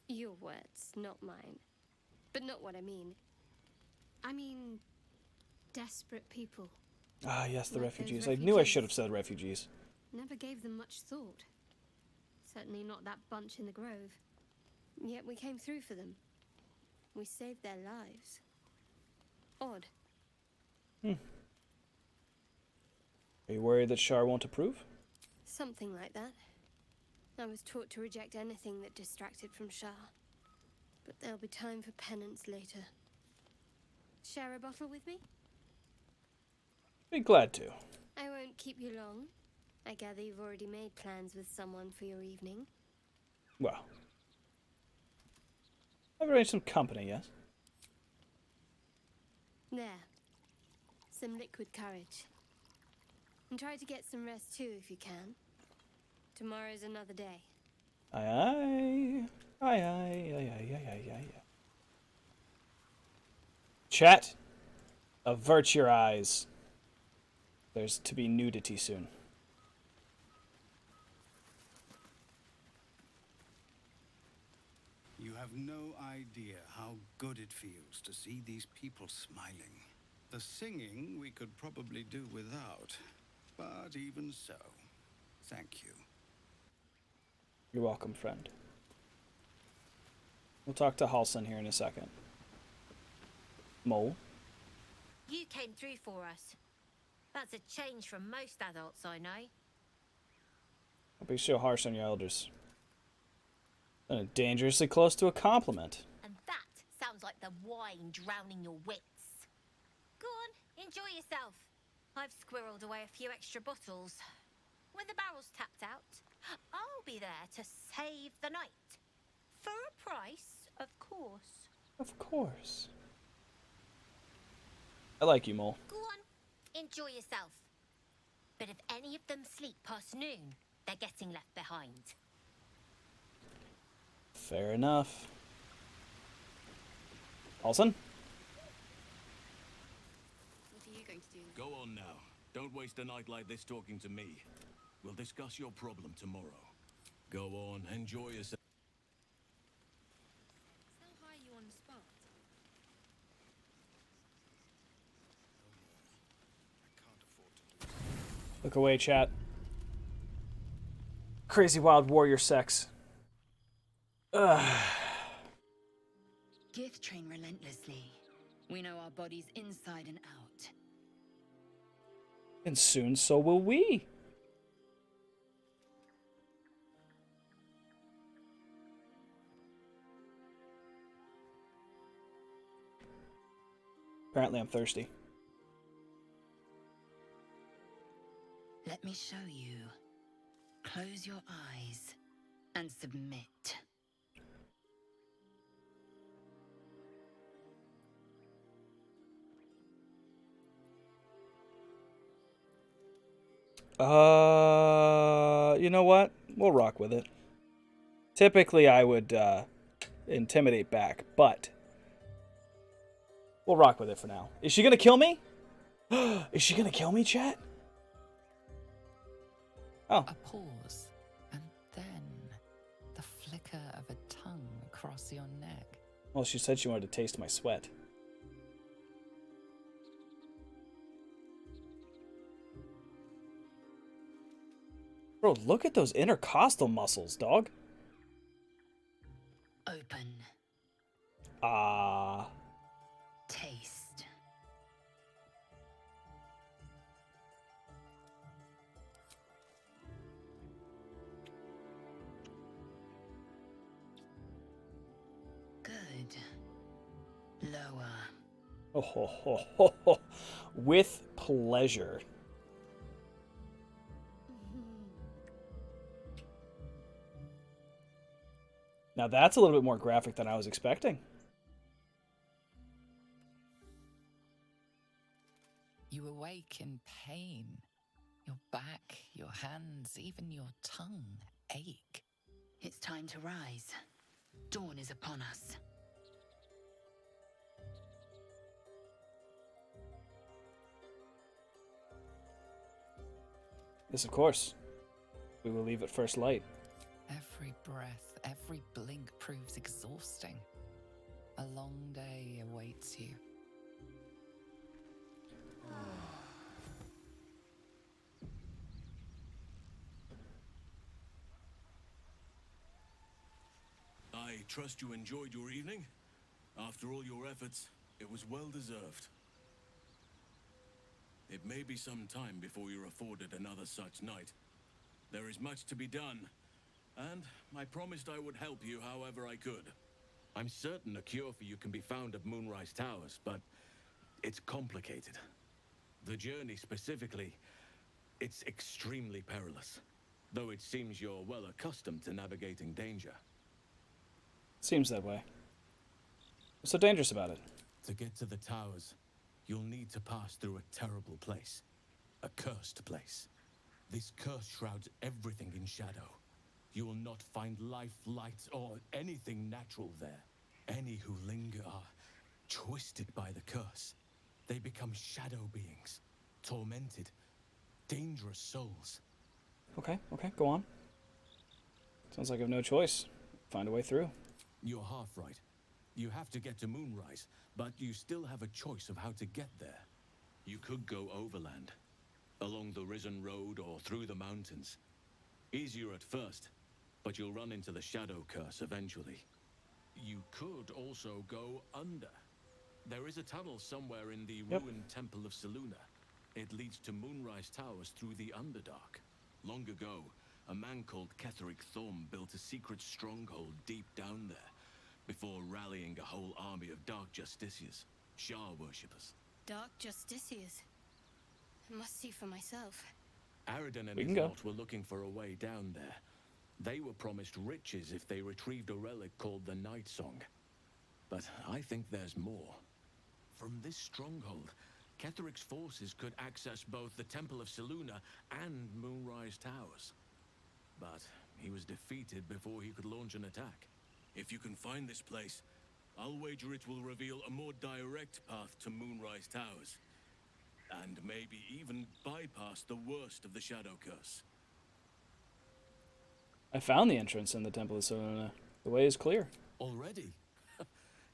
Your words, not mine. But not what I mean. I mean, desperate people. Ah, yes, the Like those refugees. I knew I refugees. should have said refugees. Never gave them much thought. Certainly not that bunch in the grove. Yet we came through for them. We saved their lives. Odd. Are you worried that Shar won't approve? Something like that. I was taught to reject anything that distracted from Shar. But there'll be time for penance later. Share a bottle with me? Be glad to. I won't keep you long. I gather you've already made plans with someone for your evening. Well. I've arranged some company, yes? There. Some liquid courage. And try to get some rest too if you can. Tomorrow's another day. Aye, aye. Aye, aye, aye, aye, aye, aye, aye. Chat, avert your eyes. There's to be nudity soon. You have no idea how good it feels to see these people smiling. The singing we could probably do without, but even so, thank you. You're welcome, friend. We'll talk to Halson here in a second. Mole? You came through for us. That's a change from most adults I know. Don't be so harsh on your elders. Dangerously close to a compliment. And that sounds like the wine drowning your wits. Go on, enjoy yourself. I've squirreled away a few extra bottles. When the barrel's tapped out, I'll be there to save the night. For a price, of course. Of course. I like you, Mole. Go on, enjoy yourself. But if any of them sleep past noon, they're getting left behind. Fair enough. Halson? What are you going to do? Go on now. Don't waste a night like this talking to me. We'll discuss your problem tomorrow. Go on, enjoy yourself. How high are you on the spot? Look away, chat. Crazy wild warrior sex. Ugh. Gith train relentlessly. We know our bodies inside and out. And soon so will we. Apparently I'm thirsty. Let me show you. Close your eyes and submit. You know what? We'll rock with it. Typically I would intimidate back, but we'll rock with it for now. Is she gonna kill me? Is she gonna kill me, chat? Oh. A pause, and then the flicker of a tongue across your neck. Well, she said she wanted to taste my sweat. Bro, look at those intercostal muscles, dog. Open. Taste. Good. Lower. Oh, ho, ho, ho, ho. With pleasure. Now that's a little bit more graphic than I was expecting. You awake in pain. Your back, your hands, even your tongue ache. It's time to rise. Dawn is upon us. Yes, of course. We will leave at first light. Every breath, every blink proves exhausting. A long day awaits you. I trust you enjoyed your evening. After all your efforts, it was well deserved. It may be some time before you're afforded another such night. There is much to be done, and I promised I would help you however I could. I'm certain a cure for you can be found at Moonrise Towers, but it's complicated. The journey specifically, it's extremely perilous, though it seems you're well accustomed to navigating danger. Seems that way. What's so dangerous about it? To get to the towers, you'll need to pass through a terrible place. A cursed place. This curse shrouds everything in shadow. You will not find life, light, or anything natural there. Any who linger are twisted by the curse. They become shadow beings, tormented, dangerous souls. Okay, go on. Sounds like I have no choice. Find a way through. You're half right. You have to get to Moonrise, but you still have a choice of how to get there. You could go overland, along the Risen Road or through the mountains. Easier at first, but you'll run into the Shadow Curse eventually. You could also go under. There is a tunnel somewhere in the ruined Temple of Selûne. It leads to Moonrise Towers through the Underdark. Long ago, a man called Ketheric Thorm built a secret stronghold deep down there, before rallying a whole army of Dark Justiciars, Shah worshippers. Dark Justiciars. I must see for myself. Aridin and his lot were looking for a way down there. They were promised riches if they retrieved a relic called the Night Song. But I think there's more. From this stronghold, Ketheric's forces could access both the Temple of Selûne and Moonrise Towers. But he was defeated before he could launch an attack. If you can find this place, I'll wager it will reveal a more direct path to Moonrise Towers. And maybe even bypass the worst of the Shadow Curse. I found the entrance in the Temple of Selûne. The way is clear. Already?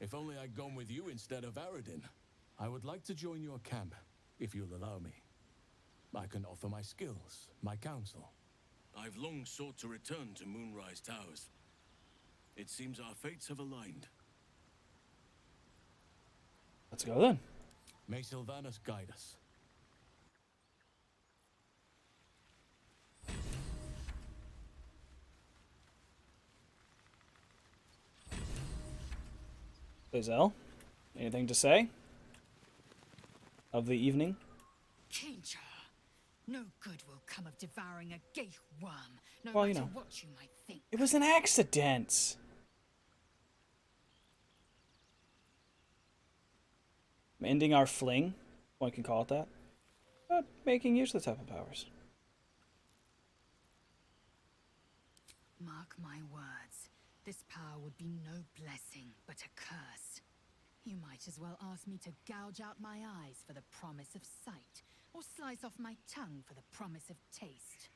If only I'd gone with you instead of Aridin. I would like to join your camp, if you'll allow me. I can offer my skills, my counsel. I've long sought to return to Moonrise Towers. It seems our fates have aligned. Let's go then. May Sylvanas guide us. Lae'zel, anything to say? Of the evening? Kincha, no good will come of devouring a gay worm, no Well, matter you know, what you might think. It was an accident. Ending our fling, one can call it that. But making use of the type of powers. Mark my words, this power would be no blessing, but a curse. You might as well ask me to gouge out my eyes for the promise of sight, or slice off my tongue for the promise of taste.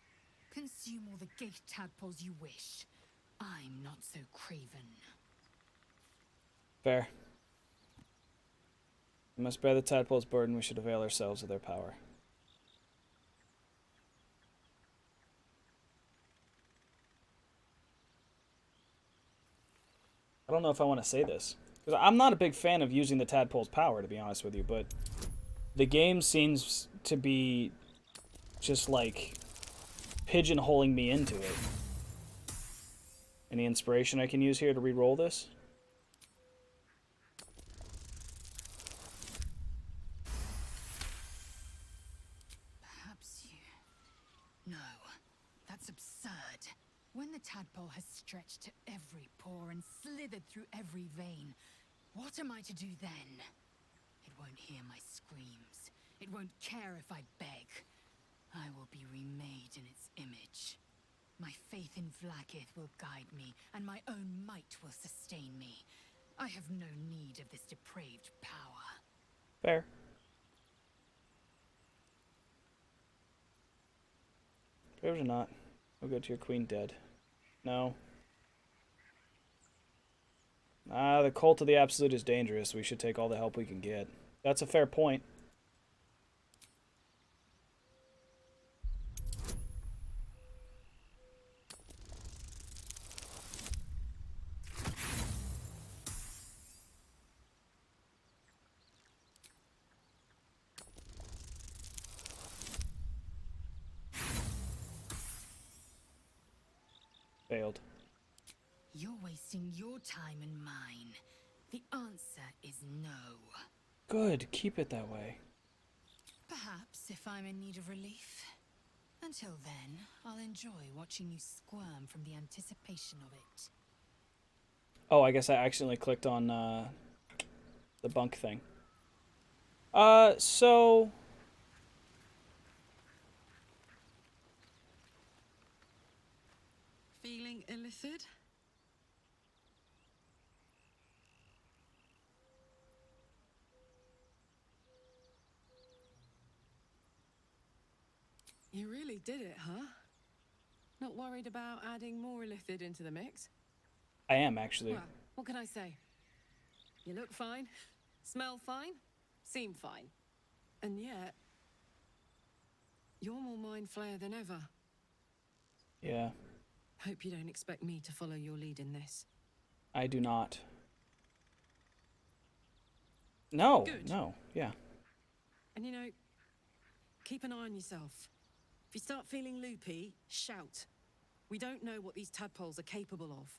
Consume all the gate tadpoles you wish. I'm not so craven. Fair. We must bear the tadpole's burden. We should avail ourselves of their power. I don't know if I want to say this, because I'm not a big fan of using the tadpole's power, to be honest with you, but the game seems to be just like pigeonholing me into it. Any inspiration I can use here to re-roll this? Perhaps you... No, that's absurd. When the tadpole has stretched to every pore and slithered through every vein, what am I to do then? It won't hear my screams. It won't care if I beg. I will be remade in its image. My faith in Vlaakith will guide me, and my own might will sustain me. I have no need of this depraved power. Fair. Fair or not. We'll go to your queen dead. No. Ah, the cult of the absolute is dangerous. We should take all the help we can get. That's a fair point. Failed. You're wasting your time and mine. The answer is no. Good. Keep it that way. Perhaps if I'm in need of relief. Until then, I'll enjoy watching you squirm from the anticipation of it. Oh, I guess I accidentally clicked on the bunk thing. So... Feeling illicit? You really did it, huh? Not worried about adding more illithid into the mix? I am, actually. Well, what can I say? You look fine, smell fine, seem fine. And yet, you're more mind flayer than ever. Yeah, Hope you don't expect me to follow your lead in this. I do not. No, Good. no, yeah. And you know, keep an eye on yourself. If you start feeling loopy, shout. We don't know what these tadpoles are capable of.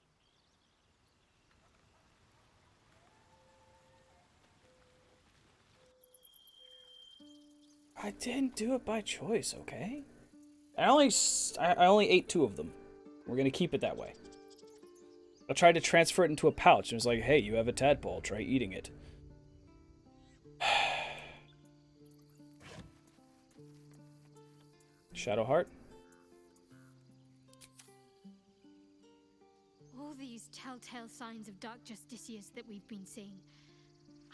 I didn't do it by choice, okay? I only ate 2 of them. We're gonna keep it that way. I tried to transfer it into a pouch, and it was like, hey, you have a tadpole, try eating it. Shadowheart? All these telltale signs of Dark Justicius that we've been seeing.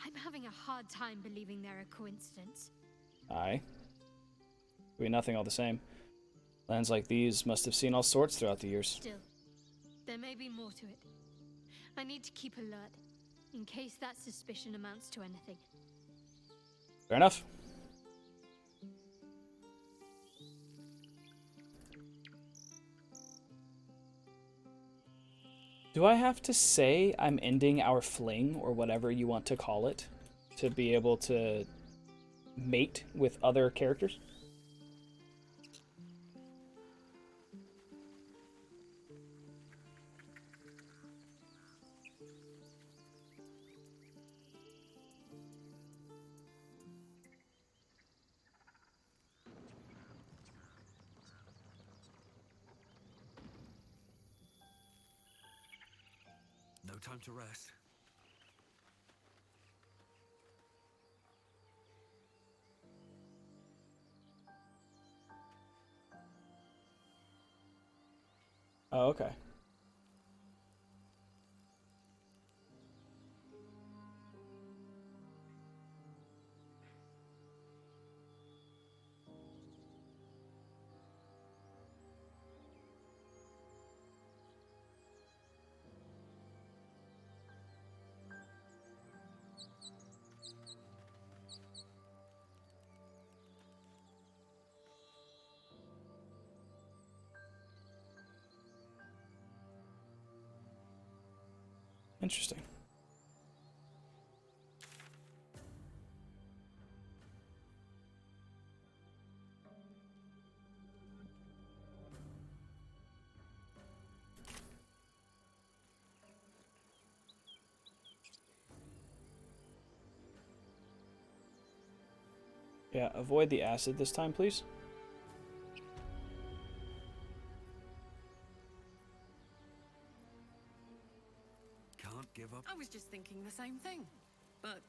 I'm having a hard time believing they're a coincidence. Aye. Could be nothing all the same. Lands like these must have seen all sorts throughout the years. Still, there may be more to it. I need to keep alert, in case that suspicion amounts to anything. Fair enough. Do I have to say I'm ending our fling, or whatever you want to call it, to be able to mate with other characters? No time to rest. Oh, okay. Interesting. Yeah, avoid the acid this time, please. Can't give up. I was just thinking the same thing, but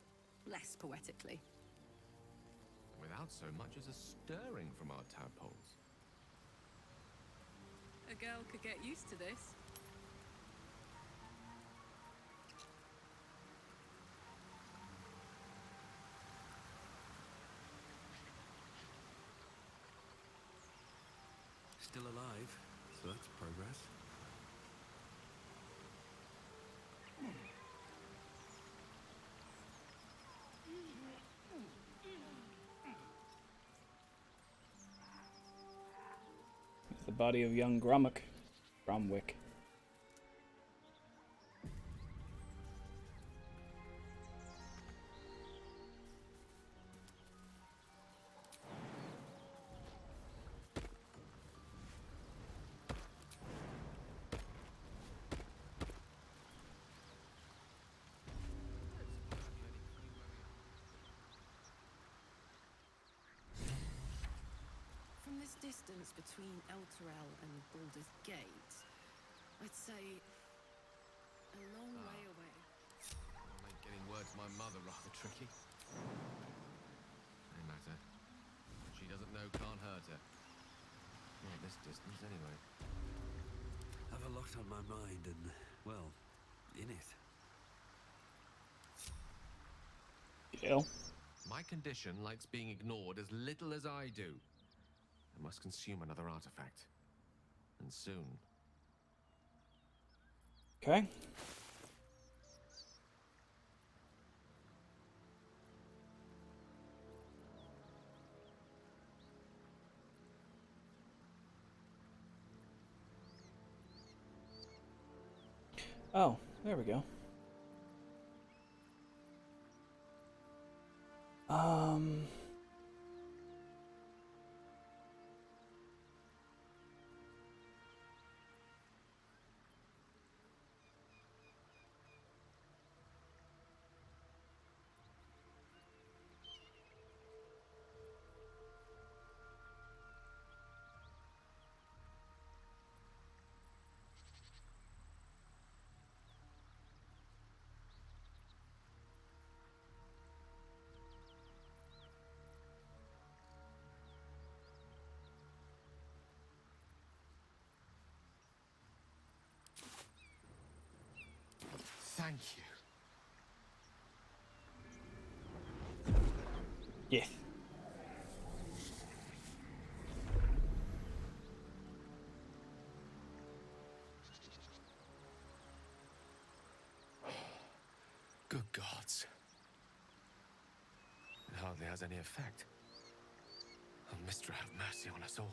less poetically. Without so much as a stirring from our tadpoles. A girl could get used to this. Still alive, so that's progress. The body of young Gromwick. From this distance between Elturel and Baldur's Gate, I'd say a long way away. I'll make getting word to my mother rather tricky. No matter. What she doesn't know can't hurt her. Not at this distance, anyway. Have a lot on my mind and, well, in it. Jill? My condition likes being ignored as little as I do. I must consume another artifact. And soon. Okay. Oh, there we go. Thank you. Yes. Good gods. It hardly has any effect. Oh, Mistra, have mercy on us all.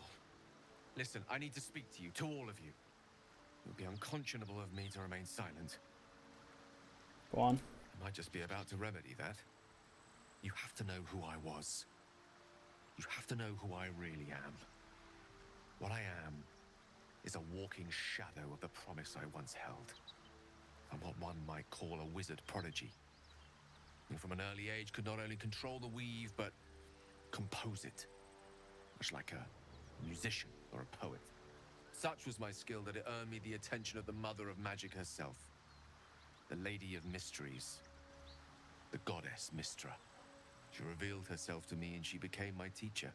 Listen, I need to speak to you, to all of you. It would be unconscionable of me to remain silent. Go on. I might just be about to remedy that. You have to know who I was. You have to know who I really am. What I am is a walking shadow of the promise I once held. I'm what one might call a wizard prodigy. And from an early age could not only control the weave, but compose it. Much like a musician or a poet. Such was my skill that it earned me the attention of the mother of magic herself. The Lady of Mysteries. The goddess Mistra. She revealed herself to me and she became my teacher.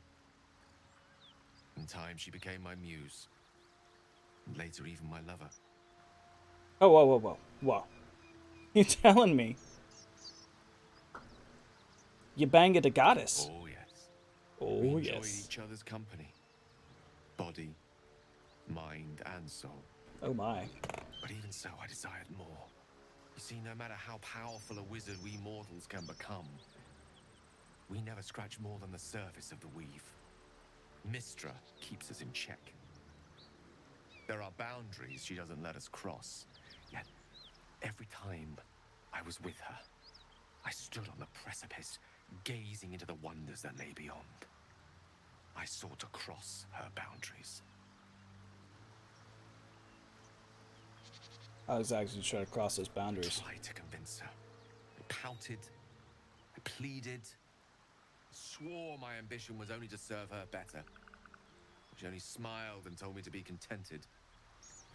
In time, she became my muse. And later, even my lover. Oh, whoa, whoa, whoa, whoa. You telling me you banged a goddess? Oh, yes. Oh, we enjoyed yes. each other's company. Body, mind, and soul. Oh, my. But even so, I desired more. You see, no matter how powerful a wizard we mortals can become, we never scratch more than the surface of the weave. Mistra keeps us in check. There are boundaries she doesn't let us cross. Yet, every time I was with her, I stood on the precipice, gazing into the wonders that lay beyond. I sought to cross her boundaries. I was actually trying to cross those boundaries. I tried to convince her. I pouted. I pleaded. Swore my ambition was only to serve her better. She only smiled and told me to be contented.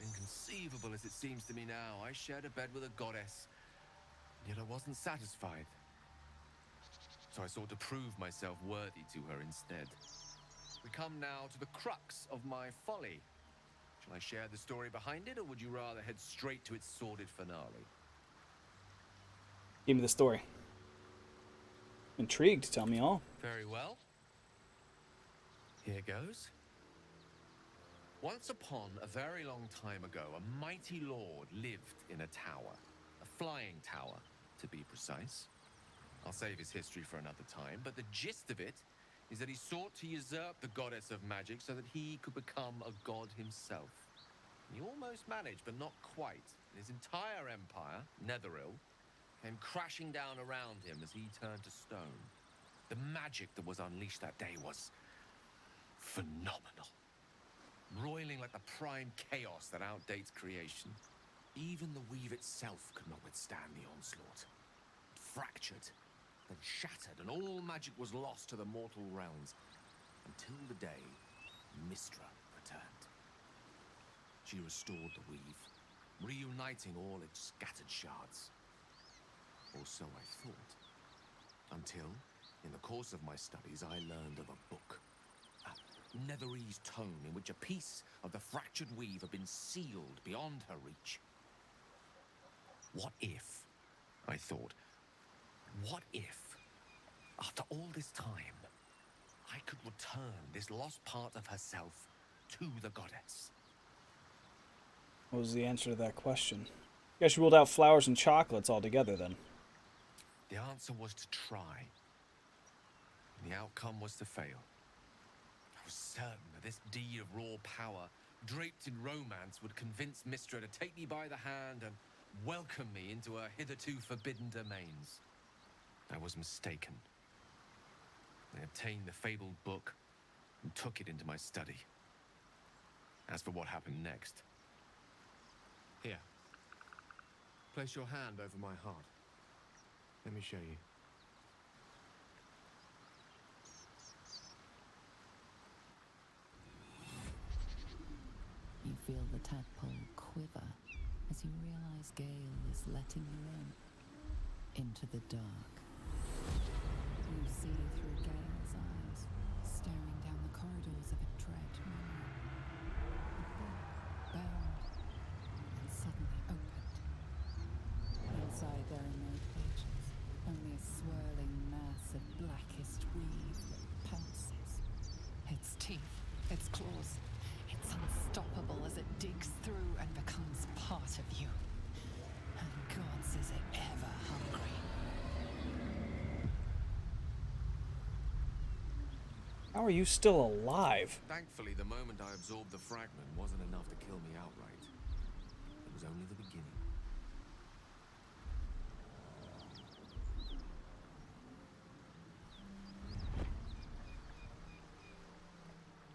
Inconceivable as it seems to me now, I shared a bed with a goddess, yet I wasn't satisfied. So I sought to prove myself worthy to her instead. We come now to the crux of my folly. Shall I share the story behind it, or would you rather head straight to its sordid finale? Give me the story. Intrigued, tell me all. Very well. Here goes. Once upon a very long time ago, a mighty lord lived in a tower. A flying tower, to be precise. I'll save his history for another time, but the gist of it is that he sought to usurp the goddess of magic so that he could become a god himself. He almost managed, but not quite. His entire empire, Netheril, came crashing down around him as he turned to stone. The magic that was unleashed that day was phenomenal. Roiling like the prime chaos that outdates creation. Even the weave itself could not withstand the onslaught. It fractured, then shattered, and all magic was lost to the mortal realms. Until the day Mistra returned. She restored the weave, reuniting all its scattered shards. Or so I thought. Until, in the course of my studies, I learned of a book. A Netherese tome in which a piece of the fractured weave had been sealed beyond her reach. What if, I thought, what if, after all this time, I could return this lost part of herself to the goddess. What was the answer to that question? You guys ruled out flowers and chocolates altogether then. The answer was to try. And the outcome was to fail. I was certain that this deed of raw power, draped in romance, would convince Mistra to take me by the hand and welcome me into her hitherto forbidden domains. I was mistaken. I obtained the fabled book and took it into my study. As for what happened next... Here. Place your hand over my heart. Let me show you. You feel the tadpole quiver as you realize Gale is letting you into the dark. You see through Gale's eyes, staring down the corridors of a dread memory. The book bowed and suddenly opened. Inside there are no pages, only a swirling mass of blackest weave that pounces. Its teeth, its claws, it's unstoppable as it digs through and becomes part of you. And gods, is it ever hungry. How are you still alive? Thankfully, the moment I absorbed the fragment wasn't enough to kill me outright. It was only the beginning.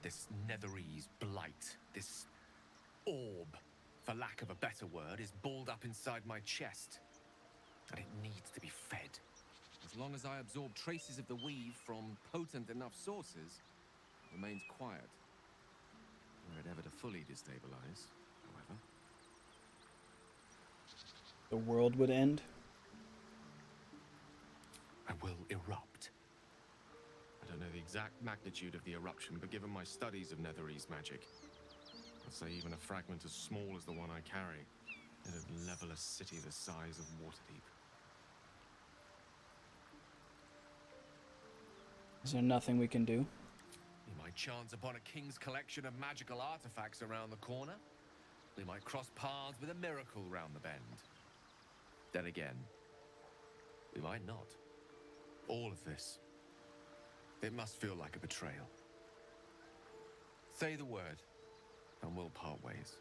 This Netherese blight, this orb, for lack of a better word, is balled up inside my chest. And it needs to be fed. As long as I absorb traces of the weave from potent enough sources, it remains quiet. Were it ever to fully destabilize, however. The world would end? I will erupt. I don't know the exact magnitude of the eruption, but given my studies of Netherese magic, I'd say even a fragment as small as the one I carry, it'd level a city the size of Waterdeep. Is there nothing we can do? We might chance upon a king's collection of magical artifacts around the corner. We might cross paths with a miracle round the bend. Then again, we might not. All of this, it must feel like a betrayal. Say the word, and we'll part ways.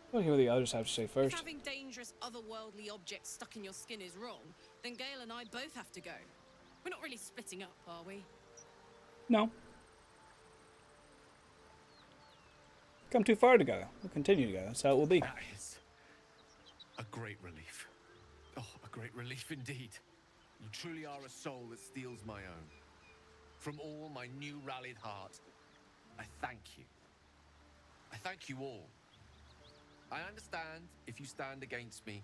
I want to hear what the others have to say If first. having dangerous otherworldly objects stuck in your skin is wrong, then Gale and I both have to go. We're not really splitting up, are we? No. Come too far to go. We'll continue to go. That's how it will be. That is a great relief. Oh, a great relief indeed. You truly are a soul that steals my own. From all my new rallied heart, I thank you. I thank you all. I understand if you stand against me.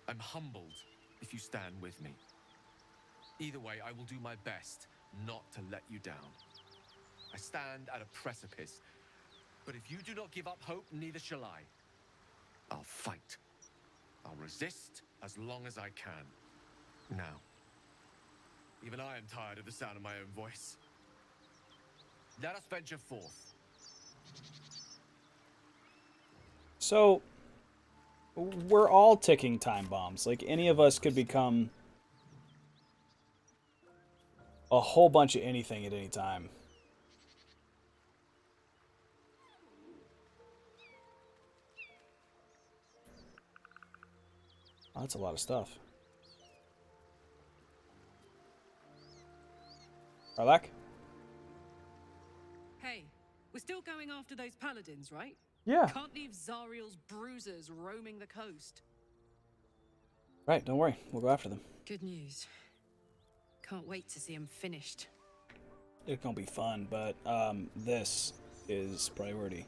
I'm humbled if you stand with me. Either way, I will do my best not to let you down. I stand at a precipice, but if you do not give up hope, neither shall I. I'll fight. I'll resist as long as I can. Now, even I am tired of the sound of my own voice. Let us venture forth. So, we're all ticking time bombs. Like, any of us could become a whole bunch of anything at any time. Oh, that's a lot of stuff. Arlak? Hey, we're still going after those paladins, right? Yeah. Can't leave Zariel's bruisers roaming the coast. Right, don't worry. We'll go after them. Good news. Can't wait to see them finished. It's gonna be fun, but this is priority.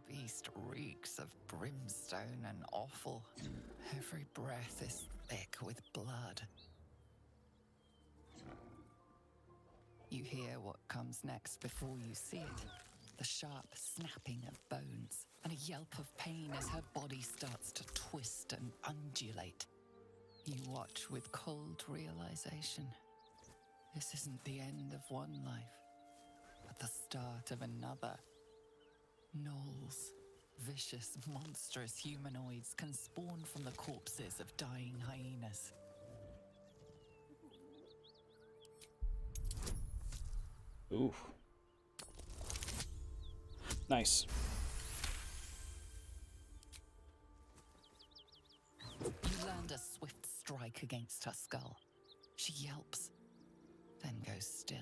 The beast reeks of brimstone and offal. Every breath is thick with blood. You hear what comes next before you see it. The sharp snapping of bones, and a yelp of pain as her body starts to twist and undulate. You watch with cold realization. This isn't the end of one life, but the start of another. Gnolls, vicious, monstrous humanoids can spawn from the corpses of dying hyenas. Ooh. Nice. You land a swift strike against her skull. She yelps, then goes still.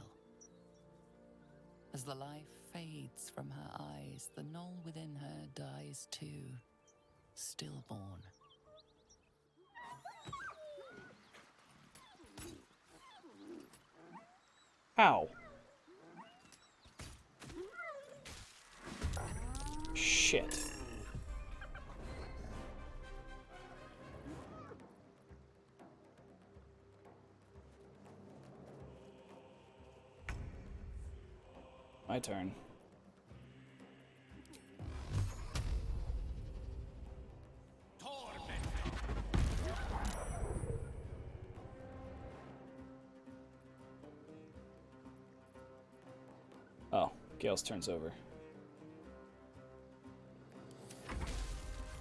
As the life fades from her eyes, the gnoll within her dies too, stillborn. Ow. Shit. My turn. Oh, Gale's turn's over.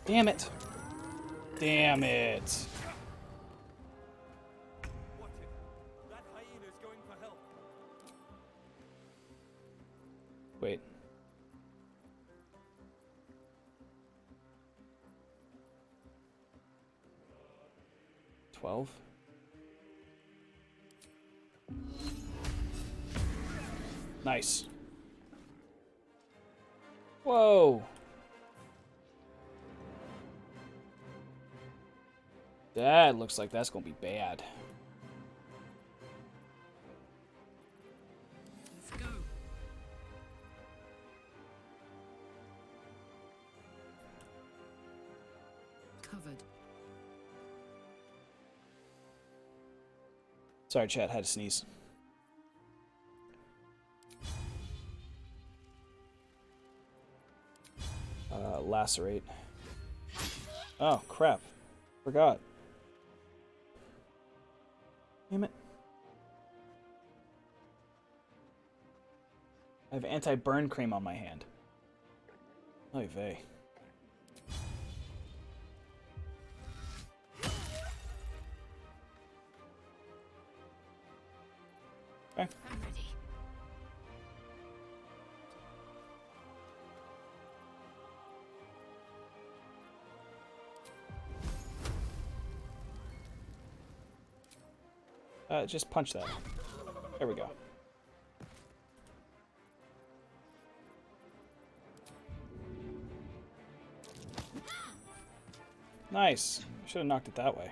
Damn it! Damn it! Watch it. That hyena's going for help. Wait. $12? Nice. Whoa! That looks like that's gonna be bad. Let's go. Covered. Sorry, chat, had to sneeze. Lacerate. Oh, crap. Forgot. Damn it. I have anti-burn cream on my hand. Oy vey. Okay. I'm ready. Just punch that. There we go. Nice. Should have knocked it that way.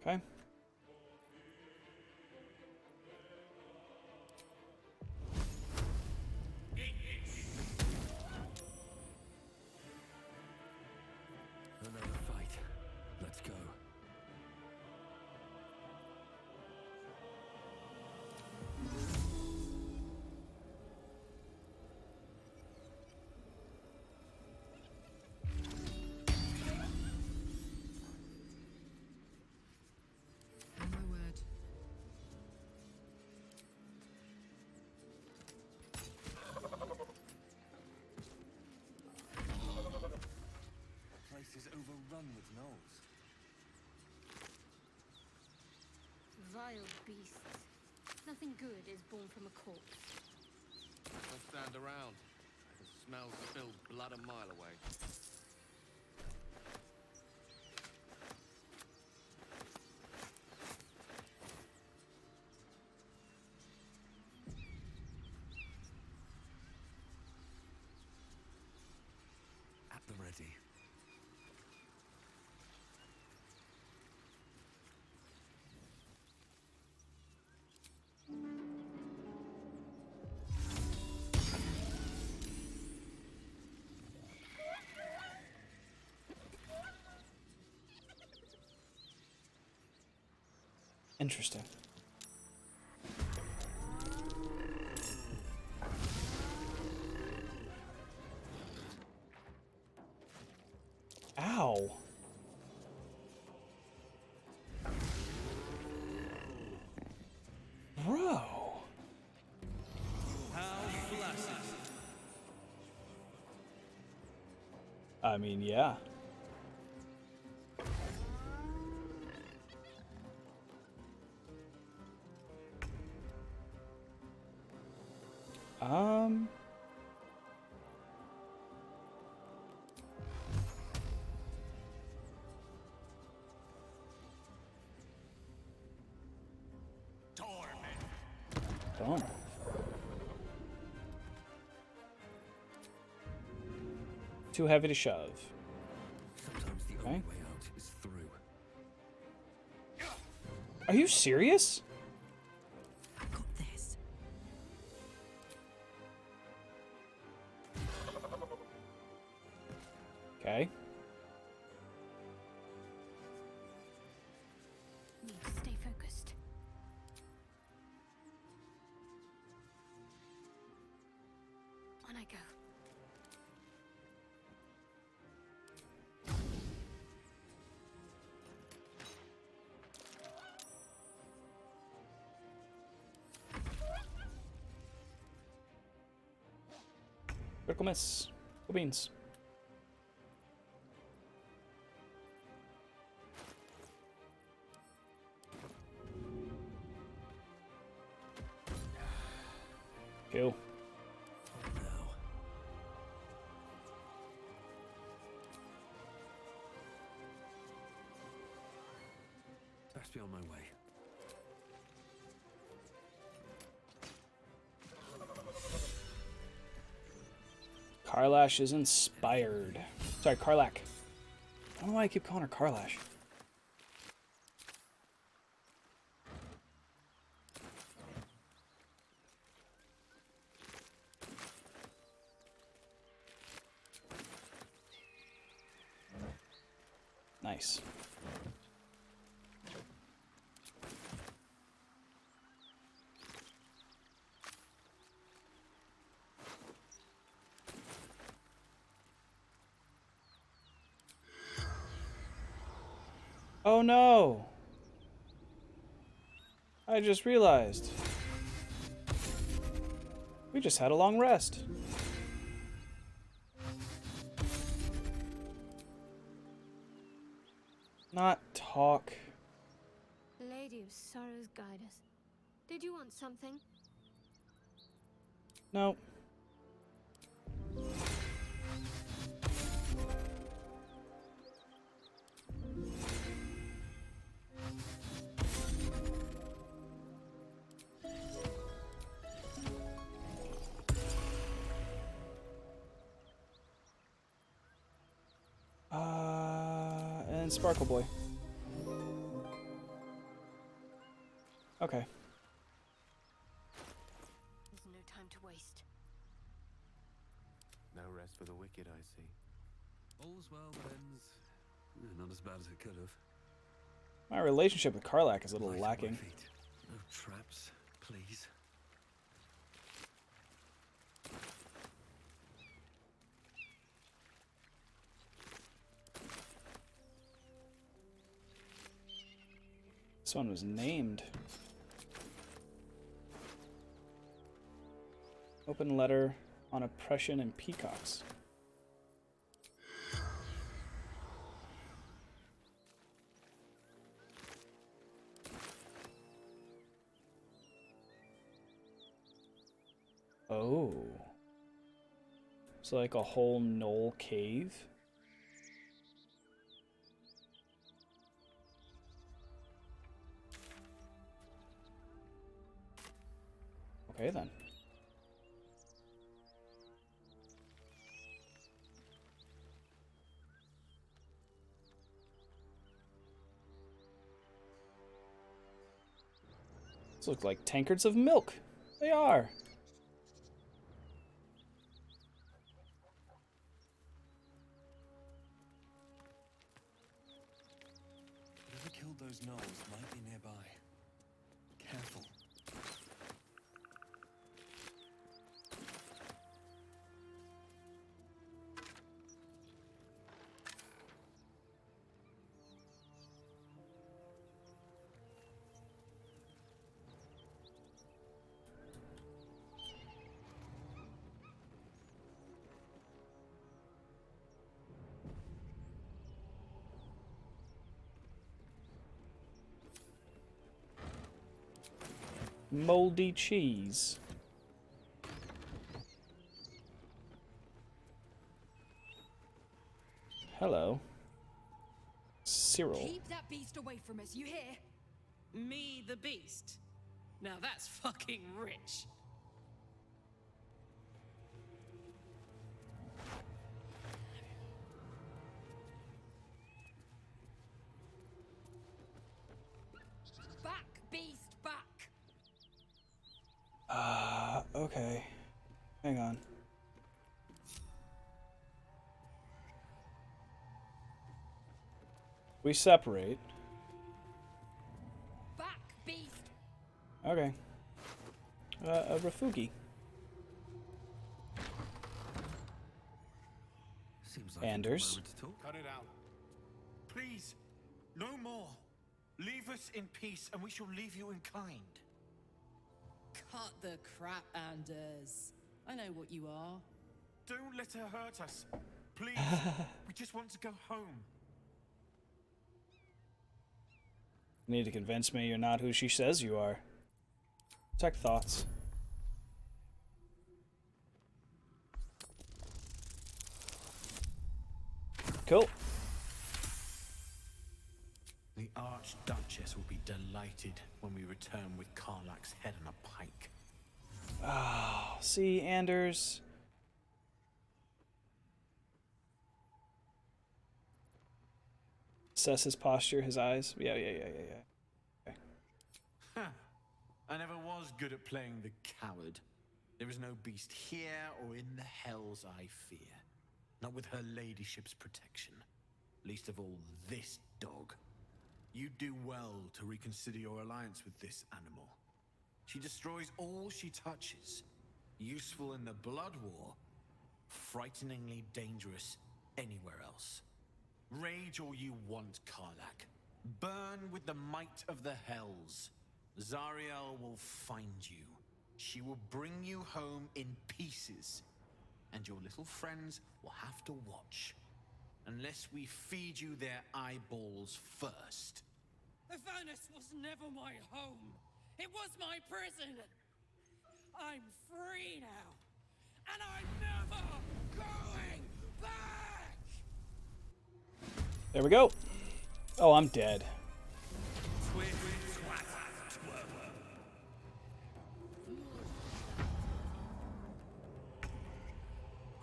Okay. Another fight. Let's go. On my word. The place is overrun with gnolls. Vile beasts. Nothing good is born from a corpse. Don't stand around. I can smell spilled blood a mile away. At the ready. Interesting. Ow. Bro. How flaccid. I mean, yeah. Um. Boom. Too heavy to shove. Sometimes the only way out is through. Are you serious? I got this. Okay. Need to stay focused. On I go. Critical miss. Cool beans. Kill. Best be on my way. Karlash is inspired. Sorry, Karlak. I don't know why I keep calling her Karlash. Nice. Oh no! I just realized. We just had a long rest. Not talk. Lady of Sorrows, guide us. Did you want something? No. And Sparkle Boy. Okay. There's no time to waste. No rest for the wicked, I see. All's well that ends. Not as bad as it could have. My relationship with Karlak is a little Light at my lacking. feet. No traps, please. This one was named. Open letter on oppression and peacocks. Oh. It's like a whole knoll cave. Okay then. These look like tankards of milk. They are. Whoever killed those gnolls might be nearby. Careful. moldy cheese. Hello. Cyril. Keep that beast away from us, you hear? Me, the beast. Now that's fucking rich. Back, beast, back! Okay. Hang on. We separate. Back, beast! Okay. A Rafugi. Seems like Anders. a good moment to talk. Cut it out. Please, no more. Leave us in peace, and we shall leave you in kind. Cut the crap, Anders. I know what you are. Don't let her hurt us. Please, we just want to go home. You need to convince me you're not who she says you are. Check thoughts. Cool. The Archduchess will be delighted when we return with Karlach's head on a pike. Oh, see, Anders. Assess his posture, his eyes. Yeah. Okay. Huh. I never was good at playing the coward. There is no beast here or in the hells I fear. Not with her ladyship's protection. Least of all this dog. You do well to reconsider your alliance with this animal. She destroys all she touches. Useful in the blood war. Frighteningly dangerous anywhere else. Rage all you want, Karlach. Burn with the might of the hells. Zariel will find you. She will bring you home in pieces. And your little friends will have to watch. Unless we feed you their eyeballs first. Avernus was never my home. It was my prison. I'm free now. And I'm never going back! There we go. Oh, I'm dead.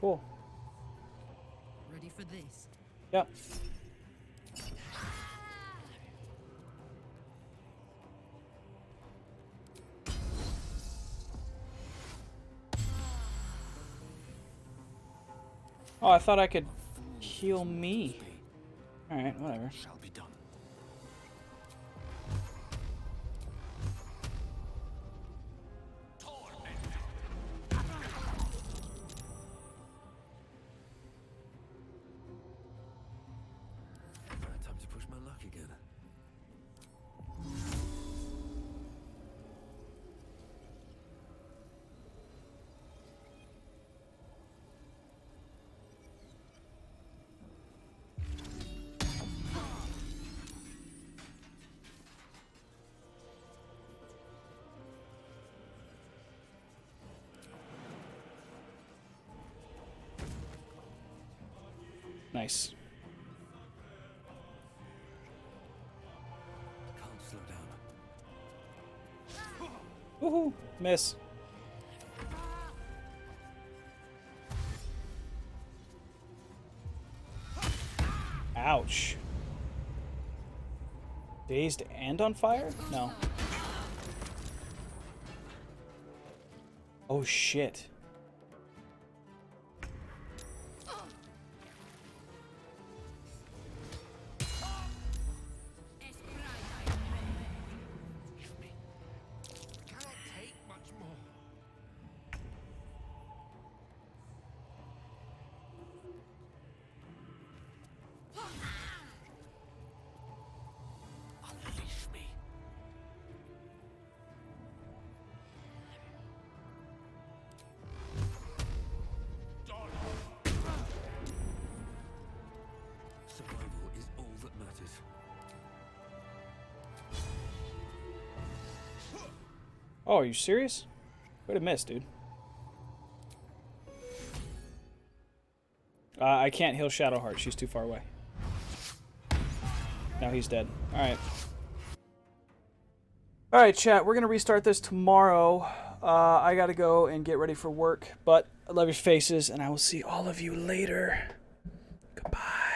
Cool. Ready for this? Yep. Oh, I thought I could heal me. Alright, whatever. Shall be done. Time to push my luck again. Nice. Can't slow down. Woohoo! Miss. Ouch. Dazed and on fire? No. Oh shit. Cannot take much more. Unleash me. Oh, are you serious? What a miss, dude. I can't heal Shadowheart. She's too far away. Now he's dead. Alright. Alright, chat. We're going to restart this tomorrow. I got to go and get ready for work. But I love your faces, and I will see all of you later. Goodbye.